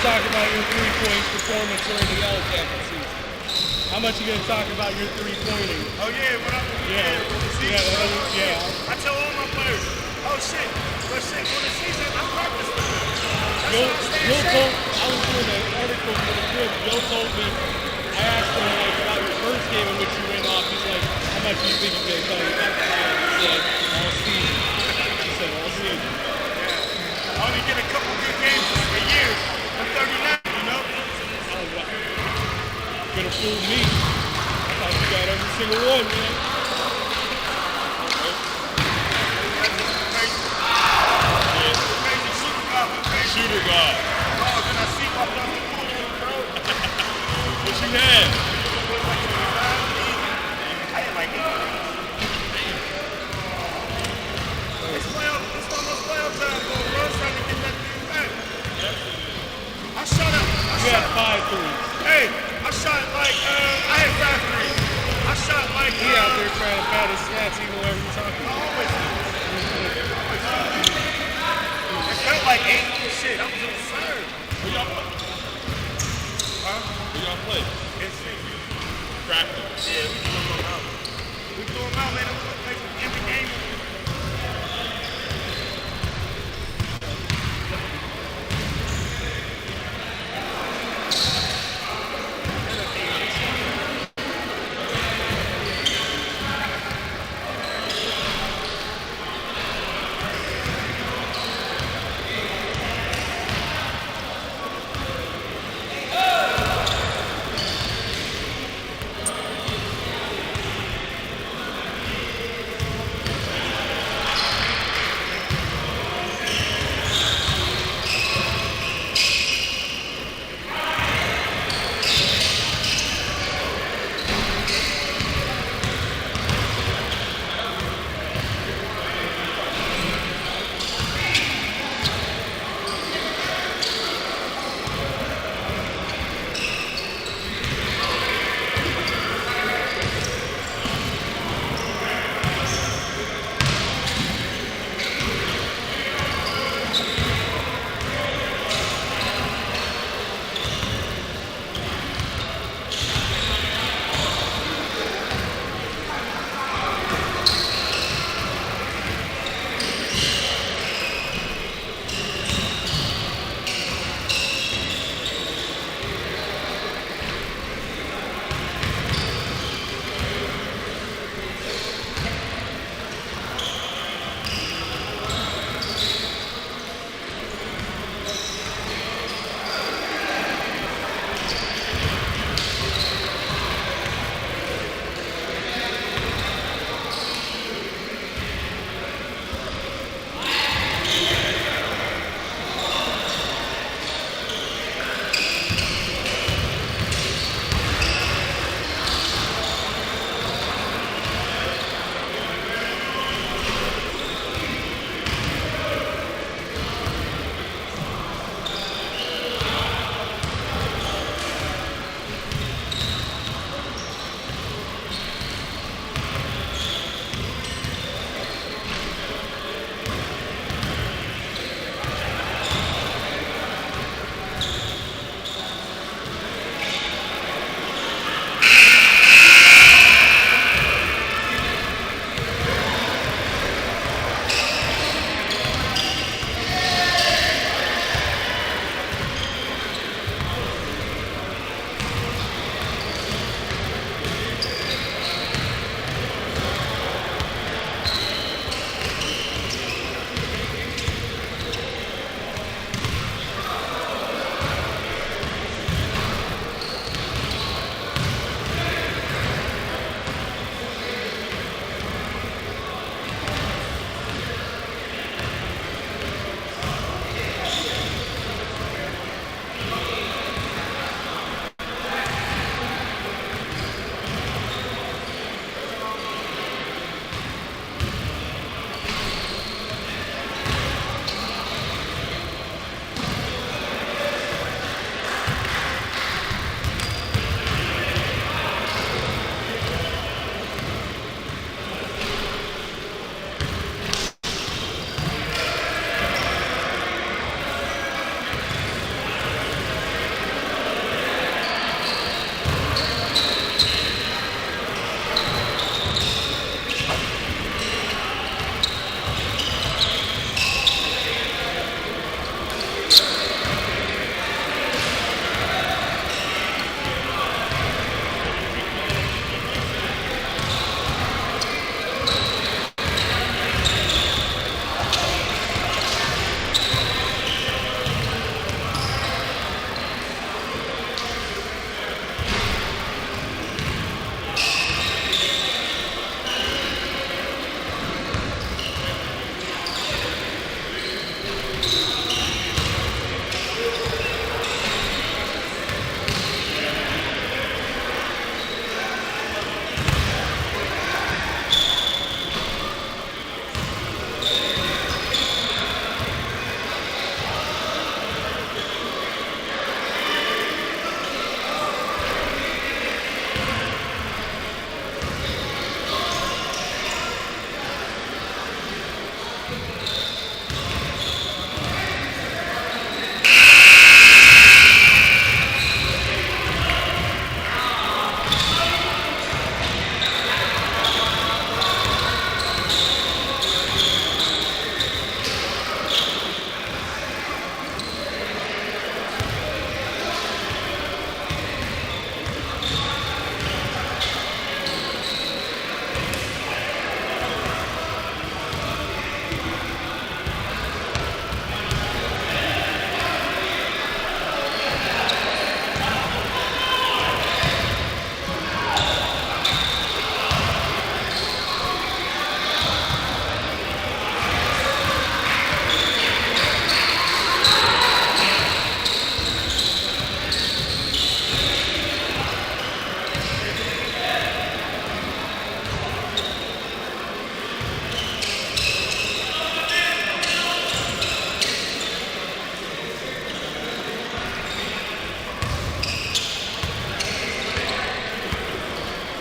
talk about your three-point performance during the Allentown season? How much you gonna talk about your three-pointing?
Oh yeah, what up?
Yeah.
I tell all my players, oh shit, for the season, I practice with them.
Joe Polk, I was doing an article for the book. Joe told me, I asked him like about your first game in which you went off. He's like, how much do you think he's gonna tell you about the game? He said, all season. He said, all season.
I only get a couple good games a year. I'm 39, you know?
Oh, wow. Could have fooled me. I thought you got every single one, man.
Shooter guard. Oh, then I see my brother bro.
What you had?
I had like 8. It's almost playoff time, bro. I'm trying to get that thing back. I shot up.
You had 5 threes.
Hey, I shot like, I had 5 threes. I shot like,
He out there trying to pad his stats, even whatever you're talking
I
about.
always do. It felt like 8. Shit, I was absurd.
Who y'all play?
Huh?
Who y'all play?
NSYNC.
Practice.
Yeah, we doing them out. We doing them out, man. I'm gonna play some every game.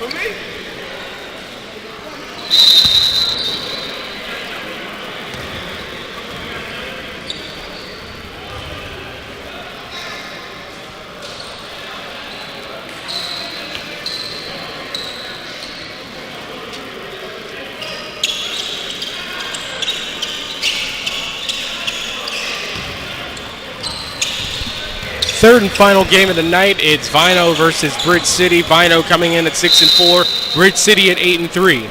For me?
Third and final game of the night. It's Vino versus Bridge City. Vino coming in at 6-4. Bridge City at 8-3.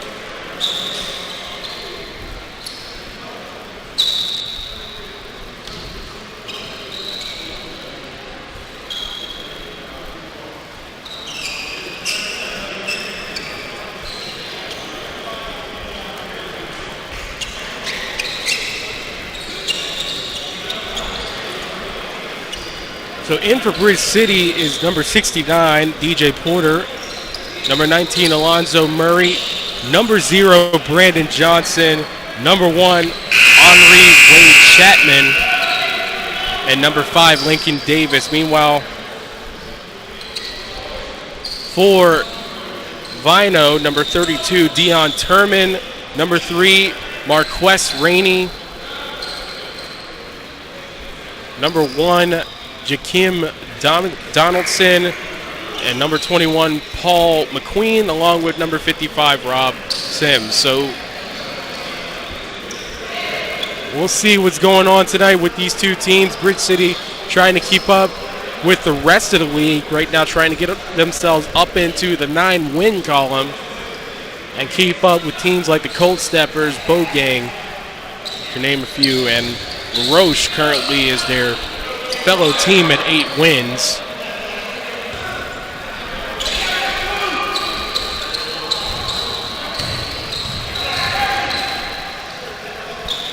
So in for Bridge City is number 69, DJ Porter. Number 19, Alonzo Murray. Number 0, Brandon Johnson. Number 1, Henri Wade Chapman. And number 5, Lincoln Davis. Meanwhile, for Vino, number 32, Dion Turman. Number 3, Marquess Rainey. Number 1, Jakim Donaldson, and number 21, Paul McQueen, along with number 55, Rob Sims. So we'll see what's going on tonight with these two teams. Bridge City trying to keep up with the rest of the league right now, trying to get themselves up into the 9-win column and keep up with teams like the Cold Steppers, Bogang, to name a few, and LaRoche currently is their fellow team at 8 wins.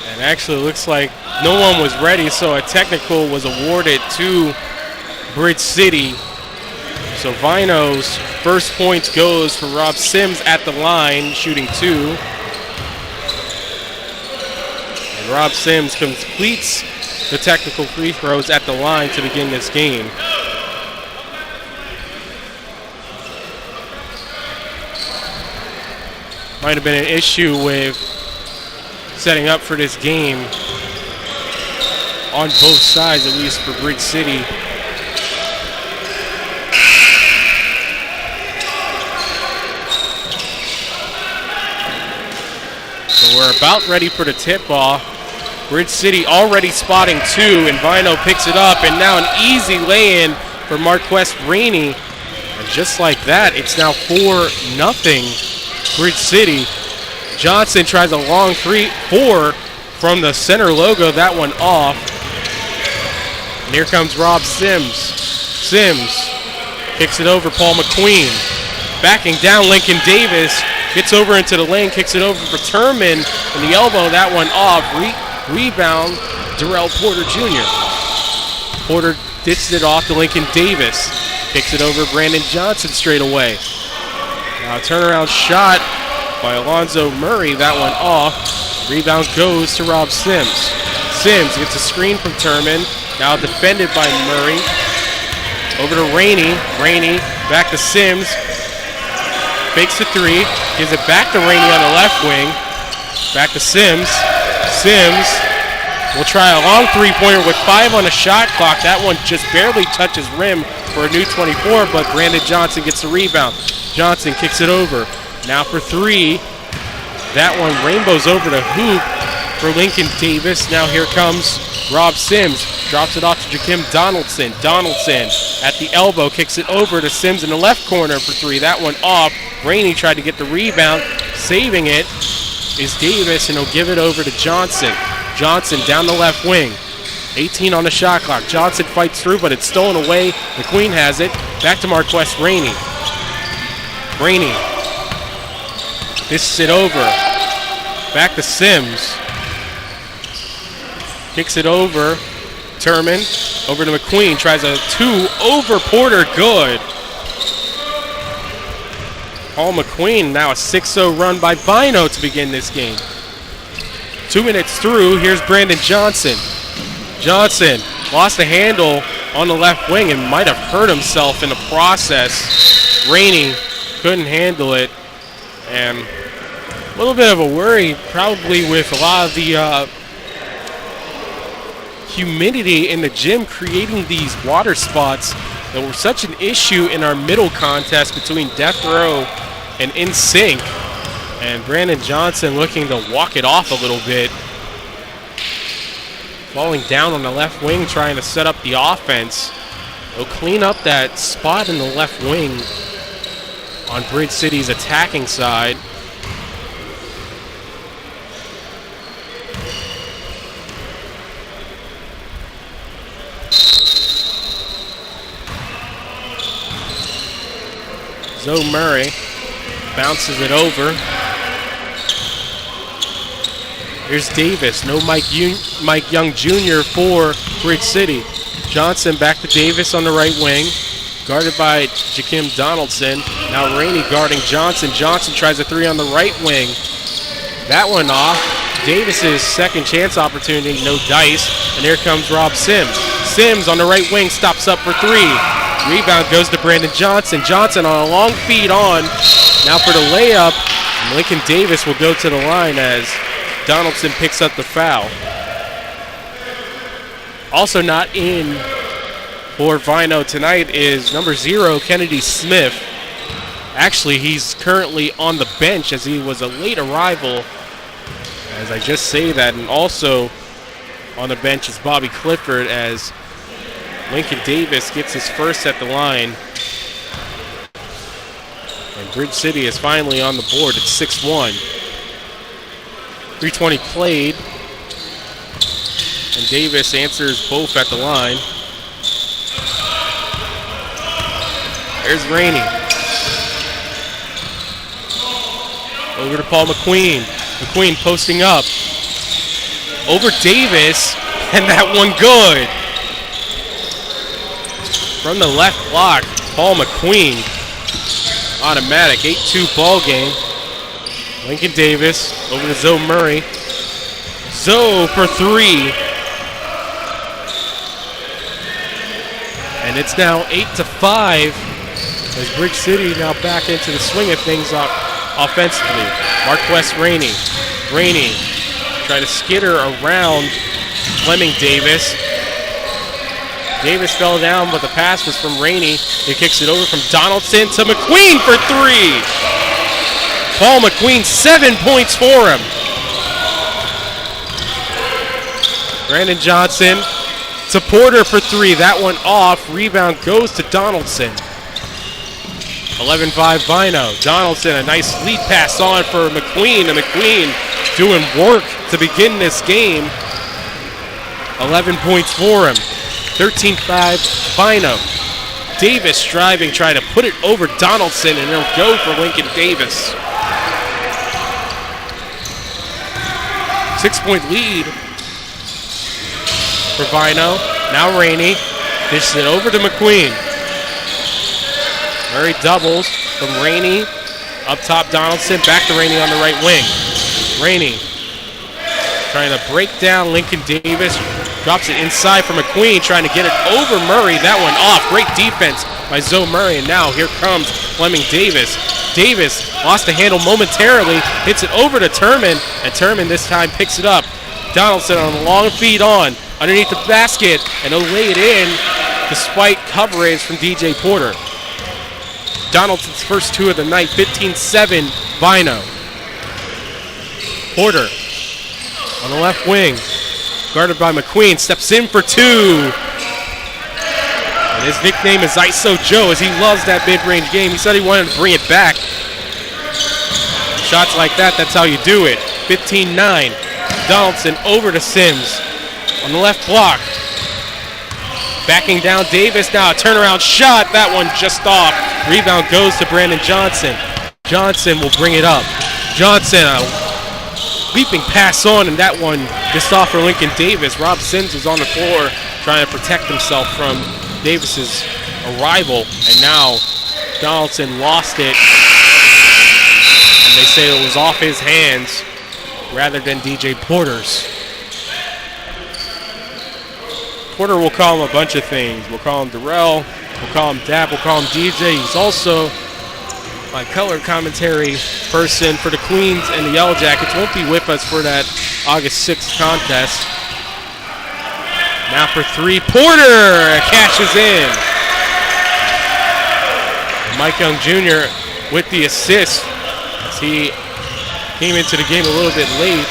And actually it looks like no one was ready, so a technical was awarded to Bridge City. So Vino's first point goes for Rob Sims at the line, shooting 2. And Rob Sims completes the technical free throws at the line to begin this game. Might have been an issue with setting up for this game on both sides, at least for Bridge City. So we're about ready for the tip-off. Bridge City already spotting 2, and Vino picks it up, and now an easy lay-in for Marquess Rainey. And just like that, it's now 4-0 Bridge City. Johnson tries a long 3-4 from the center logo, that one off. And here comes Rob Sims. Sims kicks it over Paul McQueen. Backing down Lincoln Davis, gets over into the lane, kicks it over for Turman, and the elbow, that one off. Rebound, Darrell Porter Jr. Porter dishes it off to Lincoln Davis. Kicks it over Brandon Johnson straight away. Now a turnaround shot by Alonzo Murray. That one off. Rebound goes to Rob Sims. Sims gets a screen from Turman. Now defended by Murray. Over to Rainey. Rainey back to Sims. Fakes the 3. Gives it back to Rainey on the left wing. Back to Sims. Sims will try a long 3-pointer with 5 on the shot clock. That one just barely touches rim for a new 24, but Brandon Johnson gets the rebound. Johnson kicks it over. Now for 3. That one rainbows over the hoop for Lincoln Davis. Now here comes Rob Sims. Drops it off to Jakim Donaldson. Donaldson at the elbow kicks it over to Sims in the left corner for 3. That one off. Rainey tried to get the rebound. Saving it is Davis, and he'll give it over to Johnson. Johnson down the left wing. 18 on the shot clock. Johnson fights through, but it's stolen away. McQueen has it. Back to Marquess Rainey. Rainey. This is it over. Back to Sims. Kicks it over. Turman. Over to McQueen. Tries a 2 over Porter. Good. Paul McQueen, now a 6-0 run by Vino to begin this game. 2 minutes through, here's Brandon Johnson. Johnson lost the handle on the left wing and might have hurt himself in the process. Rainey couldn't handle it. And a little bit of a worry, probably with a lot of the humidity in the gym creating these water spots that were such an issue in our middle contest between Death Row and NSYNC. And Brandon Johnson looking to walk it off a little bit. Falling down on the left wing, trying to set up the offense. They'll clean up that spot in the left wing on Bridge City's attacking side. Zoe Murray bounces it over. Here's Davis. No Mike Young Jr. for Bridge City. Johnson back to Davis on the right wing. Guarded by Jakim Donaldson. Now Rainey guarding Johnson. Johnson tries a three on the right wing. That one off. Davis's second chance opportunity. No dice. And here comes Rob Sims. Sims on the right wing stops up for three. Rebound goes to Brandon Johnson. Johnson on a long feed on. Now for the layup. Lincoln Davis will go to the line as Donaldson picks up the foul. Also not in for Vino tonight is number 0, Kennedy Smith. Actually, he's currently on the bench as he was a late arrival, as I just say that. And also on the bench is Bobby Clifford as Lincoln Davis gets his first at the line. And Bridge City is finally on the board at 6-1. 3:20 played. And Davis answers both at the line. There's Rainey. Over to Paul McQueen. McQueen posting up. Over Davis. And that one good. From the left block, Paul McQueen. Automatic 8-2 ball game. Lincoln Davis over to Zoe Murray. Zoe for three. And it's now 8-5 as Bridge City now back into the swing of things offensively. Marquess Rainey. Rainey trying to skitter around Fleming Davis. Davis fell down, but the pass was from Rainey. He kicks it over from Donaldson to McQueen for three. Paul McQueen, 7 points for him. Brandon Johnson to Porter for three. That one off. Rebound goes to Donaldson. 11-5 Vino. Donaldson, a nice lead pass on for McQueen. And McQueen doing work to begin this game. 11 points for him. 13-5 Vino. Davis driving, trying to put it over Donaldson, and it'll go for Lincoln Davis. 6-point lead for Vino. Now Rainey dishes it over to McQueen. Murray doubles from Rainey. Up top Donaldson, back to Rainey on the right wing. Rainey trying to break down Lincoln Davis. Drops it inside for McQueen, trying to get it over Murray. That one off. Great defense by Zoe Murray. And now here comes Fleming Davis. Davis lost the handle momentarily. Hits it over to Turman. And Turman this time picks it up. Donaldson on a long feed on. Underneath the basket. And he'll lay it in despite coverage from DJ Porter. Donaldson's first two of the night. 15-7 Vino. Porter on the left wing. Guarded by McQueen, steps in for two. And his nickname is ISO Joe, as he loves that mid-range game. He said he wanted to bring it back. Shots like that, that's how you do it. 15-9. Donaldson over to Sims on the left block. Backing down Davis now, a turnaround shot. That one just off. Rebound goes to Brandon Johnson. Johnson will bring it up. Johnson, a leaping pass on, and that one just off for Lincoln Davis. Rob Sims was on the floor trying to protect himself from Davis's arrival, and now Donaldson lost it, and they say it was off his hands rather than DJ Porter's. Porter will call him a bunch of things. We'll call him Darrell, we'll call him Dap, we'll call him DJ. He's also my color commentary person for the Queens and the Yellow Jackets, won't be with us for that August 6th contest. Now for three, Porter cashes in. Mike Young Jr. with the assist as he came into the game a little bit late.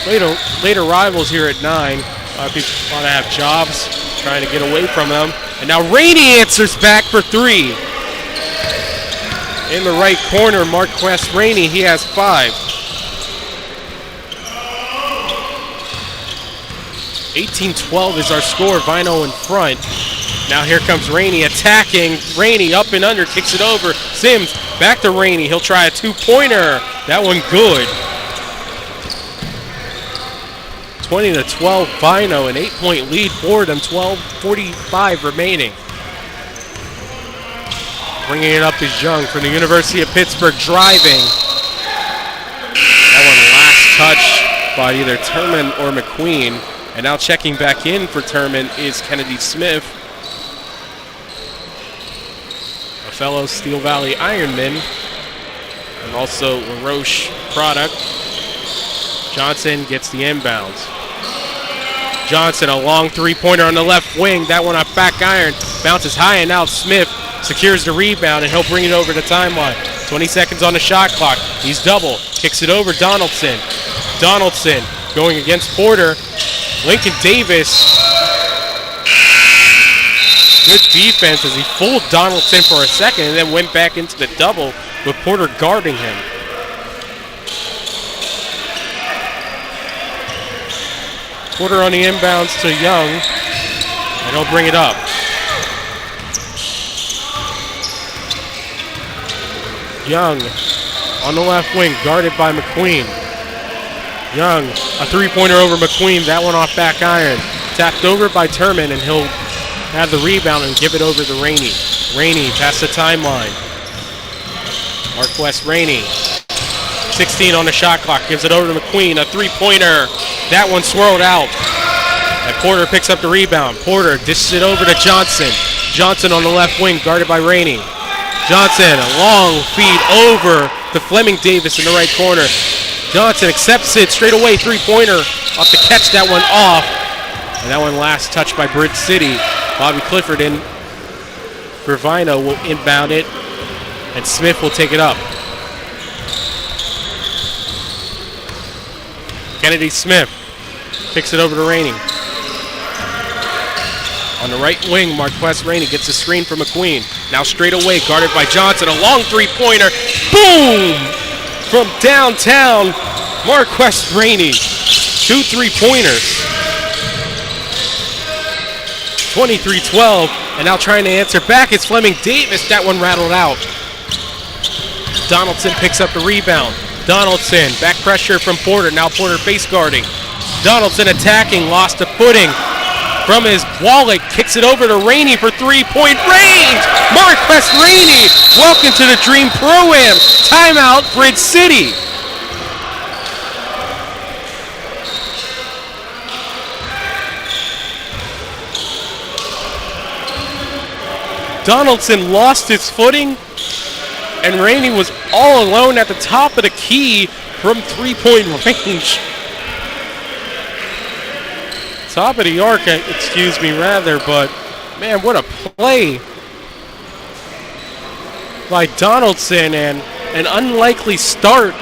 Later rivals here at 9. A lot of people want to have jobs, trying to get away from them. And now Rainey answers back for three. In the right corner, Marquess Rainey, he has 5. 18-12 is our score, Vino in front. Now here comes Rainey attacking. Rainey up and under, kicks it over. Sims back to Rainey. He'll try a two-pointer. That one good. 20-12 Vino, an 8-point lead for them, 12:45 remaining. Bringing it up is Young from the University of Pittsburgh, driving. That one last touch by either Turman or McQueen. And now checking back in for Turman is Kennedy Smith, a fellow Steel Valley Ironman, and also LaRoche product. Johnson gets the inbounds. Johnson, a long three-pointer on the left wing. That one off back iron. Bounces high and out. Smith secures the rebound, and he'll bring it over the timeline. 20 seconds on the shot clock. He's double. Kicks it over Donaldson. Donaldson going against Porter. Lincoln Davis. Good defense as he fooled Donaldson for a second and then went back into the double with Porter guarding him. Porter on the inbounds to Young, and he'll bring it up. Young on the left wing, guarded by McQueen. Young, a three-pointer over McQueen, that one off back iron. Tapped over by Turman, and he'll have the rebound and give it over to Rainey. Rainey past the timeline. Marquess Rainey, 16 on the shot clock, gives it over to McQueen, a three-pointer. That one swirled out. And Porter picks up the rebound. Porter dishes it over to Johnson. Johnson on the left wing, guarded by Rainey. Johnson, a long feed over to Fleming Davis in the right corner. Johnson accepts it straight away, three-pointer. Off to catch that one off. And that one last touched by Bridge City. Bobby Clifford in for Vino will inbound it. And Smith will take it up. Kennedy Smith kicks it over to Rainey. On the right wing, Marquess Rainey gets a screen from McQueen. Now straight away, guarded by Johnson. A long three-pointer. Boom! From downtown, Marquess Rainey. 2 3-pointers. 23-12. And now trying to answer back is Fleming Davis. That one rattled out. Donaldson picks up the rebound. Donaldson, back pressure from Porter. Now Porter face guarding. Donaldson attacking, lost a footing. From his wallet, kicks it over to Rainey for three-point range. Marquess Rainey, welcome to the Dream Pro-Am. Timeout, Bridge City. Donaldson lost his footing, and Rainey was all alone at the top of the key from three-point range. Top of the arc, excuse me, rather, but man, what a play by Donaldson, and an unlikely start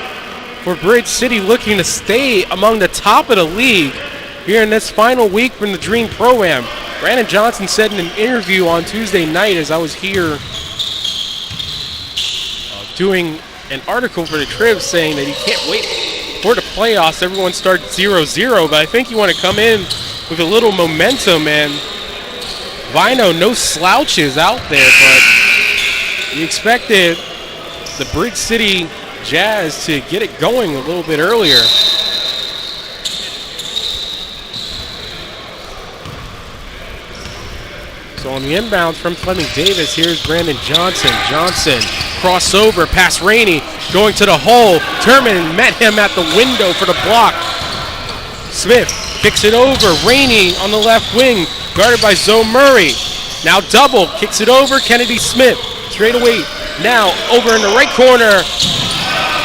for Bridge City, looking to stay among the top of the league here in this final week from the Dream Pro-Am. Brandon Johnson said in an interview on Tuesday night as I was here doing an article for the Trib, saying that he can't wait for the playoffs. Everyone starts 0-0, but I think you want to come in with a little momentum, and Vino, no slouches out there, but you expected the Bridge City Jazz to get it going a little bit earlier. So on the inbounds from Fleming Davis, here's Brandon Johnson. Johnson, crossover, past Rainey, going to the hole. Turman met him at the window for the block. Smith kicks it over. Rainey on the left wing, guarded by Zoe Murray. Now double, kicks it over. Kennedy Smith straight away Now over in the right corner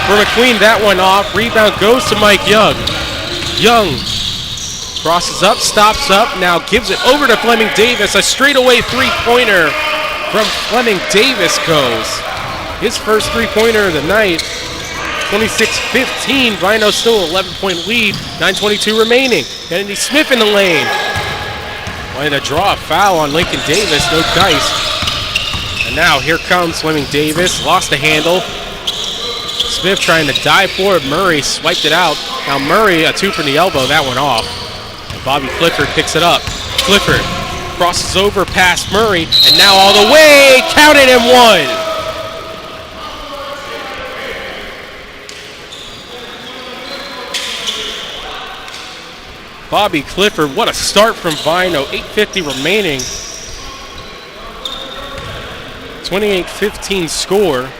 for McQueen. That one off. Rebound goes to Mike Young. Young crosses up, stops up, now gives it over to Fleming Davis. A straightaway three-pointer from Fleming Davis goes. His first three-pointer of the night. 26-15. Vino still 11-point lead. 9:22 remaining. Kennedy Smith in the lane. Wanting to draw a foul on Lincoln Davis. No dice. And now here comes Fleming Davis. Lost the handle. Smith trying to dive for it. Murray swiped it out. Now Murray, a two from the elbow. That one off. And Bobby Clifford picks it up. Clifford crosses over past Murray. And now all the way. Counted and one. Bobby Clifford, what a start from Vino. 8:50 remaining. 28-15 score.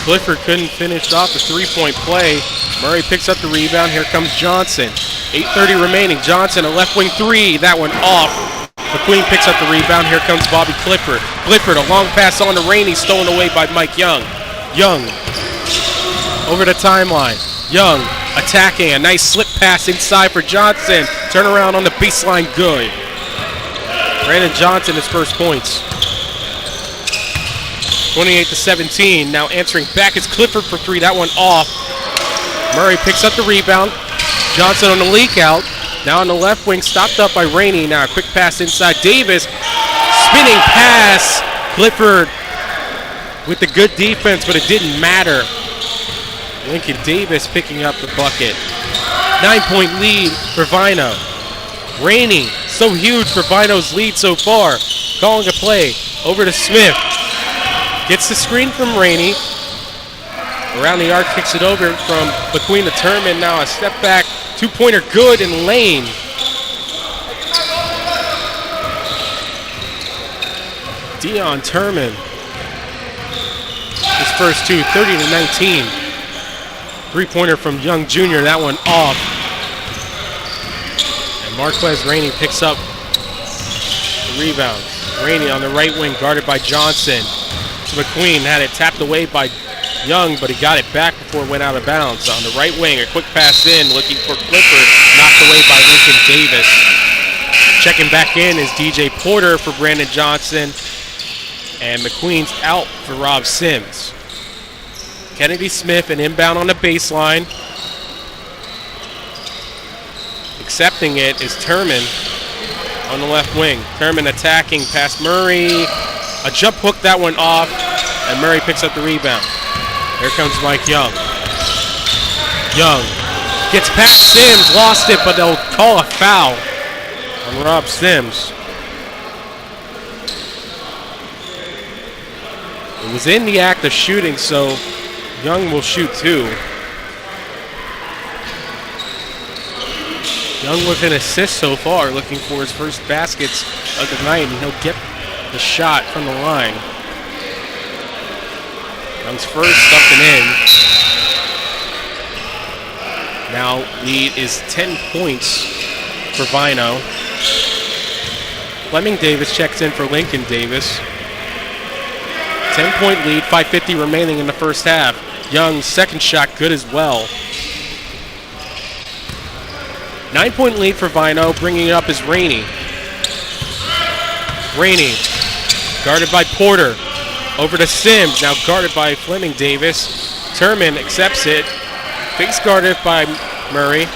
Clifford couldn't finish off the three-point play. Murray picks up the rebound. Here comes Johnson. 8:30 remaining. Johnson, a left wing three. That one off. McQueen picks up the rebound. Here comes Bobby Clifford. Clifford, a long pass on to Rainey, stolen away by Mike Young. Young over the timeline. Young attacking. A nice slip pass inside for Johnson. Turnaround on the baseline, good. Brandon Johnson, his first points. 28-17. Now answering back is Clifford for three. That one off. Murray picks up the rebound. Johnson on the leak out. Now on the left wing, stopped up by Rainey. Now a quick pass inside. Davis, spinning pass. Clifford with the good defense, but it didn't matter. Lincoln Davis picking up the bucket. 9-point lead for Vino. Rainey, so huge for Vino's lead so far. Calling a play. Over to Smith. Gets the screen from Rainey. Around the arc, kicks it over from McQueen to Turman. Now a step back. Two-pointer good in lane. Dion Turman. His first two, 30-19. Three-pointer from Young Jr. That one off. And Marquez Rainey picks up the rebound. Rainey on the right wing, guarded by Johnson. To McQueen, had it tapped away by Young, but he got it back before it went out of bounds. On the right wing, a quick pass in, looking for Clifford, knocked away by Lincoln Davis. Checking back in is DJ Porter for Brandon Johnson, and McQueen's out for Rob Sims. Kennedy Smith, an inbound on the baseline. Accepting it is Turman on the left wing. Turman attacking past Murray. A jump hook, that one off, and Murray picks up the rebound. Here comes Mike Young. Young gets past Sims, lost it, but they'll call a foul on Rob Sims. It was in the act of shooting, so Young will shoot two. Young with an assist so far, looking for his first baskets of the night, and he'll get the shot from the line. Young's first, something in. Now lead is 10 points for Vino. Fleming Davis checks in for Lincoln Davis. 10-point lead, 5:50 remaining in the first half. Young's second shot good as well. 9-point lead for Vino, bringing it up is Rainey. Rainey, guarded by Porter. Over to Sims, now guarded by Fleming Davis. Turman accepts it. Face guarded by Murray.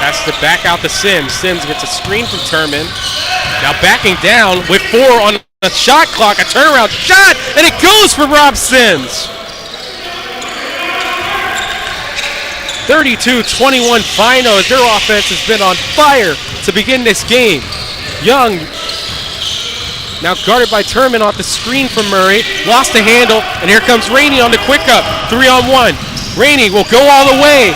Passes it back out to Sims. Sims gets a screen from Turman. Now backing down with 4 on the shot clock. A turnaround shot, and it goes for Rob Sims. 32-21 Vino, as their offense has been on fire to begin this game. Young, now guarded by Turman off the screen from Murray. Lost the handle, and here comes Rainey on the quick up. 3-on-1. Rainey will go all the way.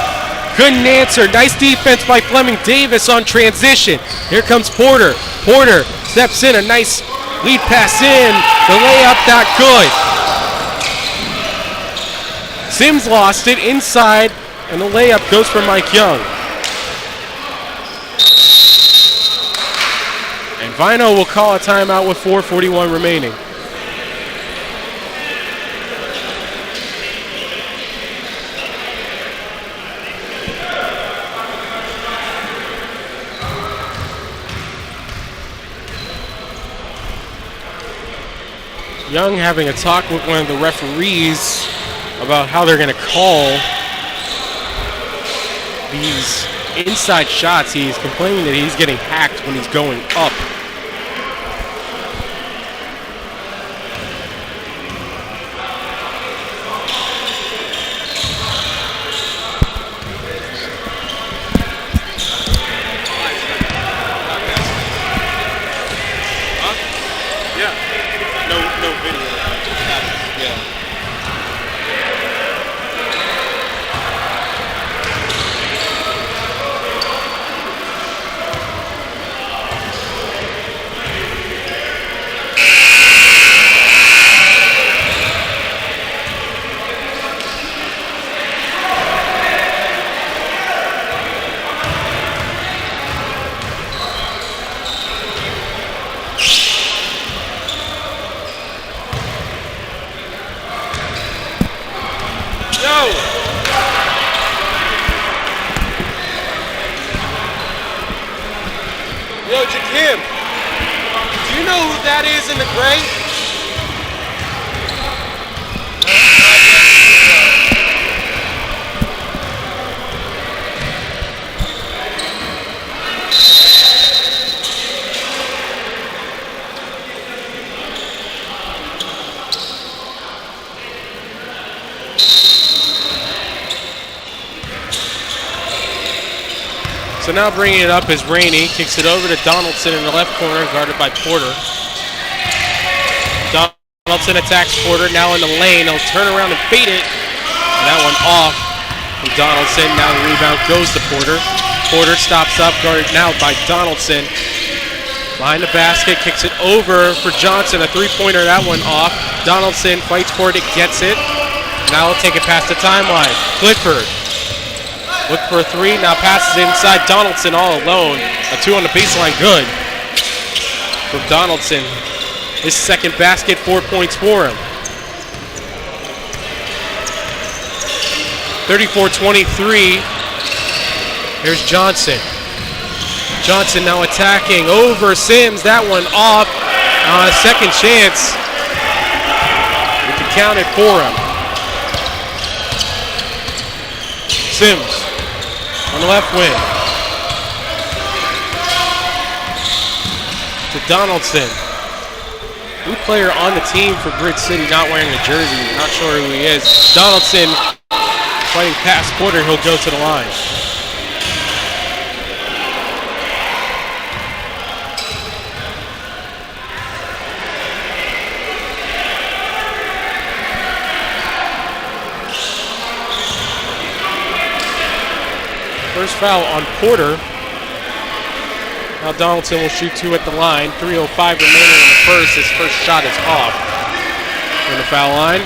Couldn't answer. Nice defense by Fleming Davis on transition. Here comes Porter. Porter steps in. A nice lead pass in. The layup not good. Sims lost it inside, and the layup goes for Mike Young. Vino will call a timeout with 4:41 remaining. Young having a talk with one of the referees about how they're going to call these inside shots. He's complaining that he's getting hacked when he's going up.
Yo, Jakim, do you know who that is in the gray?
So now bringing it up is Rainey. Kicks it over to Donaldson in the left corner, guarded by Porter. Donaldson attacks Porter, now in the lane. He'll turn around and fade it. And that one off from Donaldson. Now the rebound goes to Porter. Porter stops up, guarded now by Donaldson. Behind the basket, kicks it over for Johnson. A three-pointer, that one off. Donaldson fights for it, gets it. Now he'll take it past the timeline. Clifford. Look for a three, now passes it inside. Donaldson all alone. A two on the baseline, good. From Donaldson. His second basket, 4 points for him. 34-23. Here's Johnson. Johnson now attacking over Sims. That one off. Second chance. We can count it for him. Sims. On the left wing. To Donaldson. New player on the team for Grid City, not wearing a jersey. Not sure who he is. Donaldson fighting past Porter. He'll go to the line. First foul on Porter. Now Donaldson will shoot two at the line. 3:05 remaining in the first. His first shot is off from the foul line.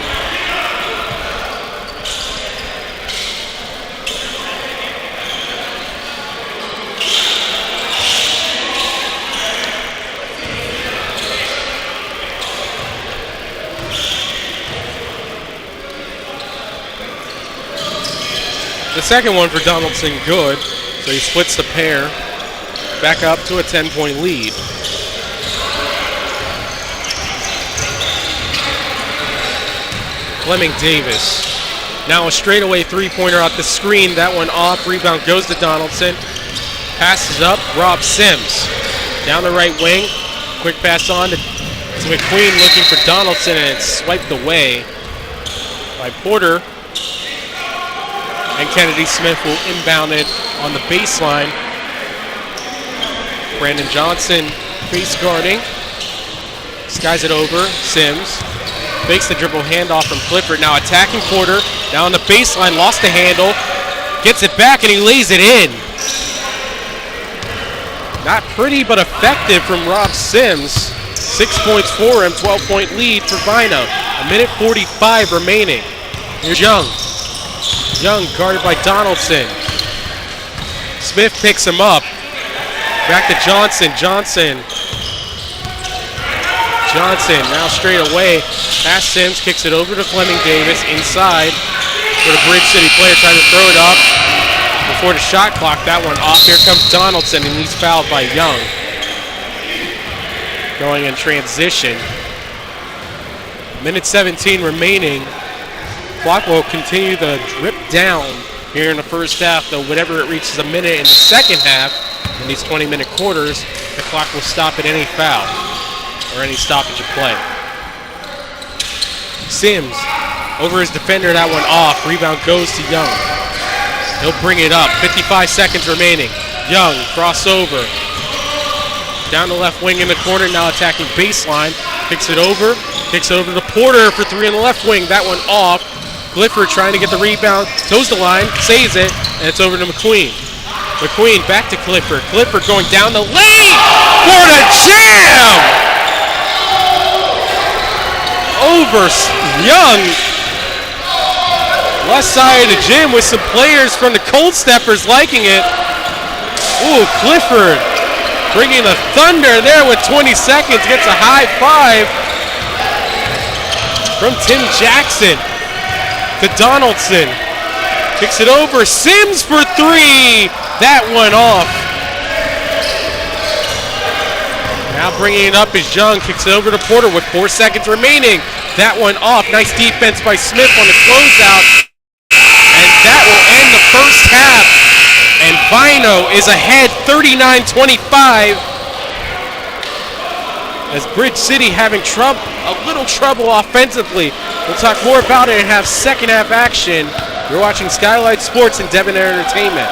The second one for Donaldson, good. So he splits the pair. Back up to a 10-point lead. Fleming Davis. Now a straightaway three-pointer off the screen. That one off. Rebound goes to Donaldson. Passes up. Rob Sims. Down the right wing. Quick pass on to McQueen looking for Donaldson, and it's swiped away by Porter. And Kennedy Smith will inbound it on the baseline. Brandon Johnson face guarding. Skies it over. Sims fakes the dribble handoff from Clifford. Now attacking Porter. Now on the baseline, lost the handle. Gets it back and he lays it in. Not pretty, but effective from Rob Sims. 6 points for him, 12-point lead for Vino. 1:45 remaining. Here's Young. Young guarded by Donaldson. Smith picks him up. Back to Johnson. Johnson Johnson now straight away. Pass Sims, kicks it over to Fleming Davis inside for the Bridge City player trying to throw it up before the shot clock. That one off. Here comes Donaldson, and he's fouled by Young. Going in transition. Minute 17 remaining. Clock will continue to drip down here in the first half, though whenever it reaches a minute in the second half, in these 20-minute quarters, the clock will stop at any foul or any stoppage of play. Sims over his defender, that one off. Rebound goes to Young. He'll bring it up. 55 seconds remaining. Young, crossover. Down the left wing in the corner, now attacking baseline. Kicks it over to Porter for three on the left wing. That one off. Clifford trying to get the rebound, toes the line, saves it, and it's over to McQueen. McQueen back to Clifford. Clifford going down the lane for the jam! Over Young. Left side of the gym with some players from the Cold Steppers liking it. Ooh, Clifford bringing the thunder there with 20 seconds. Gets a high five from Tim Jackson to Donaldson. Kicks it over. Sims for three. That one off. Now bringing it up is Young. Kicks it over to Porter with 4 seconds remaining. That one off. Nice defense by Smith on the closeout. And that will end the first half. And Vino is ahead 39-25. As Bridge City having a little trouble offensively. We'll talk more about it and have second half action. You're watching Skyylytes Sports and Devon Entertainment.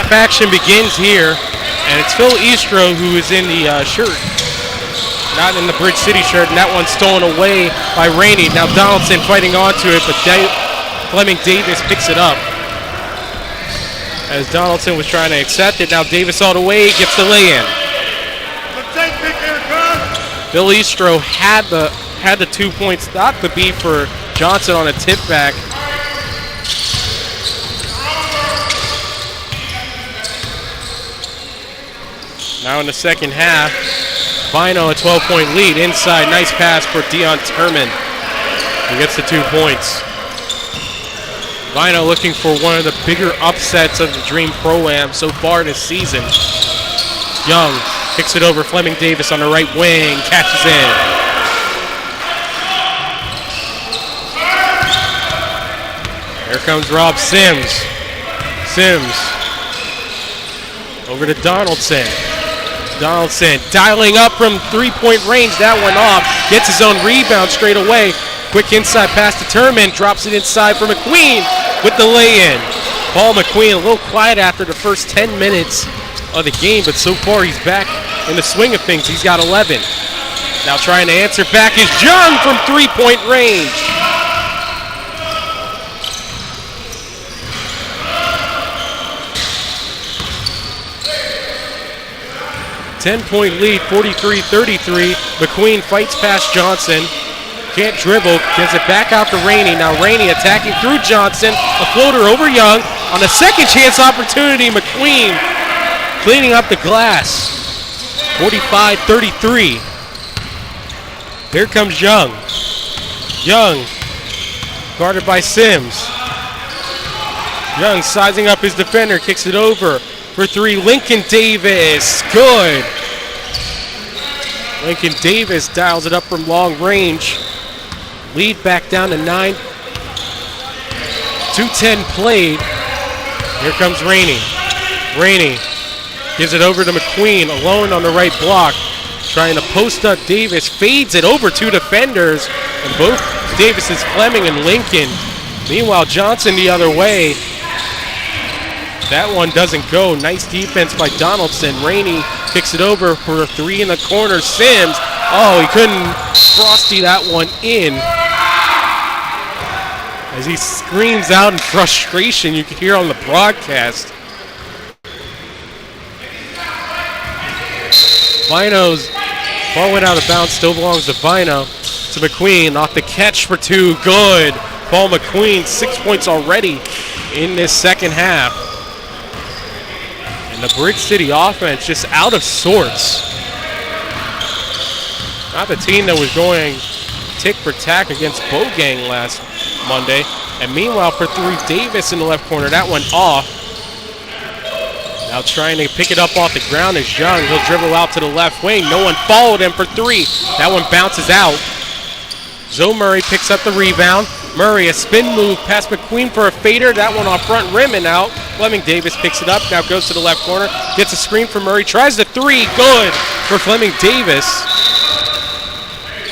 Action begins here, and it's Phil Eastro who is in the shirt, not in the Bridge City shirt, and that one's stolen away by Rainey. Now Donaldson fighting onto it, but Fleming Davis picks it up. As Donaldson was trying to accept it, now Davis all the way, gets the lay-in. Phil Eastro had the 2 point stop to beat for Johnson on a tip back. Now in the second half, Vino a 12-point lead inside. Nice pass for Dion Turman. He gets the 2 points. Vino looking for one of the bigger upsets of the Dream Pro-Am so far this season. Young kicks it over. Fleming Davis on the right wing, catches in. Here comes Rob Sims. Sims Over to Donaldson. Donaldson dialing up from three-point range. That one off. Gets his own rebound straight away. Quick inside pass to Turman. Drops it inside for McQueen with the lay-in. Paul McQueen a little quiet after the first 10 minutes of the game, but so far he's back in the swing of things. He's got 11. Now trying to answer back is Young from three-point range. Ten-point lead, 43-33. McQueen fights past Johnson. Can't dribble, gets it back out to Rainey. Now Rainey attacking through Johnson. A floater over Young. On a second chance opportunity, McQueen cleaning up the glass. 45-33. Here comes Young. Young, guarded by Sims. Young sizing up his defender, kicks it over for three. Lincoln Davis, good. Lincoln Davis dials it up from long range. Lead back down to 9. 2:10 played. Here comes Rainey. Rainey gives it over to McQueen, alone on the right block. Trying to post up Davis, fades it over two defenders, and both Davises, Fleming and Lincoln. Meanwhile, Johnson the other way. That one doesn't go. Nice defense by Donaldson. Rainey kicks it over for a three in the corner. Sims, oh, he couldn't frosty that one in. As he screams out in frustration, you can hear on the broadcast. Vino's ball went out of bounds, still belongs to Vino. To McQueen, off the catch for two, good. Paul McQueen, 6 points already in this second half. And the Bridge City offense just out of sorts. Not the team that was going tick for tack against Bogang last Monday. And meanwhile, for three, Davis in the left corner. That one off. Now trying to pick it up off the ground is Young. He'll dribble out to the left wing. No one followed him for three. That one bounces out. Zoe Murray picks up the rebound. Murray, a spin move past McQueen for a fader. That one off front rim and out. Fleming Davis picks it up. Now goes to the left corner. Gets a screen from Murray. Tries the three. Good for Fleming Davis.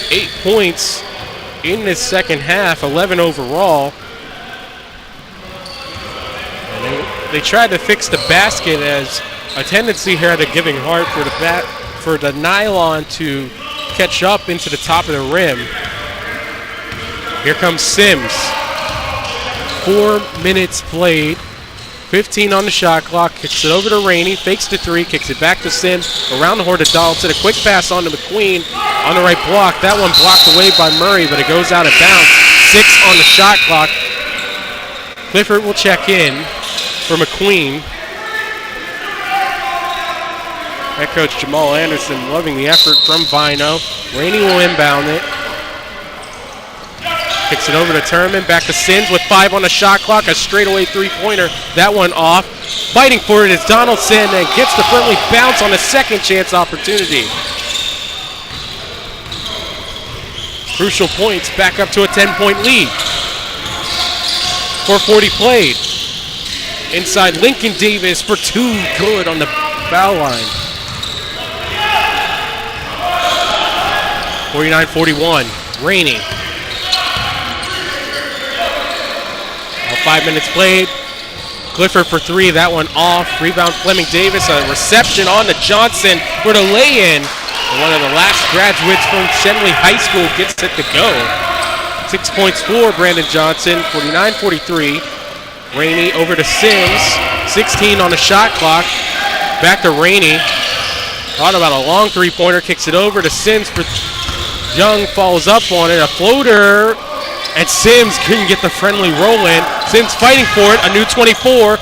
8 points in this second half. 11 overall. And they tried to fix the basket as a tendency here to Giving Heart for the nylon to catch up into the top of the rim. Here comes Sims. 4 minutes played. 15 on the shot clock. Kicks it over to Rainey. Fakes the three. Kicks it back to Sims. Around the horn to Donaldson. A quick pass on to McQueen. On the right block. That one blocked away by Murray, but it goes out of bounds. 6 on the shot clock. Clifford will check in for McQueen. Head coach Jamal Anderson loving the effort from Vino. Rainey will inbound it. Kicks it over to Turman. Back to Sims with 5 on the shot clock. A straightaway three-pointer. That one off. Fighting for it is Donaldson and gets the friendly bounce on a second chance opportunity. Crucial points. Back up to a 10-point lead. 4:40 played. Inside Lincoln Davis for two. Good on the foul line. 49-41. Rainey. 5 minutes played. Clifford for three. That one off. Rebound Fleming Davis. A reception on to Johnson for the lay-in. And one of the last graduates from Shenley High School gets it to go. 6 points for Brandon Johnson. 49-43. Rainey over to Sims. 16 on the shot clock. Back to Rainey. Thought about a long three-pointer. Kicks it over to Sims. Young follows up on it. A floater. And Sims couldn't get the friendly roll in. Sims fighting for it. A new 24.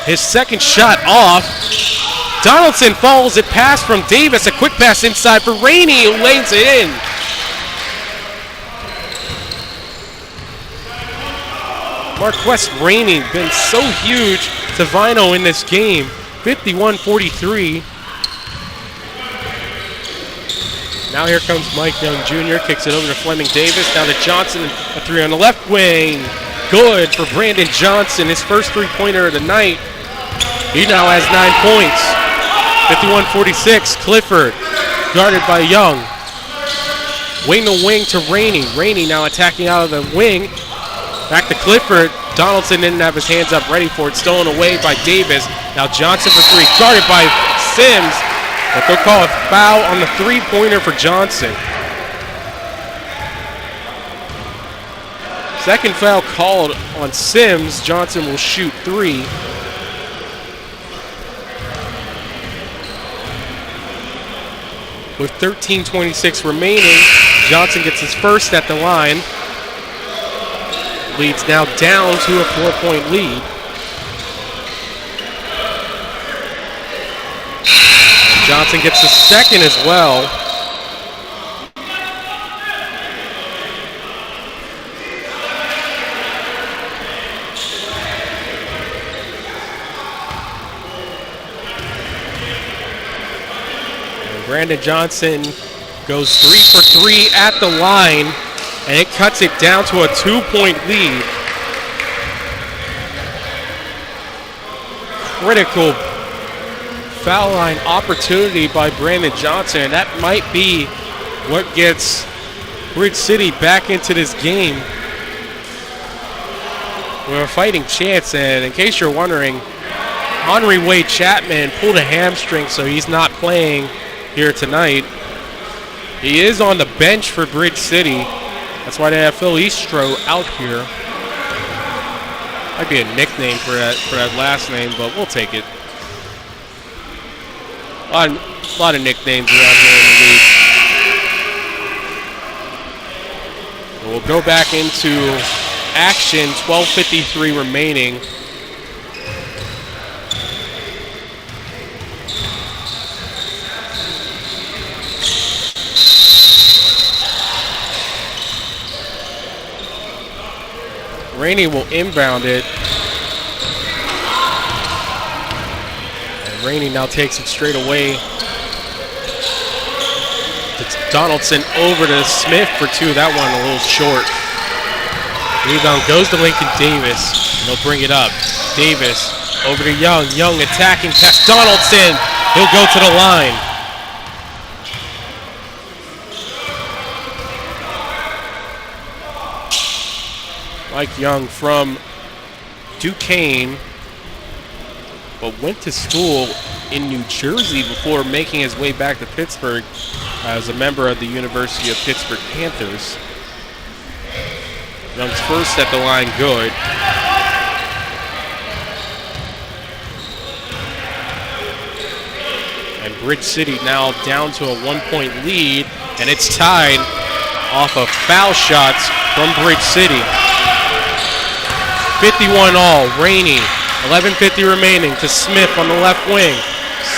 His second shot off. Donaldson follows it past from Davis. A quick pass inside for Rainey, who lays it in. Marquess Rainey been so huge to Vino in this game. 51-43. Now here comes Mike Young Jr. Kicks it over to Fleming Davis. Now to Johnson. A three on the left wing. Good for Brandon Johnson. His first three-pointer of the night. He now has 9 points. 51-46. Clifford guarded by Young. Wing to wing to Rainey. Rainey now attacking out of the wing. Back to Clifford. Donaldson didn't have his hands up ready for it. Stolen away by Davis. Now Johnson for three. Guarded by Sims. But they'll call a foul on the three-pointer for Johnson. Second foul called on Sims. Johnson will shoot three. With 13:26 remaining, Johnson gets his first at the line. Leads now down to a 4-point lead. And Johnson gets the second as well. And Brandon Johnson goes 3 for 3 at the line. And it cuts it down to a 2-point lead. Critical foul line opportunity by Brandon Johnson. And that might be what gets Bridge City back into this game. We're a fighting chance. And in case you're wondering, Henry Wade Chapman pulled a hamstring, so he's not playing here tonight. He is on the bench for Bridge City. That's why they have Phil Eastro out here. Might be a nickname for that last name, but we'll take it. A lot of nicknames around here in the league. And we'll go back into action. 12:53 remaining. Rainey will inbound it. And Rainey now takes it straight away. It's Donaldson over to Smith for two. That one a little short. Rebound goes to Lincoln Davis. And they'll bring it up. Davis over to Young. Young attacking past Donaldson. He'll go to the line. Mike Young from Duquesne, but went to school in New Jersey before making his way back to Pittsburgh as a member of the University of Pittsburgh Panthers. Young's first at the line, good. And Bridge City now down to a 1-point lead, and it's tied off of foul shots from Bridge City. 51 all, Rainey, 11:50 remaining to Smith on the left wing.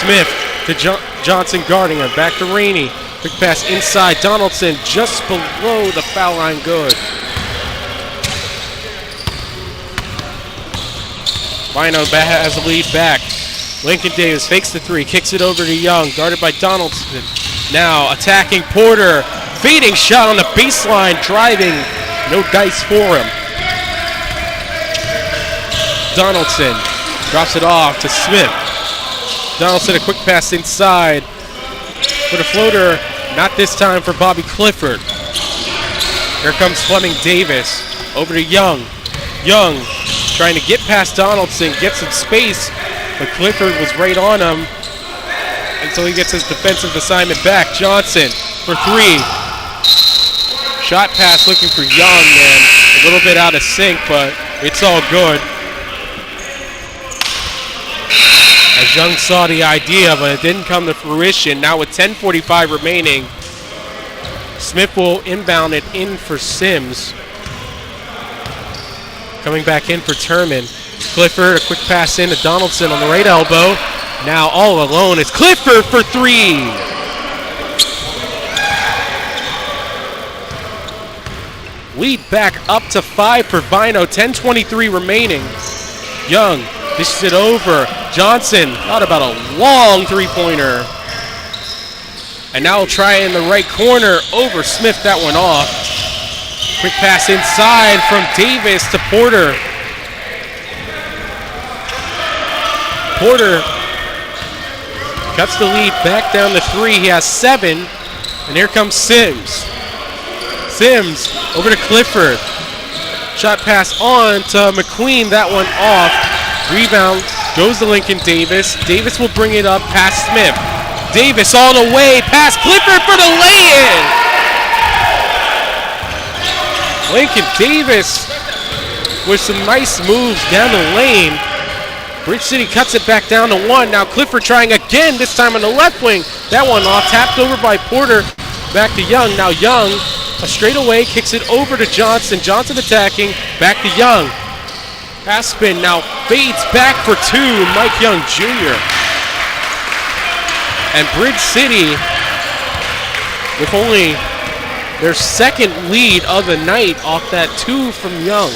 Smith to Johnson guarding him, back to Rainey. Quick pass inside, Donaldson just below the foul line, good. Vino has the lead back. Lincoln Davis fakes the three, kicks it over to Young, guarded by Donaldson. Now attacking Porter, feeding shot on the baseline, driving, no dice for him. Donaldson drops it off to Smith. Donaldson, a quick pass inside for the floater. Not this time for Bobby Clifford. Here comes Fleming Davis. Over to Young. Young trying to get past Donaldson, get some space, but Clifford was right on him until he gets his defensive assignment back. Johnson for three. Shot pass looking for Young, and a little bit out of sync, but it's all good. As Young saw the idea, but it didn't come to fruition. Now with 10:45 remaining, Smith will inbound it in for Sims. Coming back in for Turman. Clifford, a quick pass in to Donaldson on the right elbow. Now all alone, it's Clifford for three. Lead back up to 5 for Vino, 10:23 remaining. Young dishes it over. Johnson, thought about a long three-pointer. And now he'll try in the right corner over Smith, that one off. Quick pass inside from Davis to Porter. Porter cuts the lead back down to 3. He has 7. And here comes Sims. Sims over to Clifford. Shot pass on to McQueen. That one off. Rebound goes to Lincoln Davis. Davis will bring it up past Smith. Davis all the way past Clifford for the lay-in. Lincoln Davis with some nice moves down the lane. Bridge City cuts it back down to 1. Now Clifford trying again, this time on the left wing. That one off, tapped over by Porter. Back to Young. Now Young, a straightaway, kicks it over to Johnson. Johnson attacking, back to Young. Pass spin, now fades back for 2, Mike Young Jr. And Bridge City, with only their second lead of the night off that 2 from Young.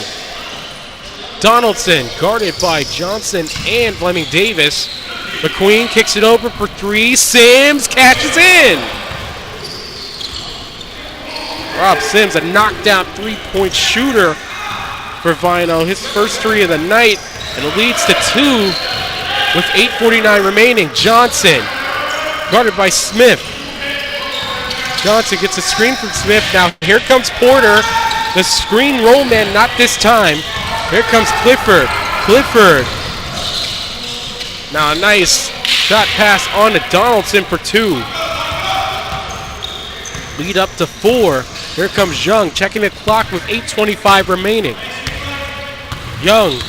Donaldson guarded by Johnson and Fleming Davis. McQueen kicks it over for 3. Sims catches in. Rob Sims, a knockdown 3-point shooter for Vino. His first 3 of the night, and it leads to 2 with 8:49 remaining. Johnson guarded by Smith. Johnson gets a screen from Smith. Now here comes Porter. The screen roll man, not this time. Here comes Clifford. Clifford. Now a nice shot pass on to Donaldson for 2. Lead up to 4. Here comes Young, checking the clock with 8:25 remaining. Young.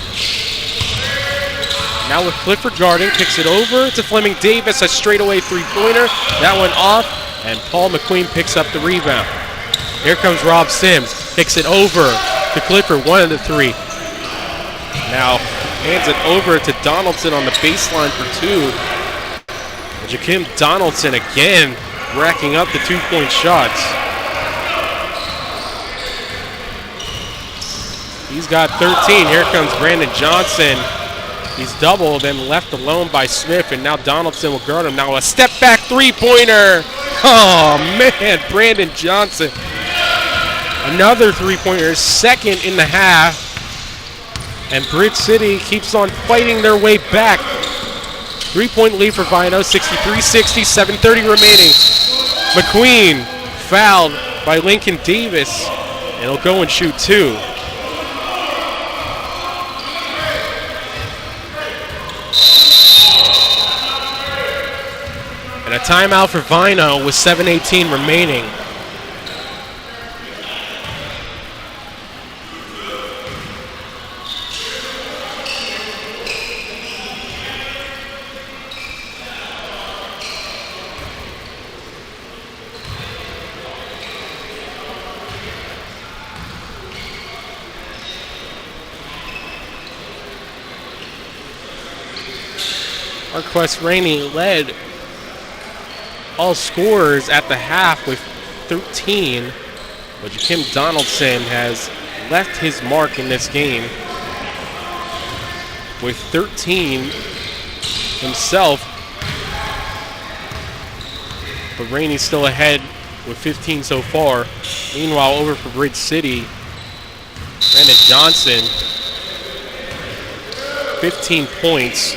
Now with Clifford guarding, kicks it over to Fleming Davis, a straightaway 3-pointer. That one off, and Paul McQueen picks up the rebound. Here comes Rob Sims, kicks it over to Clifford, 1 of the 3. Now hands it over to Donaldson on the baseline for 2. And Jakim Donaldson again racking up the 2-point shots. He's got 13. Here comes Brandon Johnson. He's doubled and left alone by Smith, and now Donaldson will guard him. Now a step back 3-pointer. Oh man, Brandon Johnson. Another 3-pointer, second in the half. And Bridge City keeps on fighting their way back. 3-point lead for Vino, 63-60, 7:30 remaining. McQueen fouled by Lincoln Davis, and he'll go and shoot 2. And a timeout for Vino with 7:18 remaining. Marquess Rainey led all scorers at the half with 13, but Jakim Donaldson has left his mark in this game with 13 himself, but Rainey's still ahead with 15 so far. Meanwhile, over for Bridge City, Brandon Johnson, 15 points.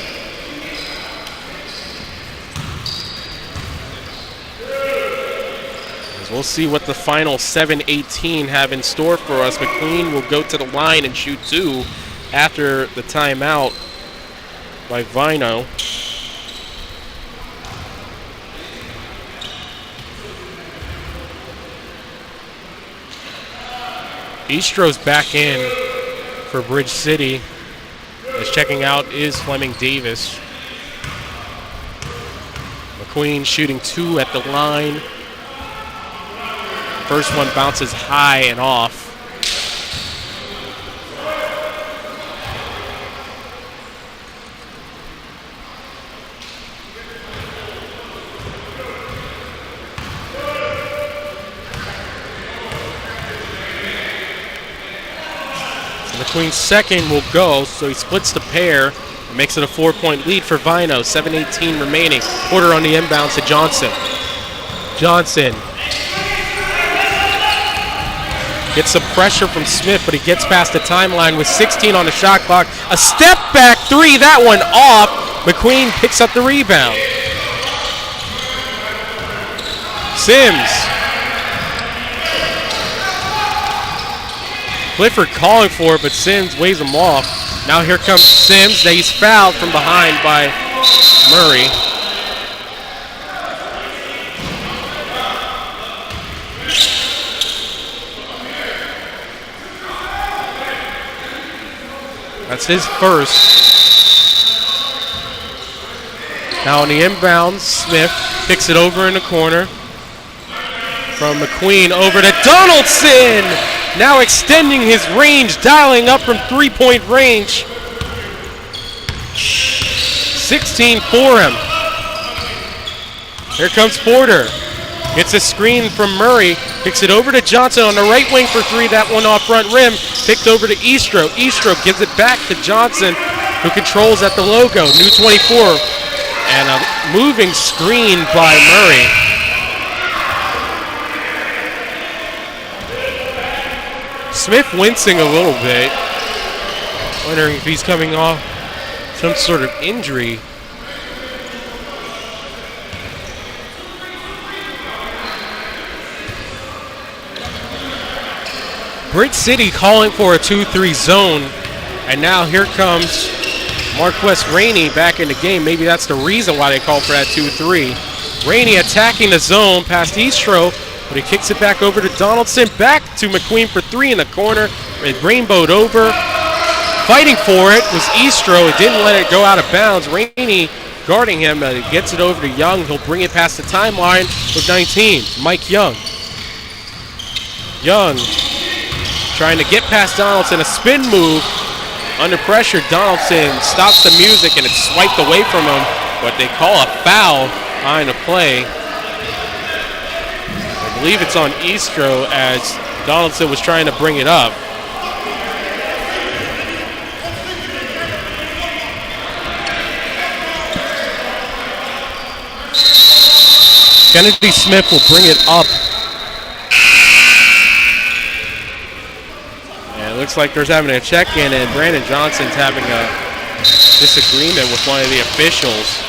We'll see what the final 7:18 have in store for us. McQueen will go to the line and shoot 2 after the timeout by Vino. Eastro's back in for Bridge City. As checking out is Fleming Davis. McQueen shooting 2 at the line. First one bounces high and off. So McQueen's second will go, so he splits the pair and makes it a 4-point lead for Vino. 7:18 remaining. Porter on the inbound to Johnson. Johnson gets some pressure from Smith, but he gets past the timeline with 16 on the shot clock. A step back 3, that one off. McQueen picks up the rebound. Sims. Clifford calling for it, but Sims waves him off. Now here comes Sims. He's fouled from behind by Murray. That's his first. Now on the inbound, Smith picks it over in the corner. From McQueen over to Donaldson. Now extending his range, dialing up from three-point range. 16 for him. Here comes Porter. Gets a screen from Murray. Picks it over to Johnson on the right wing for three. That one off front rim. Picked over to Eastro. Eastro gives it back to Johnson, who controls at the logo. New 24. And a moving screen by Murray. Smith wincing a little bit. Wondering if he's coming off some sort of injury. Bridge City calling for a 2-3 zone. And now here comes Marquess Rainey back in the game. Maybe that's the reason why they called for that 2-3. Rainey attacking the zone past Eastro, but he kicks it back over to Donaldson. Back to McQueen for three in the corner. It rainbowed over. Fighting for it was Eastro. It didn't let it go out of bounds. Rainey guarding him. Gets it over to Young. He'll bring it past the timeline with 19. Mike Young. Young trying to get past Donaldson. A spin move. Under pressure, Donaldson stops the music and it's swiped away from him. But they call a foul behind the play. I believe it's on Eastro as Donaldson was trying to bring it up. Kennedy Smith will bring it up. And it looks like there's having a check-in, and Brandon Johnson's having a disagreement with one of the officials.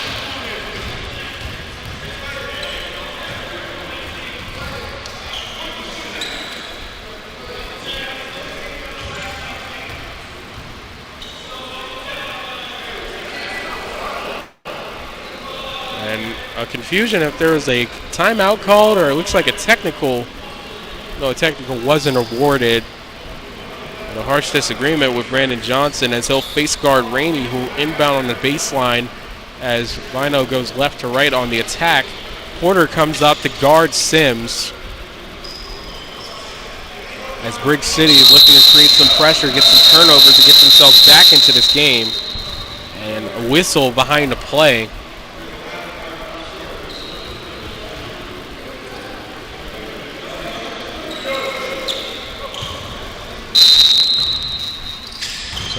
A confusion if there was a timeout called, or it looks like a technical. No, a technical wasn't awarded. And a harsh disagreement with Brandon Johnson as he'll face guard Rainey, who inbound on the baseline as Vino goes left to right on the attack. Porter comes up to guard Sims as Bridge City is looking to create some pressure, get some turnovers to get themselves back into this game. And a whistle behind the play.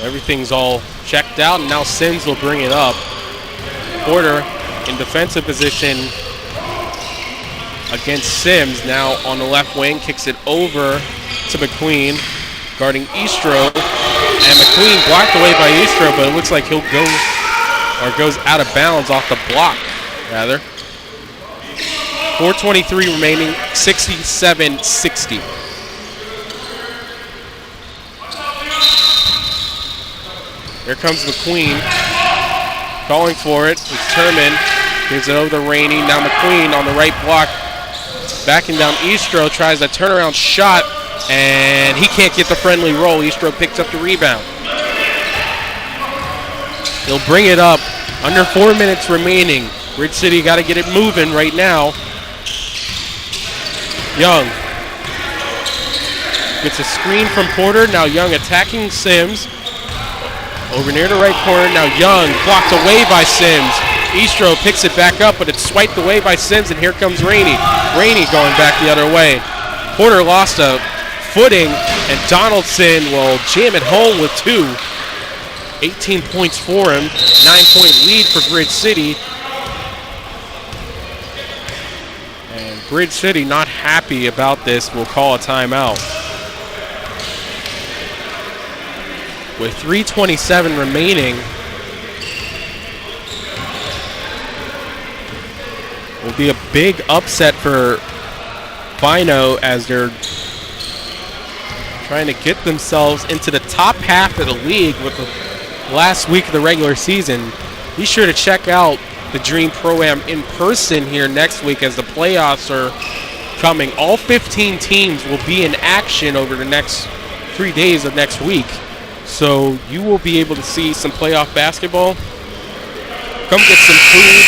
Everything's all checked out, and now Sims will bring it up. Porter in defensive position against Sims. Now on the left wing, kicks it over to McQueen, guarding Eastro. And McQueen blocked away by Eastro, but it looks like he'll go, or goes out of bounds off the block, rather. 4:23 remaining, 67-60. Here comes McQueen, calling for it. Determined, gives it over to Rainey. Now McQueen on the right block, backing down Eastro, tries a turnaround shot, and he can't get the friendly roll. Eastro picks up the rebound. He'll bring it up. Under 4 minutes remaining. Bridge City got to get it moving right now. Young gets a screen from Porter. Now Young attacking Sims. Over near the right corner, now Young, blocked away by Sims. Eastro picks it back up, but it's swiped away by Sims, and here comes Rainey. Rainey going back the other way. Porter lost a footing, and Donaldson will jam it home with two. 18 points for him, 9-point lead for Bridge City. And Bridge City not happy about this, will call a timeout. With 3:27 remaining, will be a big upset for Vino as they're trying to get themselves into the top half of the league with the last week of the regular season. Be sure to check out the Dream Pro-Am in person here next week as the playoffs are coming. All 15 teams will be in action over the next 3 days of next week. So you will be able to see some playoff basketball. Come get some food.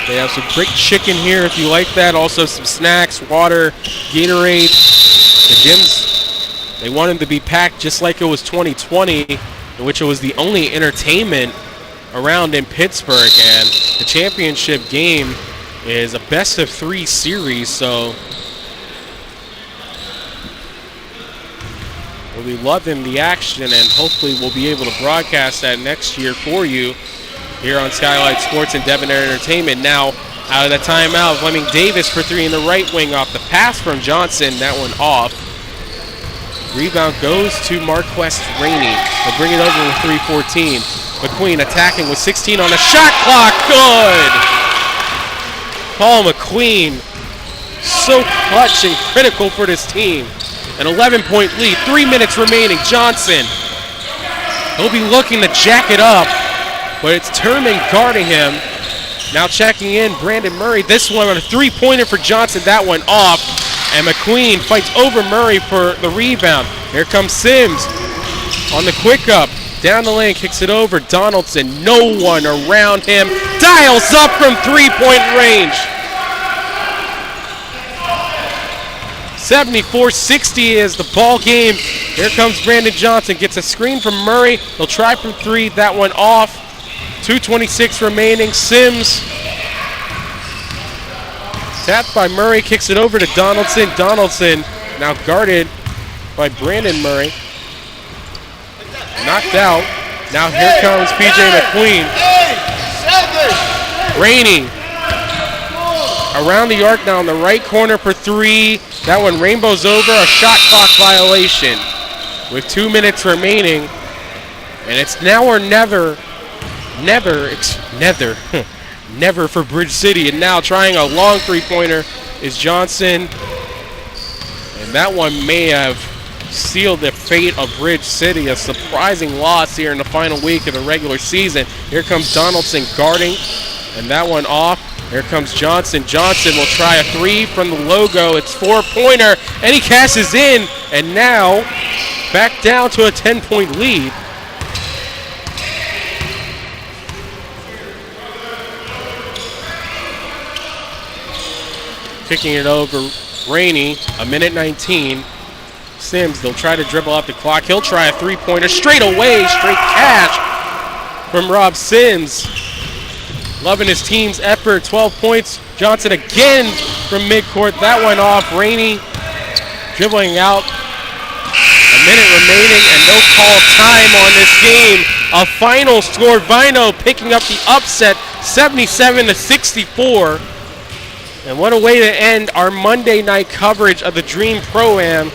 They have some great chicken here if you like that. Also some snacks, water, Gatorade. The gyms, they want them to be packed just like it was 2020, in which it was the only entertainment around in Pittsburgh. And the championship game is a best-of-3 series, so we'll be loving the action, and hopefully we'll be able to broadcast that next year for you here on Skyylytes Sports and Debonair Entertainment. Now, out of the timeout, Fleming Davis for 3 in the right wing off the pass from Johnson. That one off. Rebound goes to Marquest Rainey. They'll bring it over with 3:14. McQueen attacking with 16 on the shot clock. Good! Paul McQueen, so clutch and critical for this team. An 11-point lead, 3 minutes remaining. Johnson, he'll be looking to jack it up, but it's Turman guarding him. Now checking in, Brandon Murray. This one on a three-pointer for Johnson. That one off. And McQueen fights over Murray for the rebound. Here comes Sims on the quick up. Down the lane, kicks it over. Donaldson, no one around him. Dials up from three-point range. 74-60 is the ball game. Here comes Brandon Johnson. Gets a screen from Murray. He'll try from 3. That one off. 2:26 remaining. Sims tapped by Murray. Kicks it over to Donaldson. Donaldson now guarded by Brandon Murray. Knocked out. Now here comes PJ McQueen. Rainey around the arc now in the right corner for 3. That one rainbows over. A shot clock violation with 2 minutes remaining. And it's now or never. Never for Bridge City. And now trying a long three-pointer is Johnson. And that one may have sealed the fate of Bridge City. A surprising loss here in the final week of the regular season. Here comes Donaldson guarding. And that one off. Here comes Johnson. Johnson will try a 3 from the logo. It's 4-pointer. And he cashes in. And now back down to a 10-point lead. Kicking it over, Rainey, a minute 19. Sims, they'll try to dribble up the clock. He'll try a three-pointer straight away, straight cash from Rob Sims. Loving his team's effort, 12 points. Johnson again from midcourt. That one off. Rainey dribbling out. A minute remaining and no call time on this game. A final score, Vino picking up the upset, 77-64. And what a way to end our Monday night coverage of the Dream Pro-Am.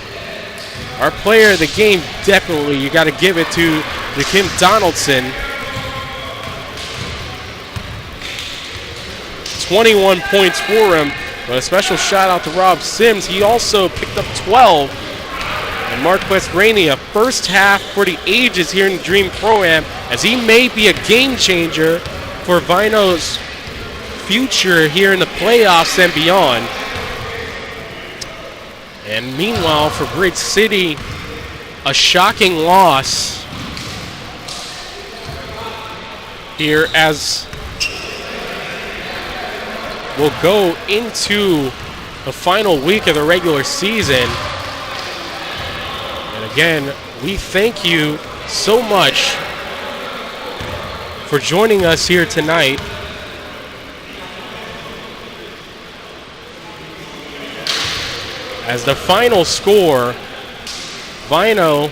Our player of the game, definitely, you got to give it to the Kim Donaldson. 21 points for him, but a special shout out to Rob Sims. He also picked up 12. And Marquest Rainey, a first half for the ages here in the Dream Pro-Am, as he may be a game changer for Vino's future here in the playoffs and beyond. And meanwhile, for Bridge City, a shocking loss here as we'll go into the final week of the regular season. And again, we thank you so much for joining us here tonight. As the final score, Vino,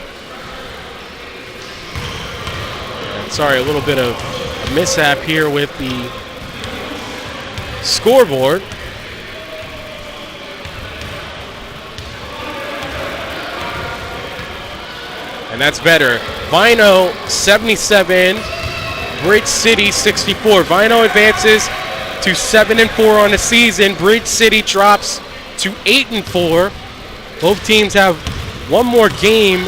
sorry, a little bit of a mishap here with the scoreboard. And that's better. Vino 77, Bridge City 64. Vino advances to 7-4 on the season. Bridge City drops to 8-4. Both teams have one more game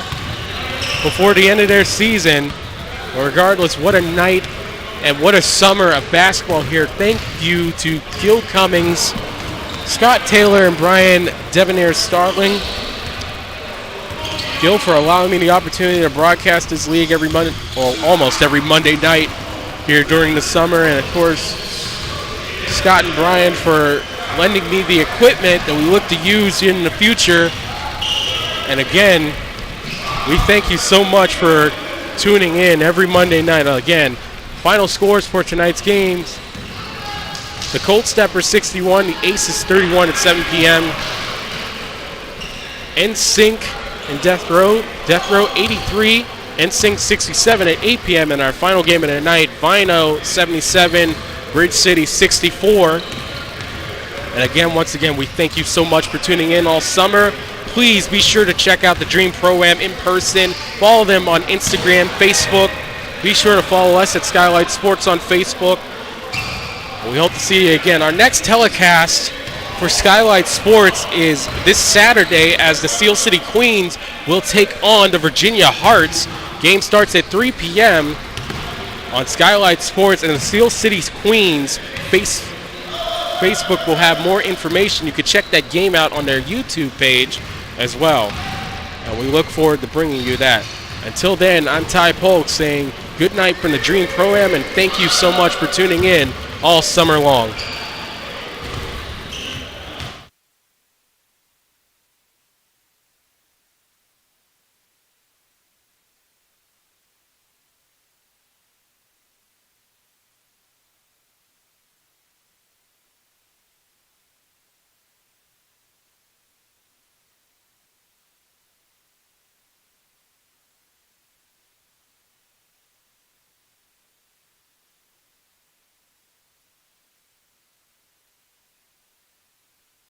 before the end of their season. Regardless, what a night and what a summer of basketball here. Thank you to Gil Cummings, Scott Taylor, and Brian Devonair Starling. Gil, for allowing me the opportunity to broadcast this league every Monday, well, almost every Monday night here during the summer. And of course, Scott and Brian for lending me the equipment that we look to use in the future. And again, we thank you so much for tuning in every Monday night. Again, final scores for tonight's games. The Colt Steppers 61, the Aces 31 at 7 p.m. NSYNC and Death Row 83, NSYNC 67 at 8 p.m. And our final game of the night, Vino 77, Bridge City 64. And again, once again, we thank you so much for tuning in all summer. Please be sure to check out the Dream Pro-Am in person. Follow them on Instagram, Facebook. Be sure to follow us at Skyylytes Sports on Facebook. We hope to see you again. Our next telecast for Skyylytes Sports is this Saturday as the Steel City Queens will take on the Virginia Hearts. Game starts at 3 p.m. on Skyylytes Sports, and the Steel City Queens Facebook will have more information. You can check that game out on their YouTube page as well. And we look forward to bringing you that. Until then, I'm Ty Polk saying good night from the Dream Pro-Am, and thank you so much for tuning in all summer long.